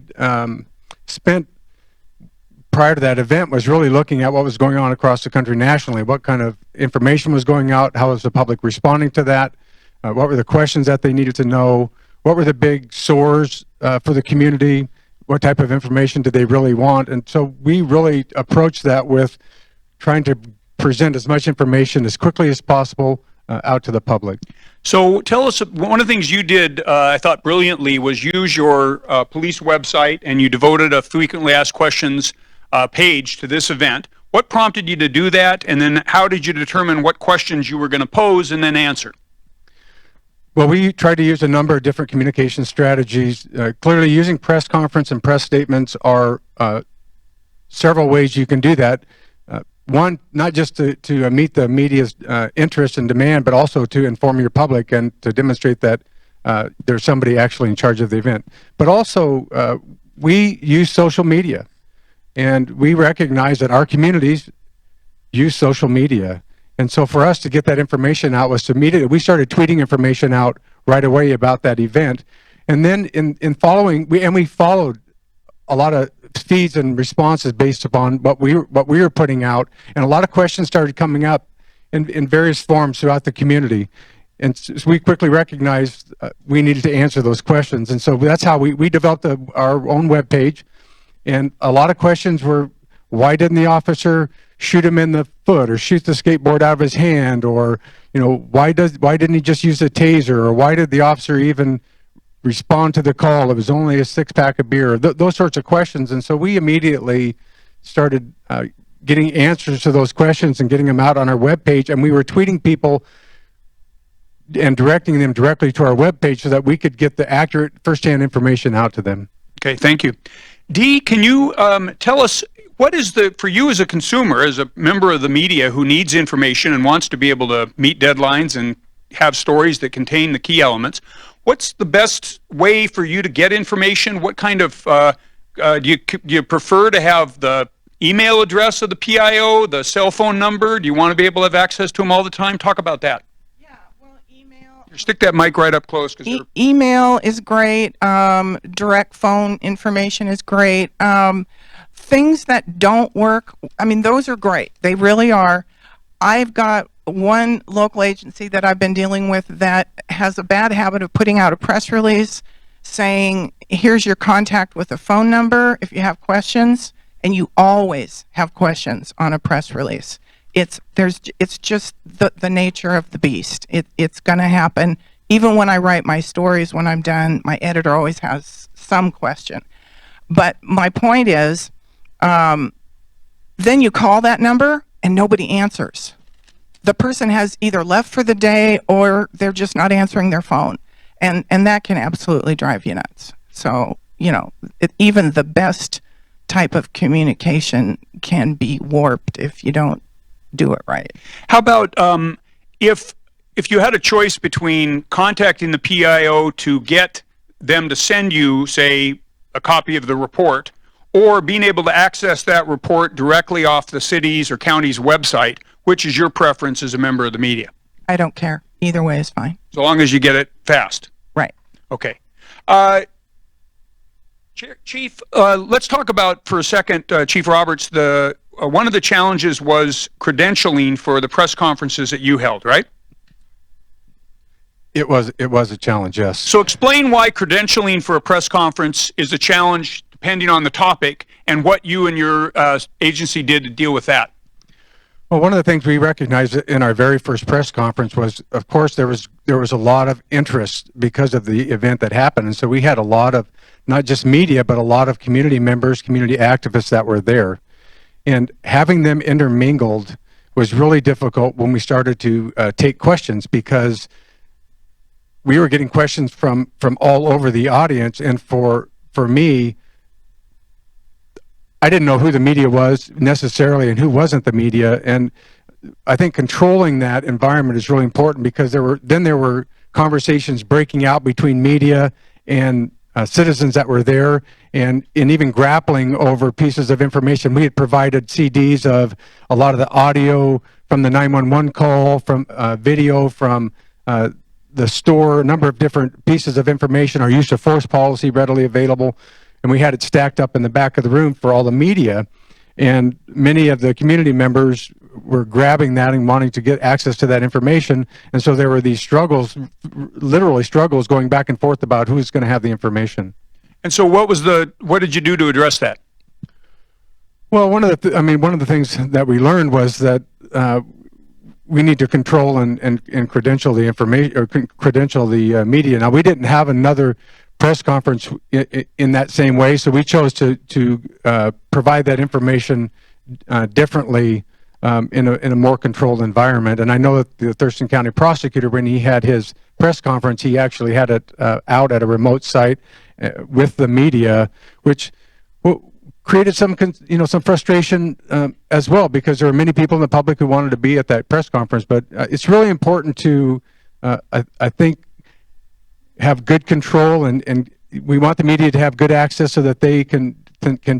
spent prior to that event was really looking at what was going on across the country nationally, what kind of information was going out, how was the public responding to that, what were the questions that they needed to know, what were the big sores for the community, what type of information did they really want. And so we really approached that with trying to present as much information as quickly as possible out to the public. So tell us, one of the things you did, I thought brilliantly, was use your police website, and you devoted a frequently asked questions page to this event. What prompted you to do that, and then how did you determine what questions you were going to pose and then answer? Well, we tried to use a number of different communication strategies. Clearly, using press conference and press statements are several ways you can do that. One, not just to meet the media's interest and demand, but also to inform your public and to demonstrate that there's somebody actually in charge of the event. But also, we use social media, and we recognize that our communities use social media. And so for us to get that information out was to immediately, we started tweeting information out right away about that event. And then in following, we followed a lot of feeds and responses based upon what we were putting out, and a lot of questions started coming up in various forms throughout the community. And so we quickly recognized we needed to answer those questions. And so that's how we developed our own web page. And a lot of questions were, why didn't the officer shoot him in the foot or shoot the skateboard out of his hand? Or, you know, why didn't he just use a taser? Or why did the officer even respond to the call? It was only a 6-pack of beer. Those sorts of questions. And so we immediately started getting answers to those questions and getting them out on our webpage. And we were tweeting people and directing them directly to our webpage so that we could get the accurate firsthand information out to them. Okay, thank you. Dee, can you tell us, what is for you as a consumer, as a member of the media who needs information and wants to be able to meet deadlines and have stories that contain the key elements, what's the best way for you to get information? What kind of, do you prefer to have the email address of the PIO, the cell phone number? Do you want to be able to have access to them all the time? Talk about that. Yeah, well, email. Stick that mic right up close. Email is great. Direct phone information is great. Things that don't work, I mean, those are great. They really are. I've got one local agency that I've been dealing with that has a bad habit of putting out a press release saying, here's your contact with a phone number if you have questions, and you always have questions on a press release. It's just the nature of the beast. It's going to happen. Even when I write my stories, when I'm done, my editor always has some question. But my point is, then you call that number and nobody answers. The person has either left for the day or they're just not answering their phone. And that can absolutely drive you nuts. So, you know, even the best type of communication can be warped if you don't do it right. How about if you had a choice between contacting the PIO to get them to send you, say, a copy of the report, or being able to access that report directly off the city's or county's website, which is your preference as a member of the media? I don't care. Either way is fine. So long as you get it fast. Right. Okay. Chief, let's talk about for a second, Chief Roberts, one of the challenges was credentialing for the press conferences that you held, right? It was a challenge, yes. So explain why credentialing for a press conference is a challenge depending on the topic, and what you and your agency did to deal with that. Well, one of the things we recognized in our very first press conference was, of course, there was a lot of interest because of the event that happened. And so we had a lot of, not just media, but a lot of community members, community activists that were there. And having them intermingled was really difficult when we started to take questions, because we were getting questions from all over the audience. And for me, I didn't know who the media was necessarily and who wasn't the media. And I think controlling that environment is really important, because there were conversations breaking out between media and citizens that were there, and even grappling over pieces of information. We had provided CDs of a lot of the audio from the 911 call, from video from the store, a number of different pieces of information, our use of force policy readily available. And we had it stacked up in the back of the room for all the media. And many of the community members were grabbing that and wanting to get access to that information. And so there were these struggles, literally struggles, going back and forth about who's going to have the information. And so what did you do to address that? Well, one of the things that we learned was that we need to control and credential the information, or credential the media. Now, we didn't have another press conference in that same way, so we chose to provide that information differently in a more controlled environment. And I know that the Thurston County prosecutor, when he had his press conference, he actually had it out at a remote site with the media, which created some frustration as well, because there were many people in the public who wanted to be at that press conference. But it's really important to, I think, have good control, and we want the media to have good access so that they can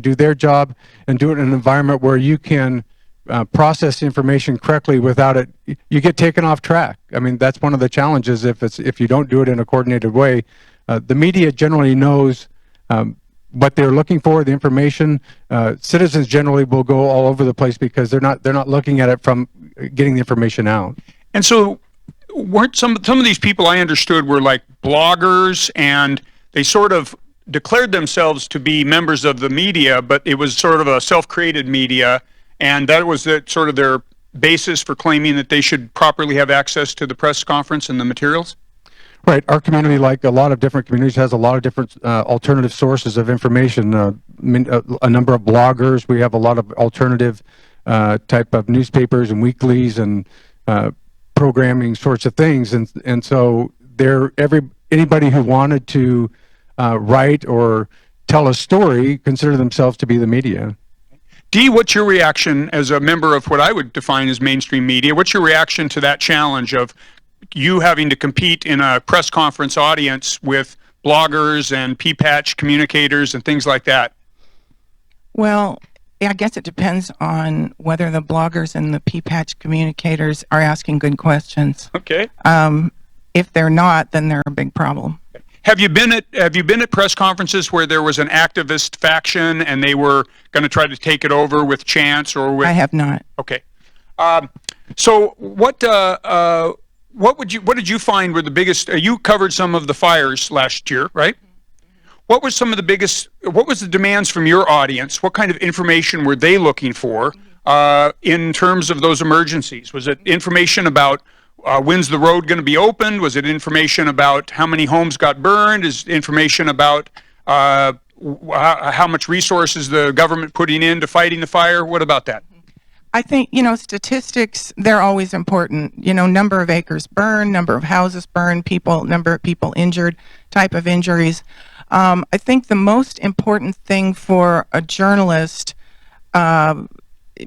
do their job and do it in an environment where you can process information correctly without it. You get taken off track. I mean, that's one of the challenges if you don't do it in a coordinated way. The media generally knows what they're looking for, the information. Citizens generally will go all over the place because they're not looking at it from getting the information out. And so weren't some of these people, I understood, were like bloggers, and they sort of declared themselves to be members of the media, but it was sort of a self-created media, and that was sort of their basis for claiming that they should properly have access to the press conference and the materials? Right. Our community, like a lot of different communities, has a lot of different alternative sources of information. A number of bloggers. We have a lot of alternative type of newspapers and weeklies and programming sorts of things. And so anybody who wanted to write or tell a story consider themselves to be the media. Dee, what's your reaction as a member of what I would define as mainstream media? What's your reaction to that challenge of you having to compete in a press conference audience with bloggers and P-patch communicators and things like that? Well, I guess it depends on whether the bloggers and the P-patch communicators are asking good questions. Okay. If they're not, then they're a big problem. Have you been at press conferences where there was an activist faction and they were going to try to take it over with Chance or with? I have not. Okay. So what did you find were the biggest? You covered some of the fires last year, right? What was some of the biggest? What was the demands from your audience? What kind of information were they looking for in terms of those emergencies? Was it information about when's the road going to be opened? Was it information about how many homes got burned? Is information about how much resources the government putting into fighting the fire? What about that? I think, statistics, they're always important. Number of acres burned, number of houses burned, number of people injured, type of injuries. I think the most important thing for a journalist,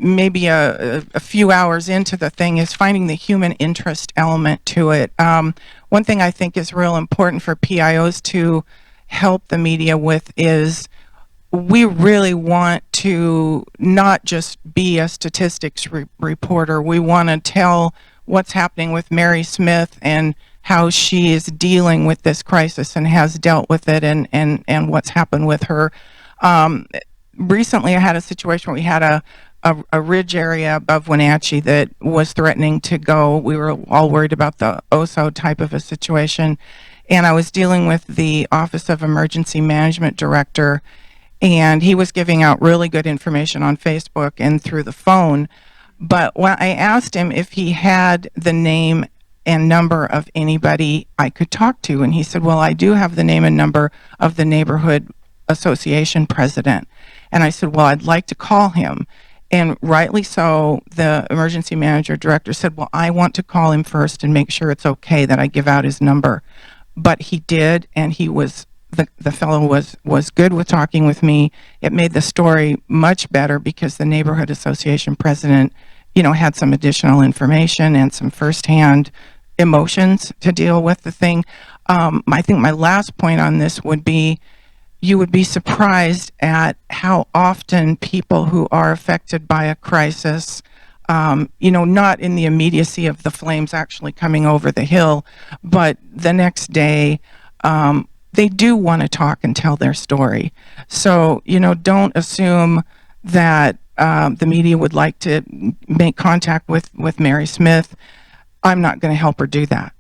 maybe a few hours into the thing, is finding the human interest element to it. One thing I think is real important for PIOs to help the media with is we really want to not just be a statistics reporter. We want to tell what's happening with Mary Smith and how she is dealing with this crisis and has dealt with it, and what's happened with her. Recently I had a situation where we had a ridge area above Wenatchee that was threatening to go. We were all worried about the OSO type of a situation, and I was dealing with the Office of Emergency Management Director, and he was giving out really good information on Facebook and through the phone. But when I asked him if he had the name and number of anybody I could talk to, and he said, well, I do have the name and number of the neighborhood association president. And I said, well, I'd like to call him. And rightly so, the emergency manager director said, well, I want to call him first and make sure it's okay that I give out his number. But he did, and he was the fellow was good with talking with me. It made the story much better because the neighborhood association president, had some additional information and some firsthand emotions to deal with the thing. I think my last point on this would be, you would be surprised at how often people who are affected by a crisis, not in the immediacy of the flames actually coming over the hill, but the next day, they do want to talk and tell their story. So, don't assume that the media would like to make contact with Mary Smith, I'm not going to help her do that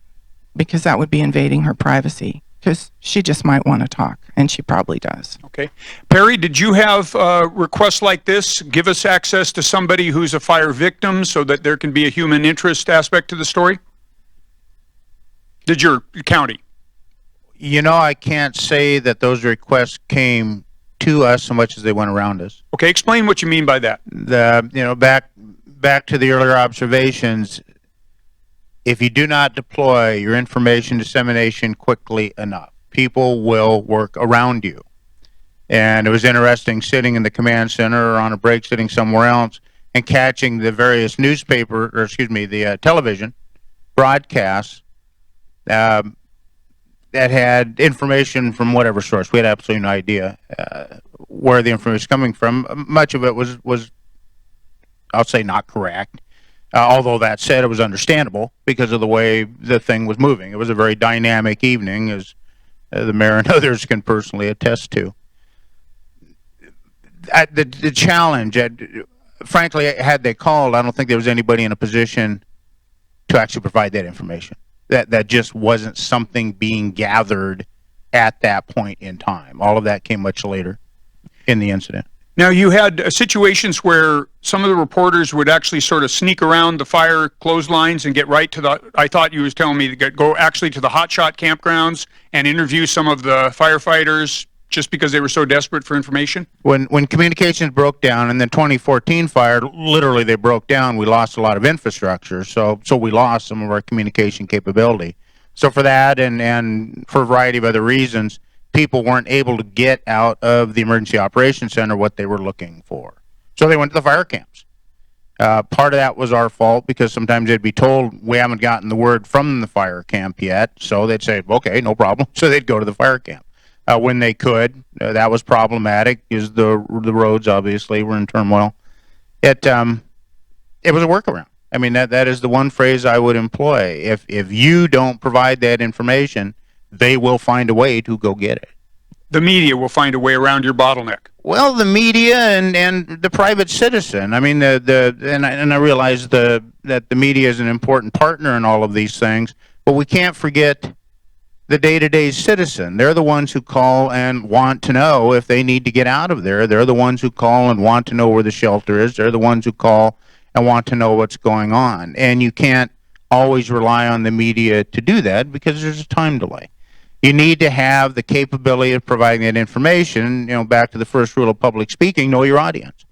because that would be invading her privacy because she just might want to talk, and she probably does. Okay. Perry, did you have requests like this? Give us access to somebody who's a fire victim so that there can be a human interest aspect to the story? Did your county? You know, I can't say that those requests came to us so much as they went around us. Okay, explain what you mean by that. Back to the earlier observations, if you do not deploy your information dissemination quickly enough, people will work around you. And it was interesting sitting in the command center or on a break sitting somewhere else and catching the various the television broadcasts that had information from whatever source. We had absolutely no idea where the information was coming from. Much of it was I'll say, not correct. Although that said, it was understandable because of the way the thing was moving. It was a very dynamic evening, as the mayor and others can personally attest to. The challenge, frankly, had they called, I don't think there was anybody in a position to actually provide that information. That just wasn't something being gathered at that point in time. All of that came much later in the incident. Now, you had situations where some of the reporters would actually sort of sneak around the fire clotheslines and get right to the, I thought you was telling me to go actually to the hotshot campgrounds and interview some of the firefighters just because they were so desperate for information? When communications broke down in the 2014 fire, literally they broke down, we lost a lot of infrastructure, so we lost some of our communication capability. So for that and for a variety of other reasons, people weren't able to get out of the Emergency Operations Center what they were looking for. So they went to the fire camps. Part of that was our fault because sometimes they'd be told, we haven't gotten the word from the fire camp yet. So they'd say, okay, no problem. So they'd go to the fire camp. When they could, that was problematic because the roads obviously were in turmoil. It was a workaround. I mean, that is the one phrase I would employ. If you don't provide that information, they will find a way to go get it. The media will find a way around your bottleneck. Well, the media and the private citizen. I mean, I realize that the media is an important partner in all of these things, but we can't forget the day-to-day citizen. They're the ones who call and want to know if they need to get out of there. They're the ones who call and want to know where the shelter is. They're the ones who call and want to know what's going on. And you can't always rely on the media to do that because there's a time delay. You need to have the capability of providing that information. You know, back to the first rule of public speaking, know your audience.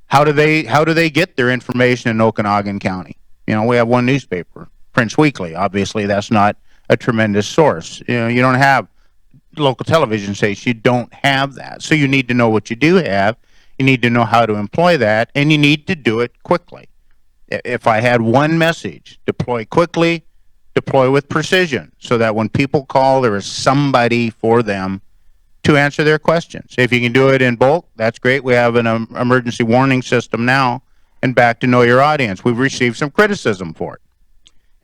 How do they get their information in Okanagan County? You know, we have one newspaper, Prince Weekly. Obviously, that's not a tremendous source. You know, you don't have local television stations. You don't have that. So you need to know what you do have. You need to know how to employ that, and you need to do it quickly. If I had one message, deploy quickly, deploy with precision, so that when people call, there is somebody for them to answer their questions. If you can do it in bulk, that's great. We have an emergency warning system now, and back to know your audience. We've received some criticism for it.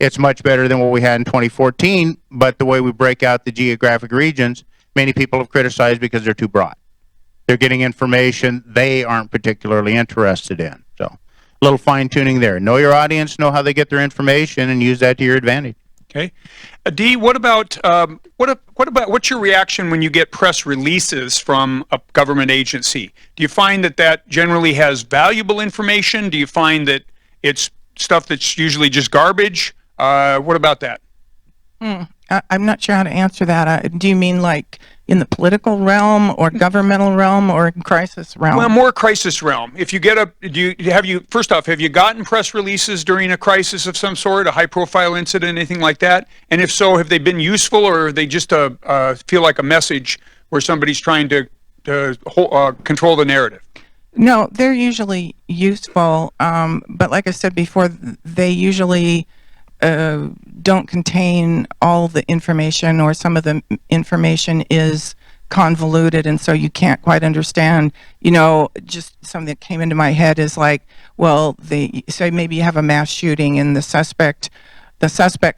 It's much better than what we had in 2014, but the way we break out the geographic regions, many people have criticized because they're too broad. They're getting information they aren't particularly interested in. So a little fine-tuning there. Know your audience, know how they get their information, and use that to your advantage. Okay. Dee, what about what's your reaction when you get press releases from a government agency? Do you find that generally has valuable information? Do you find that it's stuff that's usually just garbage? What about that? I'm not sure how to answer that. Do you mean like in the political realm or governmental realm or crisis realm? Well, more crisis realm. If you get first off, have you gotten press releases during a crisis of some sort, a high-profile incident, anything like that? And if so, have they been useful, or are they just feel like a message where somebody's trying to control the narrative? No, they're usually useful, but like I said before, they usually don't contain all the information, or some of the information is convoluted, and so you can't quite understand. You know, just something that came into my head is like, well, they say maybe you have a mass shooting and the suspect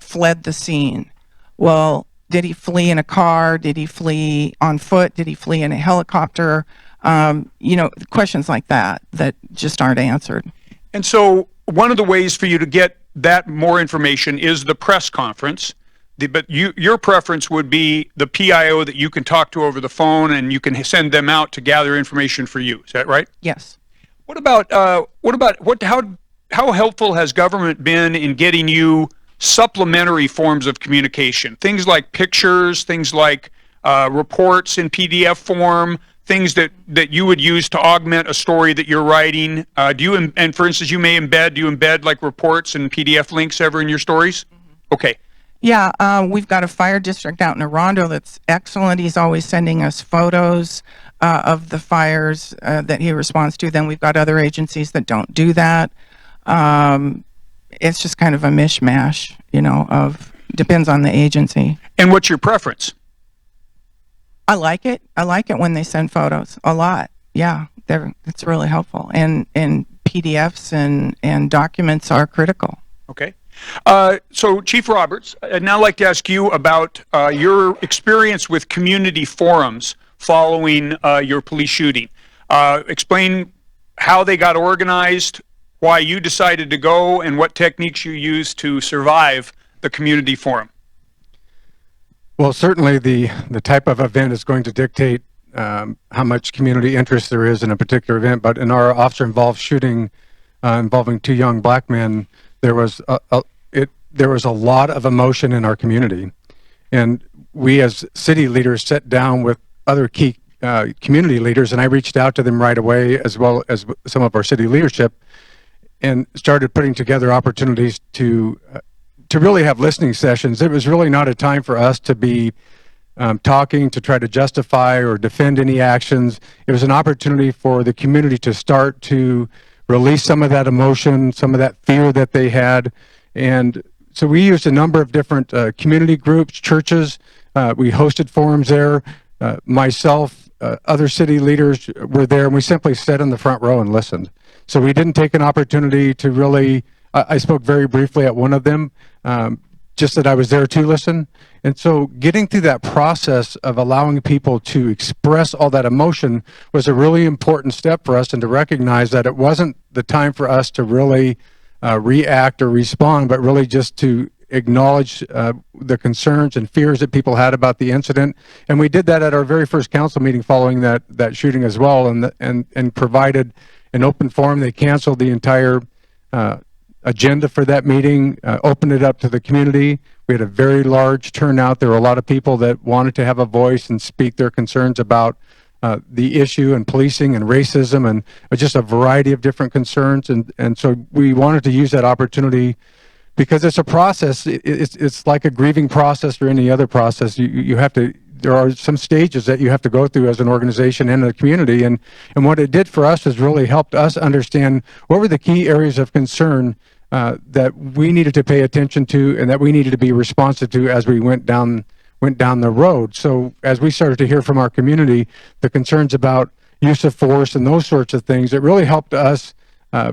fled the scene. Well, did he flee in a car? Did he flee on foot? Did he flee in a helicopter? You know, questions like that just aren't answered. And so one of the ways for you to get that more information is the press conference. But your preference would be the PIO that you can talk to over the phone, and you can send them out to gather information for you. Is that right? Yes. What about how helpful has government been in getting you supplementary forms of communication? Things like pictures, things like reports in PDF form, things that you would use to augment a story that you're writing. And for instance, do you embed like reports and PDF links ever in your stories? Okay. Yeah, we've got a fire district out in Arundel that's excellent. He's always sending us photos of the fires that he responds to. Then we've got other agencies that don't do that. It's just kind of a mishmash, you know, depends on the agency. And what's your preference? I like it. I like it when they send photos a lot. Yeah, it's really helpful. And PDFs and documents are critical. Okay. So Chief Roberts, I'd now like to ask you about your experience with community forums following your police shooting. Explain how they got organized, why you decided to go, and what techniques you used to survive the community forum. Well, certainly the type of event is going to dictate how much community interest there is in a particular event. But in our officer-involved shooting involving 2 young black men, there was a lot of emotion in our community, and we as city leaders sat down with other key community leaders, and I reached out to them right away, as well as some of our city leadership, and started putting together opportunities to really have listening sessions. It was really not a time for us to be talking to try to justify or defend any actions. It was an opportunity for the community to start to release some of that emotion, some of that fear that they had. And so we used a number of different community groups, churches. We hosted forums there. Myself, other city leaders were there, and we simply sat in the front row and listened. So we didn't take an opportunity to really, I spoke very briefly at one of them, just that I was there to listen. And so getting through that process of allowing people to express all that emotion was a really important step for us, and to recognize that it wasn't the time for us to really react or respond, but really just to acknowledge the concerns and fears that people had about the incident. And we did that at our very first council meeting following that shooting as well, and provided an open forum. They canceled the entire agenda for that meeting, opened it up to the community. We had a very large turnout. There were a lot of people that wanted to have a voice and speak their concerns about the issue and policing and racism and just a variety of different concerns. And so we wanted to use that opportunity, because it's a process. It's like a grieving process or any other process. You have to, there are some stages that you have to go through as an organization and a community. And what it did for us is really helped us understand what were the key areas of concern that we needed to pay attention to, and that we needed to be responsive to as we went down the road. So as we started to hear from our community, the concerns about use of force and those sorts of things, it really helped us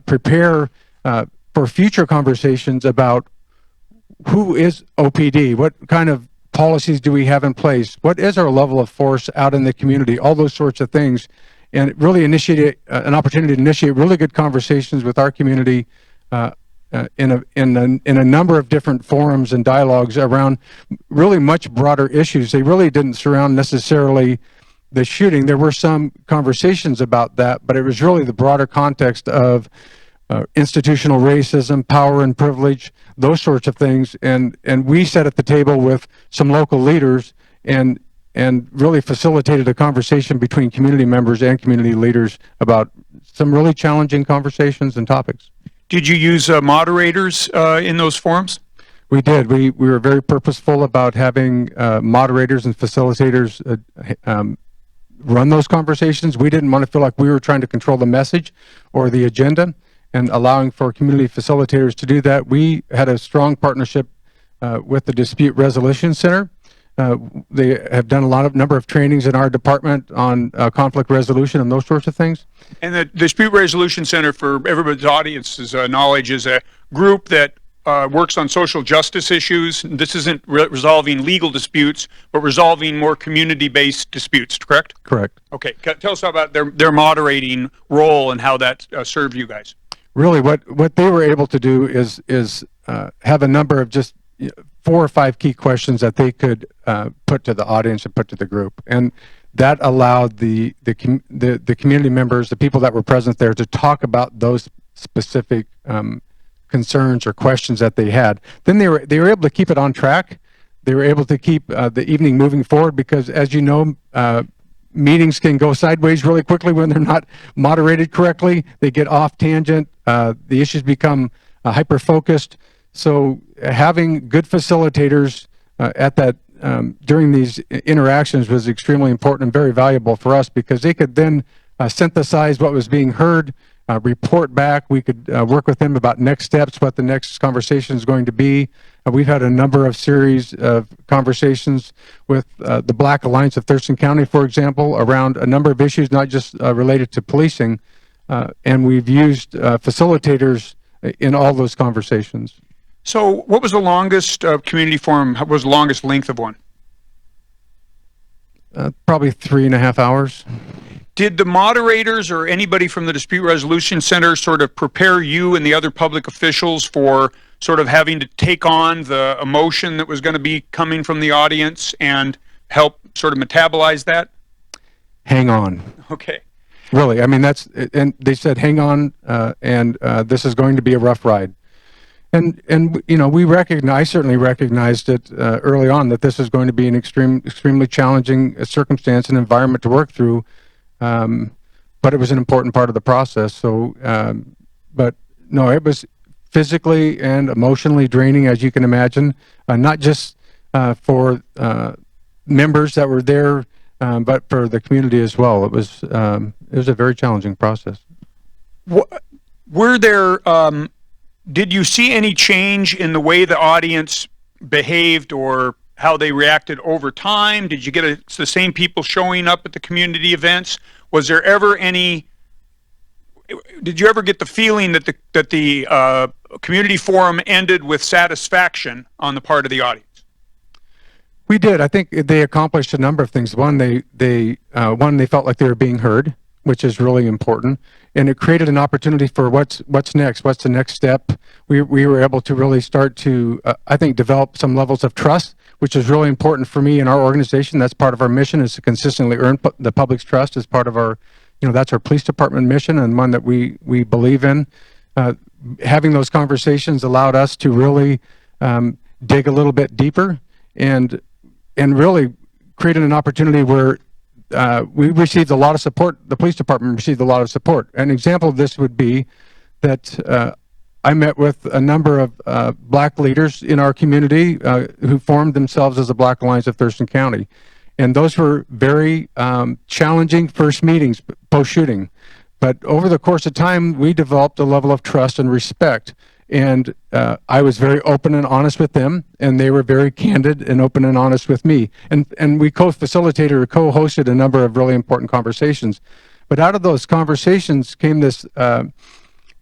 prepare for future conversations about who is OPD, what kind of policies do we have in place, what is our level of force out in the community, all those sorts of things. And it really initiated an opportunity to initiate really good conversations with our community in a number of different forums and dialogues around really much broader issues. They really didn't surround necessarily the shooting. There were some conversations about that, but it was really the broader context of institutional racism, power and privilege, those sorts of things. And we sat at the table with some local leaders and really facilitated a conversation between community members and community leaders about some really challenging conversations and topics. Did you use moderators in those forums? We did. We were very purposeful about having moderators and facilitators run those conversations. We didn't want to feel like we were trying to control the message or the agenda, and allowing for community facilitators to do that. We had a strong partnership with the Dispute Resolution Center. They have done number of trainings in our department on conflict resolution and those sorts of things. And the Dispute Resolution Center, for everybody's audience's knowledge, is a group that works on social justice issues. This isn't resolving legal disputes, but resolving more community-based disputes, correct? Correct. Okay, tell us about their moderating role and how that served you guys. Really, what they were able to do is have a number of just 4 or 5 key questions that they could put to the audience and put to the group, and that allowed the community members, the people that were present there, to talk about those specific concerns or questions that they had. Then they were able to keep it on track. They were able to keep the evening moving forward because, as you know, meetings can go sideways really quickly when they're not moderated correctly. They get off tangent. The issues become hyper-focused. So having good facilitators at that during these interactions was extremely important and very valuable for us because they could then synthesize what was being heard, report back. We could work with them about next steps, what the next conversation is going to be. We've had a number of series of conversations with the Black Alliance of Thurston County, for example, around a number of issues, not just related to policing. And we've used facilitators in all those conversations. So what was the longest community forum? What was the longest length of one? Probably 3.5 hours. Did the moderators or anybody from the Dispute Resolution Center sort of prepare you and the other public officials for sort of having to take on the emotion that was going to be coming from the audience and help sort of metabolize that? Hang on. Okay. Really, I mean, and they said, hang on, and this is going to be a rough ride. And you know, I certainly recognized it early on that this is going to be an extremely challenging circumstance and environment to work through. But it was an important part of the process. So, but no, it was physically and emotionally draining, as you can imagine, not just for members that were there, but for the community as well. It was a very challenging process. Were there, did you see any change in the way the audience behaved or how they reacted over time? Did you get the same people showing up at the community events? Was there ever any, did you ever get the feeling that the community forum ended with satisfaction on the part of the audience? We did. I think they accomplished a number of things. One, they felt like they were being heard, which is really important, and it created an opportunity for what's next. What's the next step? We were able to really start to, I think, develop some levels of trust, which is really important for me and our organization. That's part of our mission, is to consistently earn the public's trust as part of our, that's our police department mission and one that we believe in. Having those conversations allowed us to really dig a little bit deeper and really created an opportunity where we received a lot of support. The police department received a lot of support. An example of this would be that I met with a number of black leaders in our community who formed themselves as the Black Alliance of Thurston County. And those were very challenging first meetings post-shooting. But over the course of time, we developed a level of trust and respect. And I was very open and honest with them, and they were very candid and open and honest with me. And we co-facilitated or co-hosted a number of really important conversations. But out of those conversations came this,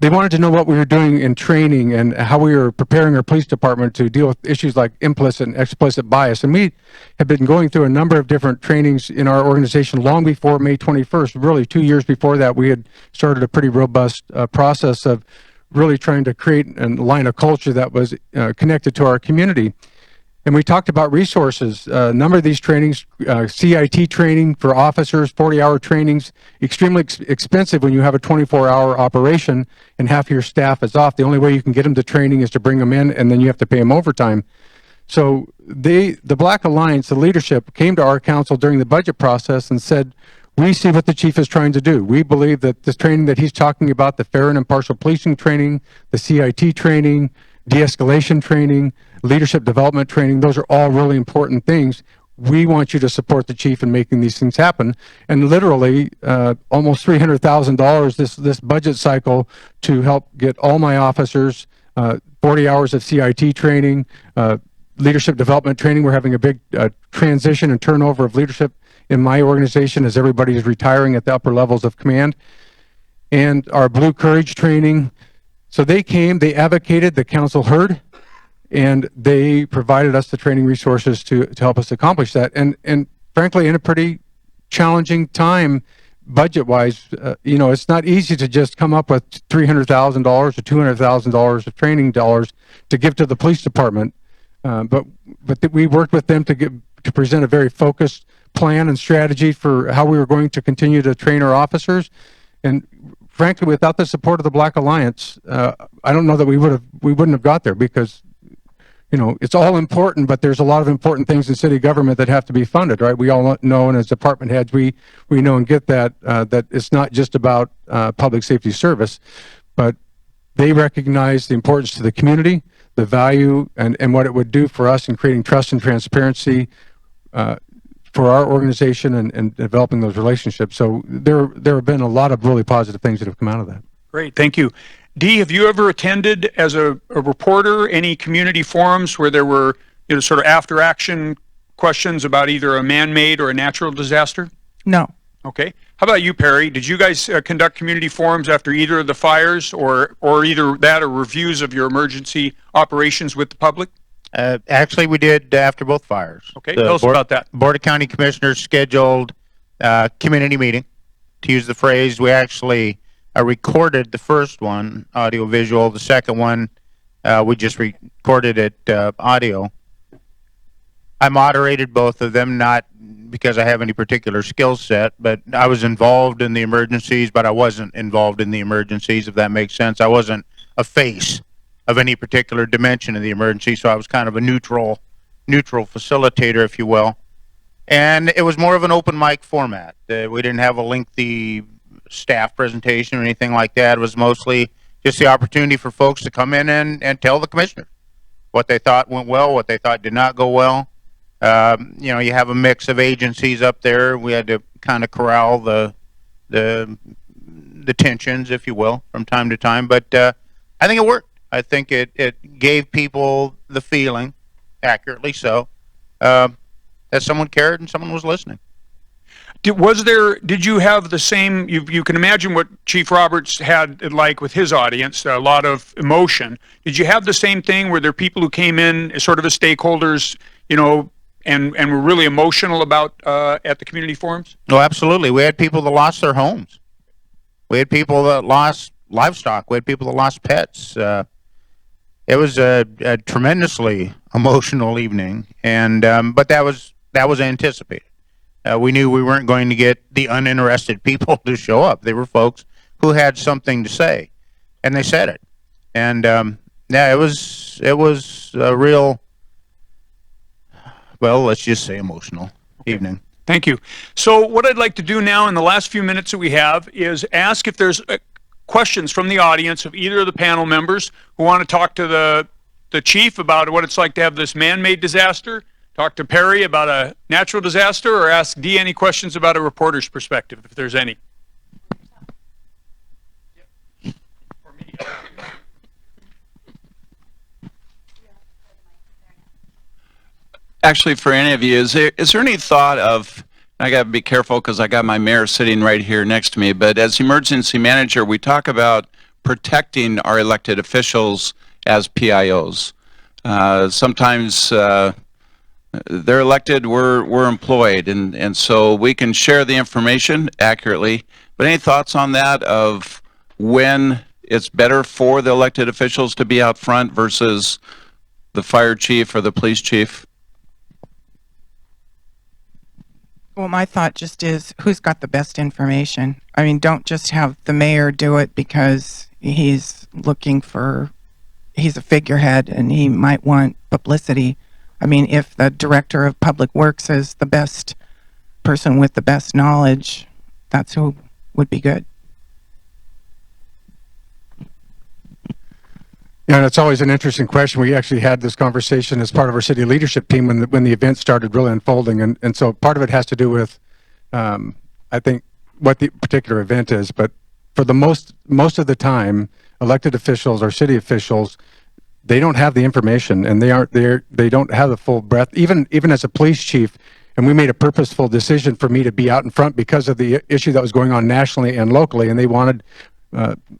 they wanted to know what we were doing in training and how we were preparing our police department to deal with issues like implicit and explicit bias. And we have been going through a number of different trainings in our organization long before May 21st. Really, 2 years before that, we had started a pretty robust process of really trying to create and align a culture that was connected to our community. And we talked about resources. A number of these trainings, CIT training for officers, 40-hour trainings, extremely expensive when you have a 24-hour operation and half your staff is off. The only way you can get them to training is to bring them in, and then you have to pay them overtime. So the Black Alliance, the leadership, came to our council during the budget process and said, we see what the chief is trying to do. We believe that this training that he's talking about, the fair and impartial policing training, the CIT training, de-escalation training, leadership development training, those are all really important things. We want you to support the chief in making these things happen. And literally almost $300,000 this budget cycle to help get all my officers 40 hours of CIT training, leadership development training. We're having a big transition and turnover of leadership in my organization as everybody is retiring at the upper levels of command. And our Blue Courage training. So they came, they advocated, the council heard, and they provided us the training resources to help us accomplish that. And frankly, in a pretty challenging time, budget-wise, it's not easy to just come up with $300,000 or $200,000 of training dollars to give to the police department. But we worked with them to present a very focused plan and strategy for how we were going to continue to train our officers. And frankly, without the support of the Black Alliance, I don't know that we wouldn't have got there, because it's all important, but there's a lot of important things in city government that have to be funded, right? We all know, and as department heads, we know and get that it's not just about public safety service, but they recognize the importance to the community, the value, and what it would do for us in creating trust and transparency for our organization and developing those relationships. So there have been a lot of really positive things that have come out of that. Great, thank you. Dee, have you ever attended as a reporter any community forums where there were sort of after action questions about either a man-made or a natural disaster? No. Okay. How about you, Perry? Did you guys conduct community forums after either of the fires, or either that or reviews of your emergency operations with the public? Actually, we did after both fires. Okay, tell us about that. Board of County Commissioners scheduled a community meeting. To use the phrase, we actually recorded the first one, audio visual. The second one, we just recorded it audio. I moderated both of them, not because I have any particular skill set, but I was involved in the emergencies, but I wasn't involved in the emergencies, if that makes sense. I wasn't a face of any particular dimension of the emergency, so I was kind of a neutral facilitator, if you will. And it was more of an open mic format. We didn't have a lengthy staff presentation or anything like that. It was mostly just the opportunity for folks to come in and tell the commissioner what they thought went well, what they thought did not go well. You have a mix of agencies up there. We had to kind of corral the tensions, if you will, from time to time. But I think it worked. I think it gave people the feeling, accurately so, that someone cared and someone was listening. Did you have the same, you can imagine what Chief Roberts had like with his audience, a lot of emotion. Did you have the same thing? Were there people who came in as sort of as stakeholders, and were really emotional about at the community forums? No, absolutely. We had people that lost their homes. We had people that lost livestock. We had people that lost pets. It was a tremendously emotional evening, and but that was anticipated. We knew we weren't going to get the uninterested people to show up. They were folks who had something to say, and they said it. And yeah, it was a real, well, let's just say emotional evening. Thank you. So what I'd like to do now in the last few minutes that we have is ask if there's questions from the audience of either of the panel members who want to talk to the chief about what it's like to have this man-made disaster, talk to Perry about a natural disaster, or ask Dee any questions about a reporter's perspective, if there's any. Actually, for any of you, is there any thought of, I got to be careful because I got my mayor sitting right here next to me, but as emergency manager, we talk about protecting our elected officials as PIOs. Sometimes they're elected, we're employed, and so we can share the information accurately, but any thoughts on that of when it's better for the elected officials to be out front versus the fire chief or the police chief? Well, my thought just is, who's got the best information? I mean, don't just have the mayor do it because he's a figurehead and he might want publicity. I mean, if the director of public works is the best person with the best knowledge, that's who would be good. Yeah, and it's always an interesting question. We actually had this conversation as part of our city leadership team when the event started really unfolding, and so part of it has to do with, I think, what the particular event is. But for the most of the time, elected officials or city officials, they don't have the information, and they don't have the full breadth. Even as a police chief, and we made a purposeful decision for me to be out in front because of the issue that was going on nationally and locally, and they wanted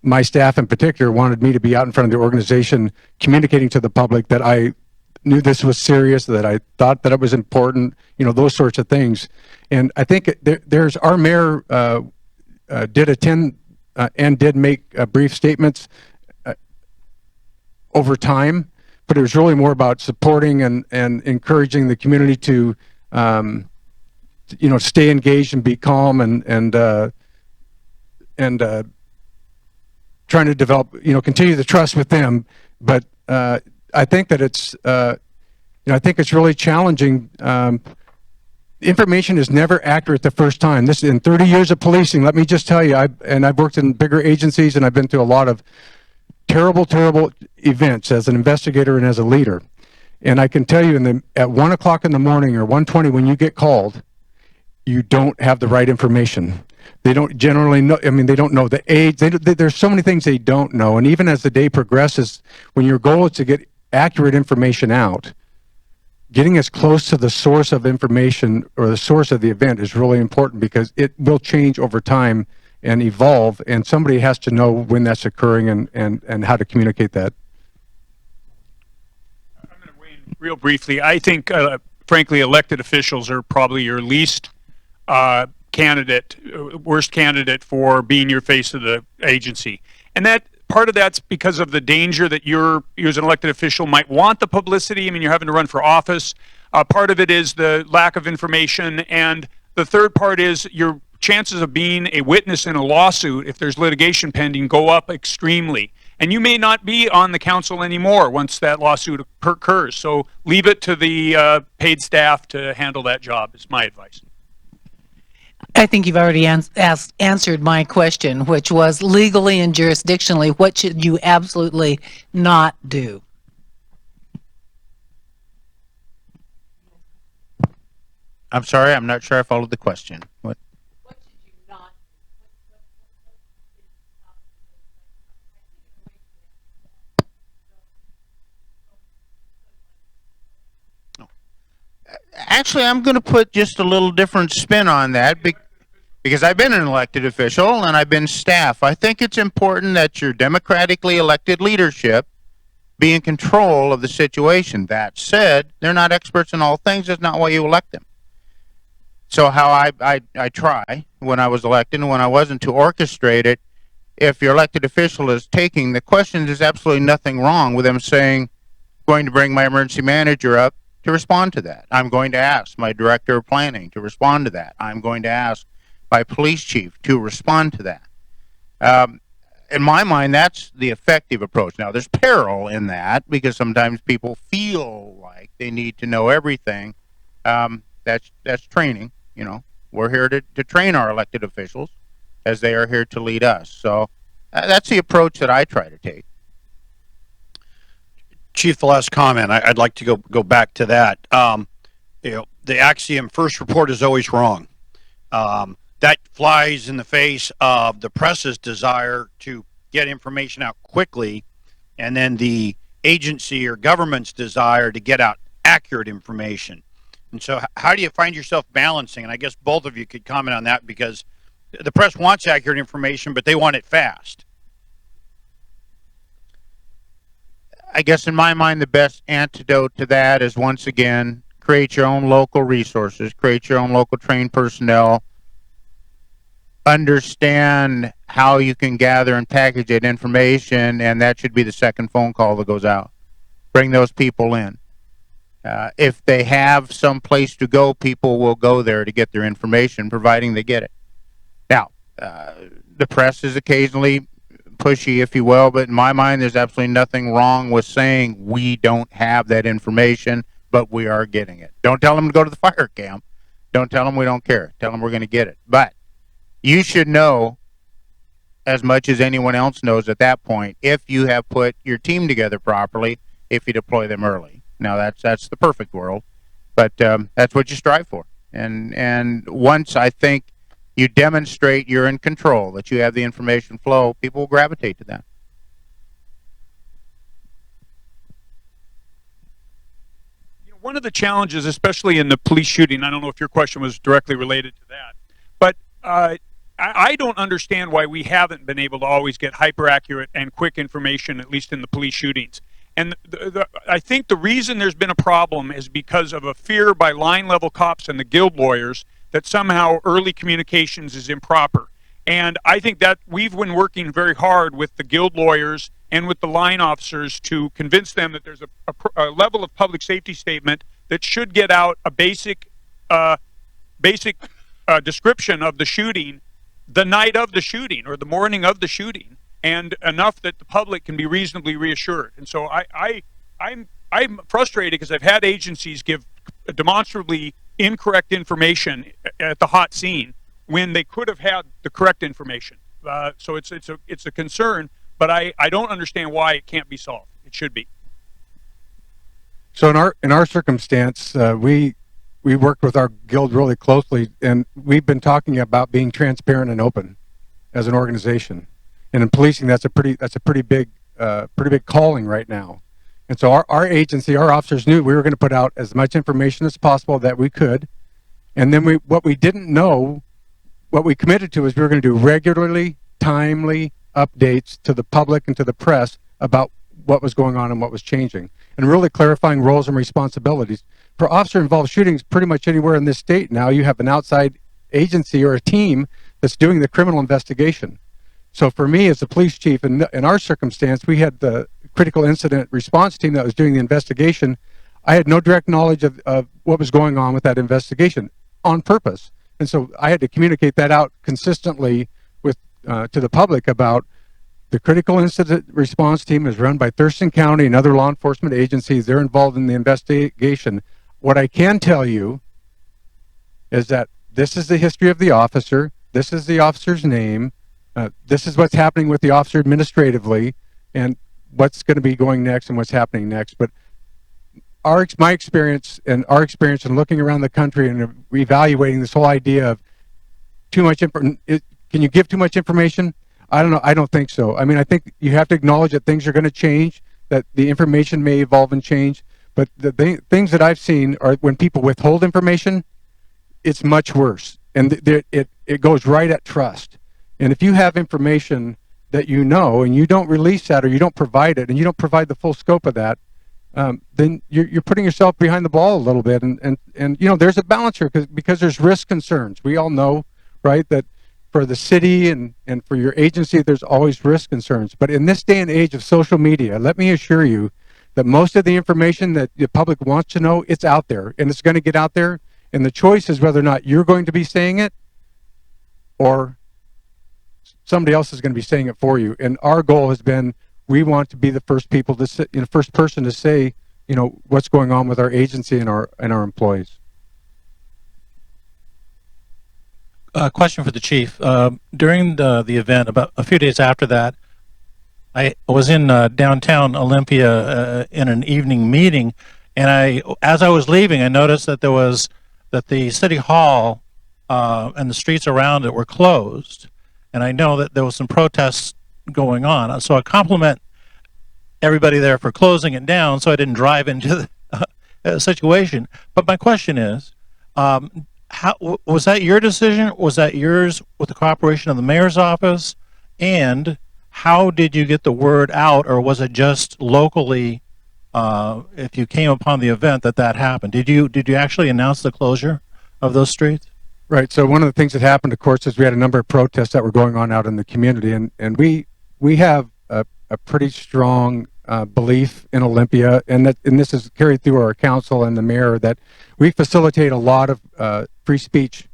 my staff in particular wanted me to be out in front of the organization communicating to the public that I knew this was serious, that I thought that it was important, those sorts of things. And I think there's our mayor did attend and did make brief statements over time, but it was really more about supporting and encouraging the community to stay engaged and be calm and trying to develop, continue the trust with them. But I think that it's, I think it's really challenging. Information is never accurate the first time. This in 30 years of policing, let me just tell you, I've worked in bigger agencies and I've been through a lot of terrible, terrible events as an investigator and as a leader. And I can tell you at 1 o'clock in the morning or 1:20 when you get called, you don't have the right information. They don't generally know, they don't know the age. There's so many things they don't know. And even as the day progresses, when your goal is to get accurate information out, getting as close to the source of information or the source of the event is really important because it will change over time and evolve, and somebody has to know when that's occurring and how to communicate that. I'm going to weigh in real briefly. I think, frankly, elected officials are probably your least worst candidate for being your face of the agency. And that part of that's because of the danger that you as an elected official might want the publicity. I mean, you're having to run for office. Part of it is the lack of information. And the third part is your chances of being a witness in a lawsuit, if there's litigation pending, go up extremely. And you may not be on the council anymore once that lawsuit occurs. So leave it to the paid staff to handle that job, is my advice. I think you've already answered my question, which was legally and jurisdictionally, what should you absolutely not do? I'm sorry, I'm not sure I followed the question. What should you not do? Actually, I'm going to put just a little different spin on that because I've been an elected official and I've been staff. I think it's important that your democratically elected leadership be in control of the situation. That said, they're not experts in all things. That's not why you elect them. So how I try when I was elected and when I wasn't to orchestrate it, if your elected official is taking the questions, there's absolutely nothing wrong with them saying, going to bring my emergency manager up to respond to that. I'm going to ask my director of planning to respond to that. I'm going to ask my police chief to respond to that. In my mind, that's the effective approach. Now, there's peril in that because sometimes people feel like they need to know everything. That's training. We're here to train our elected officials as they are here to lead us. So that's the approach that I try to take. Chief, the last comment, I'd like to go back to that. The axiom, first report is always wrong. That flies in the face of the press's desire to get information out quickly, and then the agency or government's desire to get out accurate information. And so how do you find yourself balancing? And I guess both of you could comment on that, because the press wants accurate information, but they want it fast. I guess in my mind, the best antidote to that is, once again, create your own local resources, create your own local trained personnel, understand how you can gather and package that information, and that should be the second phone call that goes out. Bring those people in. If they have some place to go, people will go there to get their information, providing they get it. Now, the press is occasionally pushy, if you will, but in my mind, there's absolutely nothing wrong with saying we don't have that information, but we are getting it. Don't tell them to go to the fire camp. Don't tell them we don't care. Tell them we're going to get it. But you should know as much as anyone else knows at that point if you have put your team together properly, if you deploy them early. Now, that's the perfect world, but that's what you strive for. And once I think you demonstrate you're in control, that you have the information flow, people will gravitate to that. One of the challenges, especially in the police shooting, I don't know if your question was directly related to that, but I don't understand why we haven't been able to always get hyper accurate and quick information, at least in the police shootings. And I think the reason there's been a problem is because of a fear by line level cops and the guild lawyers that somehow early communications is improper. And I think that we've been working very hard with the guild lawyers and with the line officers to convince them that there's a level of public safety statement that should get out a basic description of the shooting the night of the shooting or the morning of the shooting, and enough that the public can be reasonably reassured. And so I'm frustrated because I've had agencies give demonstrably incorrect information at the hot scene when they could have had the correct information. So it's a concern, but I don't understand why it can't be solved. It should be. So in our circumstance, we worked with our guild really closely, and we've been talking about being transparent and open as an organization. And in policing, that's a pretty big calling right now. And so our agency, our officers knew we were going to put out as much information as possible that we could. And then what we didn't know, what we committed to is we were going to do regularly, timely updates to the public and to the press about what was going on and what was changing, and really clarifying roles and responsibilities. For officer-involved shootings, pretty much anywhere in this state now, you have an outside agency or a team that's doing the criminal investigation. So for me as the police chief, in our circumstance, we had the critical incident response team that was doing the investigation. I had no direct knowledge of what was going on with that investigation on purpose. And so I had to communicate that out consistently with to the public about the critical incident response team is run by Thurston County and other law enforcement agencies. They're involved in the investigation. What I can tell you is that this is the history of the officer. This is the officer's name. This is what's happening with the officer administratively, and what's going to be going next and what's happening next. But my experience and our experience in looking around the country and evaluating this whole idea of too much can you give too much information? I don't know. I don't think so. I mean, I think you have to acknowledge that things are going to change, that the information may evolve and change. But the things that I've seen are when people withhold information, it's much worse. And it goes right at trust. And if you have information that you know and you don't release that, or you don't provide it, and you don't provide the full scope of that, then you're putting yourself behind the ball a little bit. And you know, there's a balance here because there's risk concerns. We all know, right, that for the city and for your agency, there's always risk concerns. But in this day and age of social media, let me assure you that most of the information that the public wants to know, it's out there, and it's going to get out there. And the choice is whether or not you're going to be saying it or somebody else is going to be saying it for you. And our goal has been, we want to be the first people to say, first person to say, what's going on with our agency and our employees. Question for the chief. During the event, about a few days after that, I was in downtown Olympia in an evening meeting, and as I was leaving, I noticed that the city hall and the streets around it were closed, and I know that there was some protests going on. So I compliment everybody there for closing it down, so I didn't drive into the situation. But my question is, how was that your decision? Was that yours with the cooperation of the mayor's office? And how did you get the word out, or was it just locally, if you came upon the event that happened? Did you actually announce the closure of those streets? Right. So one of the things that happened, of course, is we had a number of protests that were going on out in the community, and we have a pretty strong belief in Olympia, and this is carried through our council and the mayor, that we facilitate a lot of free speech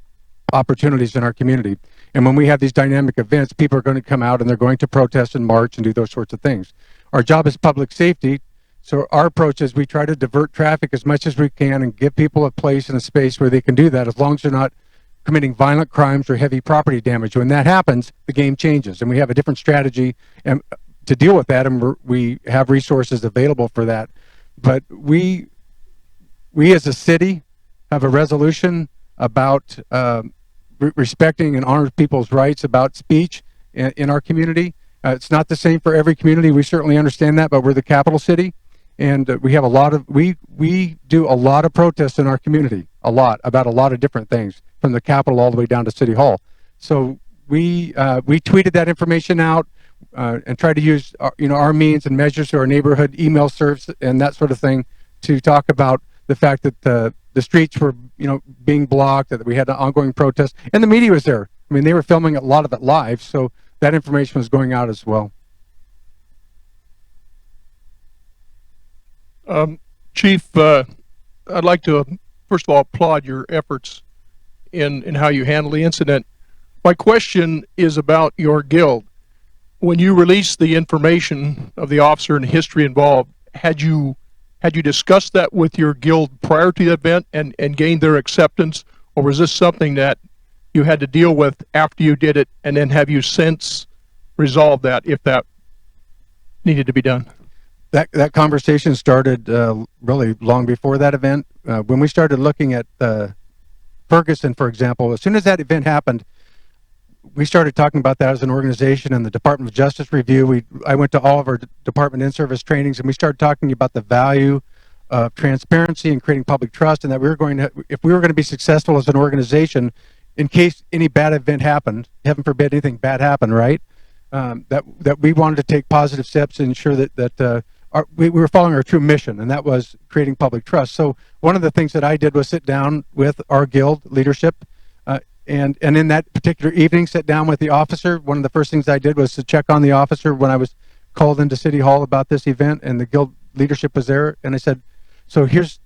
opportunities in our community. And when we have these dynamic events, people are going to come out and they're going to protest and march and do those sorts of things. Our job is public safety, so our approach is we try to divert traffic as much as we can and give people a place and a space where they can do that, as long as they're not committing violent crimes or heavy property damage. When that happens, the game changes, and we have a different strategy to deal with that, and we have resources available for that. But we as a city have a resolution about respecting and honoring people's rights about speech in our community. It's not the same for every community. We certainly understand that, but we're the capital city, and we have we do a lot of protests in our community, about a lot of different things, from the Capitol all the way down to City Hall. So we tweeted that information out and tried to use our means and measures through our neighborhood email serves and that sort of thing to talk about the fact that the streets were being blocked, that we had an ongoing protest, and the media was there. I mean, they were filming a lot of it live, so that information was going out as well. Chief, I'd like to first of all applaud your efforts in how you handle the incident. My question is about your guild. When you released the information of the officer and the history involved, had you discussed that with your guild prior to the event and gained their acceptance, or was this something that you had to deal with after you did it, and then have you since resolved that if that needed to be done? That conversation started really long before that event. When we started looking at Ferguson, for example, as soon as that event happened, we started talking about that as an organization in the Department of Justice review. I went to all of our department in-service trainings, and we started talking about the value of transparency and creating public trust, and that we were going to, if we were going to be successful as an organization, in case any bad event happened, heaven forbid anything bad happened, right? That we wanted to take positive steps to ensure that we were following our true mission, and that was creating public trust. So one of the things that I did was sit down with our guild leadership, and in that particular evening, sit down with the officer. One of the first things I did was to check on the officer when I was called into City Hall about this event, and the guild leadership was there. And I said, so here's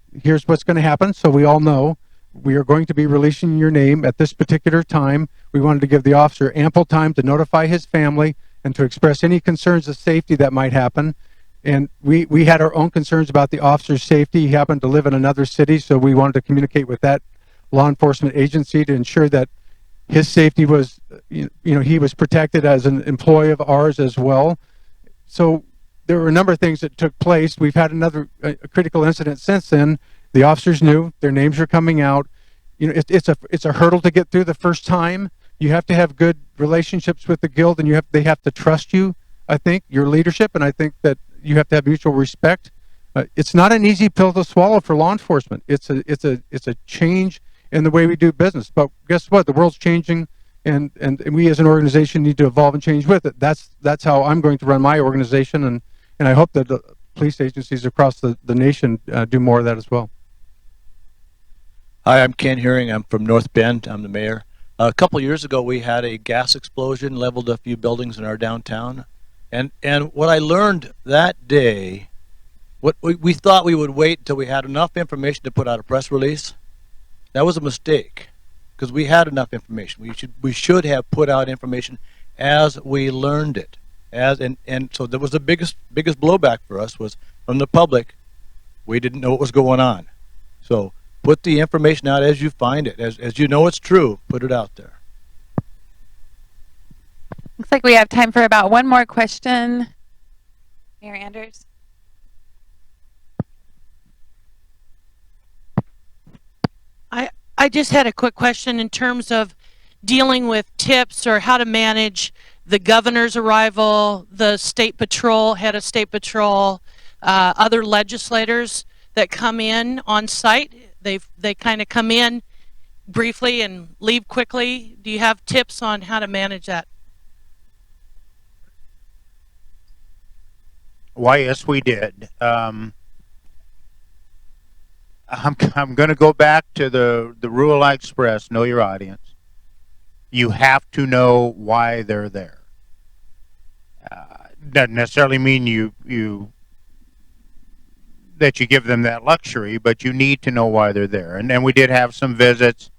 what's going to happen. So we all know we are going to be releasing your name at this particular time. We wanted to give the officer ample time to notify his family and to express any concerns of safety that might happen. And we had our own concerns about the officer's safety. He happened to live in another city, so we wanted to communicate with that law enforcement agency to ensure that his safety was, he was protected as an employee of ours as well. So there were a number of things that took place. We've had another critical incident since then. The officers knew their names are coming out. It's a hurdle to get through the first time. You have to have good relationships with the guild, and they have to trust you. I think your leadership, and I think that you have to have mutual respect. It's not an easy pill to swallow for law enforcement. It's a change in the way we do business. But guess what? The world's changing, and we as an organization need to evolve and change with it. That's how I'm going to run my organization, and I hope that the police agencies across the nation do more of that as well. Hi, I'm Ken Hearing. I'm from North Bend. I'm the mayor. A couple years ago, we had a gas explosion, leveled a few buildings in our downtown. And what I learned that day, what we thought we would wait until we had enough information to put out a press release. That was a mistake, because we had enough information. We should have put out information as we learned it. And so there was the biggest blowback for us was from the public. We didn't know what was going on. So put the information out as you find it, as you know it's true. Put it out there. Looks like we have time for about one more question. Mayor Anders. I just had a quick question in terms of dealing with tips or how to manage the governor's arrival, the state patrol, head of state patrol, other legislators that come in on site. They kind of come in briefly and leave quickly. Do you have tips on how to manage that? Why, yes, we did. I'm going to go back to the rule I expressed, know your audience. You have to know why they're there. Doesn't necessarily mean that you give them that luxury, but you need to know why they're there. And then we did have some visits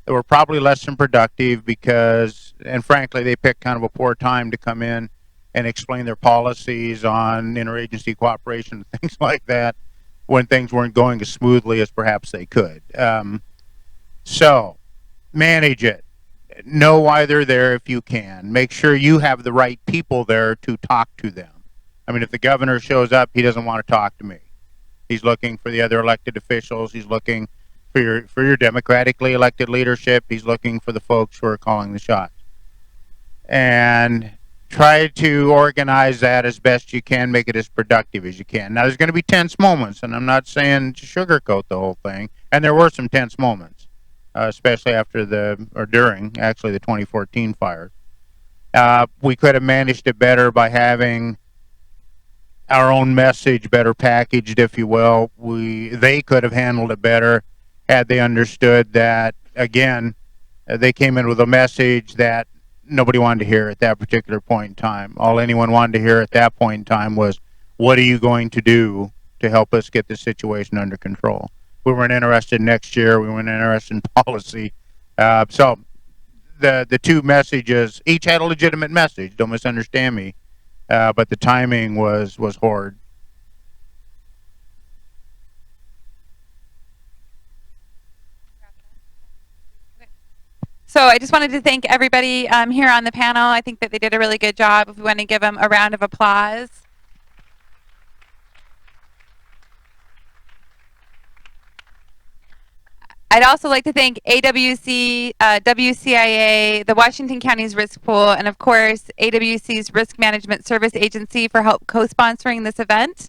that were probably less than productive because, and frankly, they picked kind of a poor time to come in and explain their policies on interagency cooperation and things like that when things weren't going as smoothly as perhaps they could. So manage it. Know why they're there if you can. Make sure you have the right people there to talk to them. I mean, if the governor shows up, he doesn't want to talk to me. He's looking for the other elected officials. He's looking for your democratically elected leadership. He's looking for the folks who are calling the shots. And try to organize that as best you can, make it as productive as you can. Now, there's going to be tense moments, and I'm not saying to sugarcoat the whole thing, and there were some tense moments, especially after during, actually, the 2014 fires. We could have managed it better by having our own message better packaged, if you will. They could have handled it better had they understood that, again, they came in with a message that nobody wanted to hear at that particular point in time. All anyone wanted to hear at that point in time was, what are you going to do to help us get this situation under control? We weren't interested next year. We weren't interested in policy. So the two messages, each had a legitimate message. Don't misunderstand me. But the timing was horrid. So I just wanted to thank everybody here on the panel. I think that they did a really good job. If we want to give them a round of applause. I'd also like to thank AWC, WCIA, the Washington County's Risk Pool, and of course, AWC's Risk Management Service Agency for help co-sponsoring this event.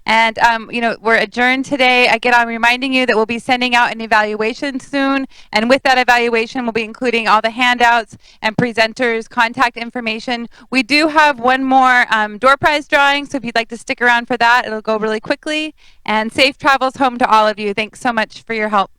And, you know, we're adjourned today. I get on reminding you that we'll be sending out an evaluation soon. And with that evaluation, we'll be including all the handouts and presenters' contact information. We do have one more door prize drawing, so if you'd like to stick around for that, it'll go really quickly. And safe travels home to all of you. Thanks so much for your help.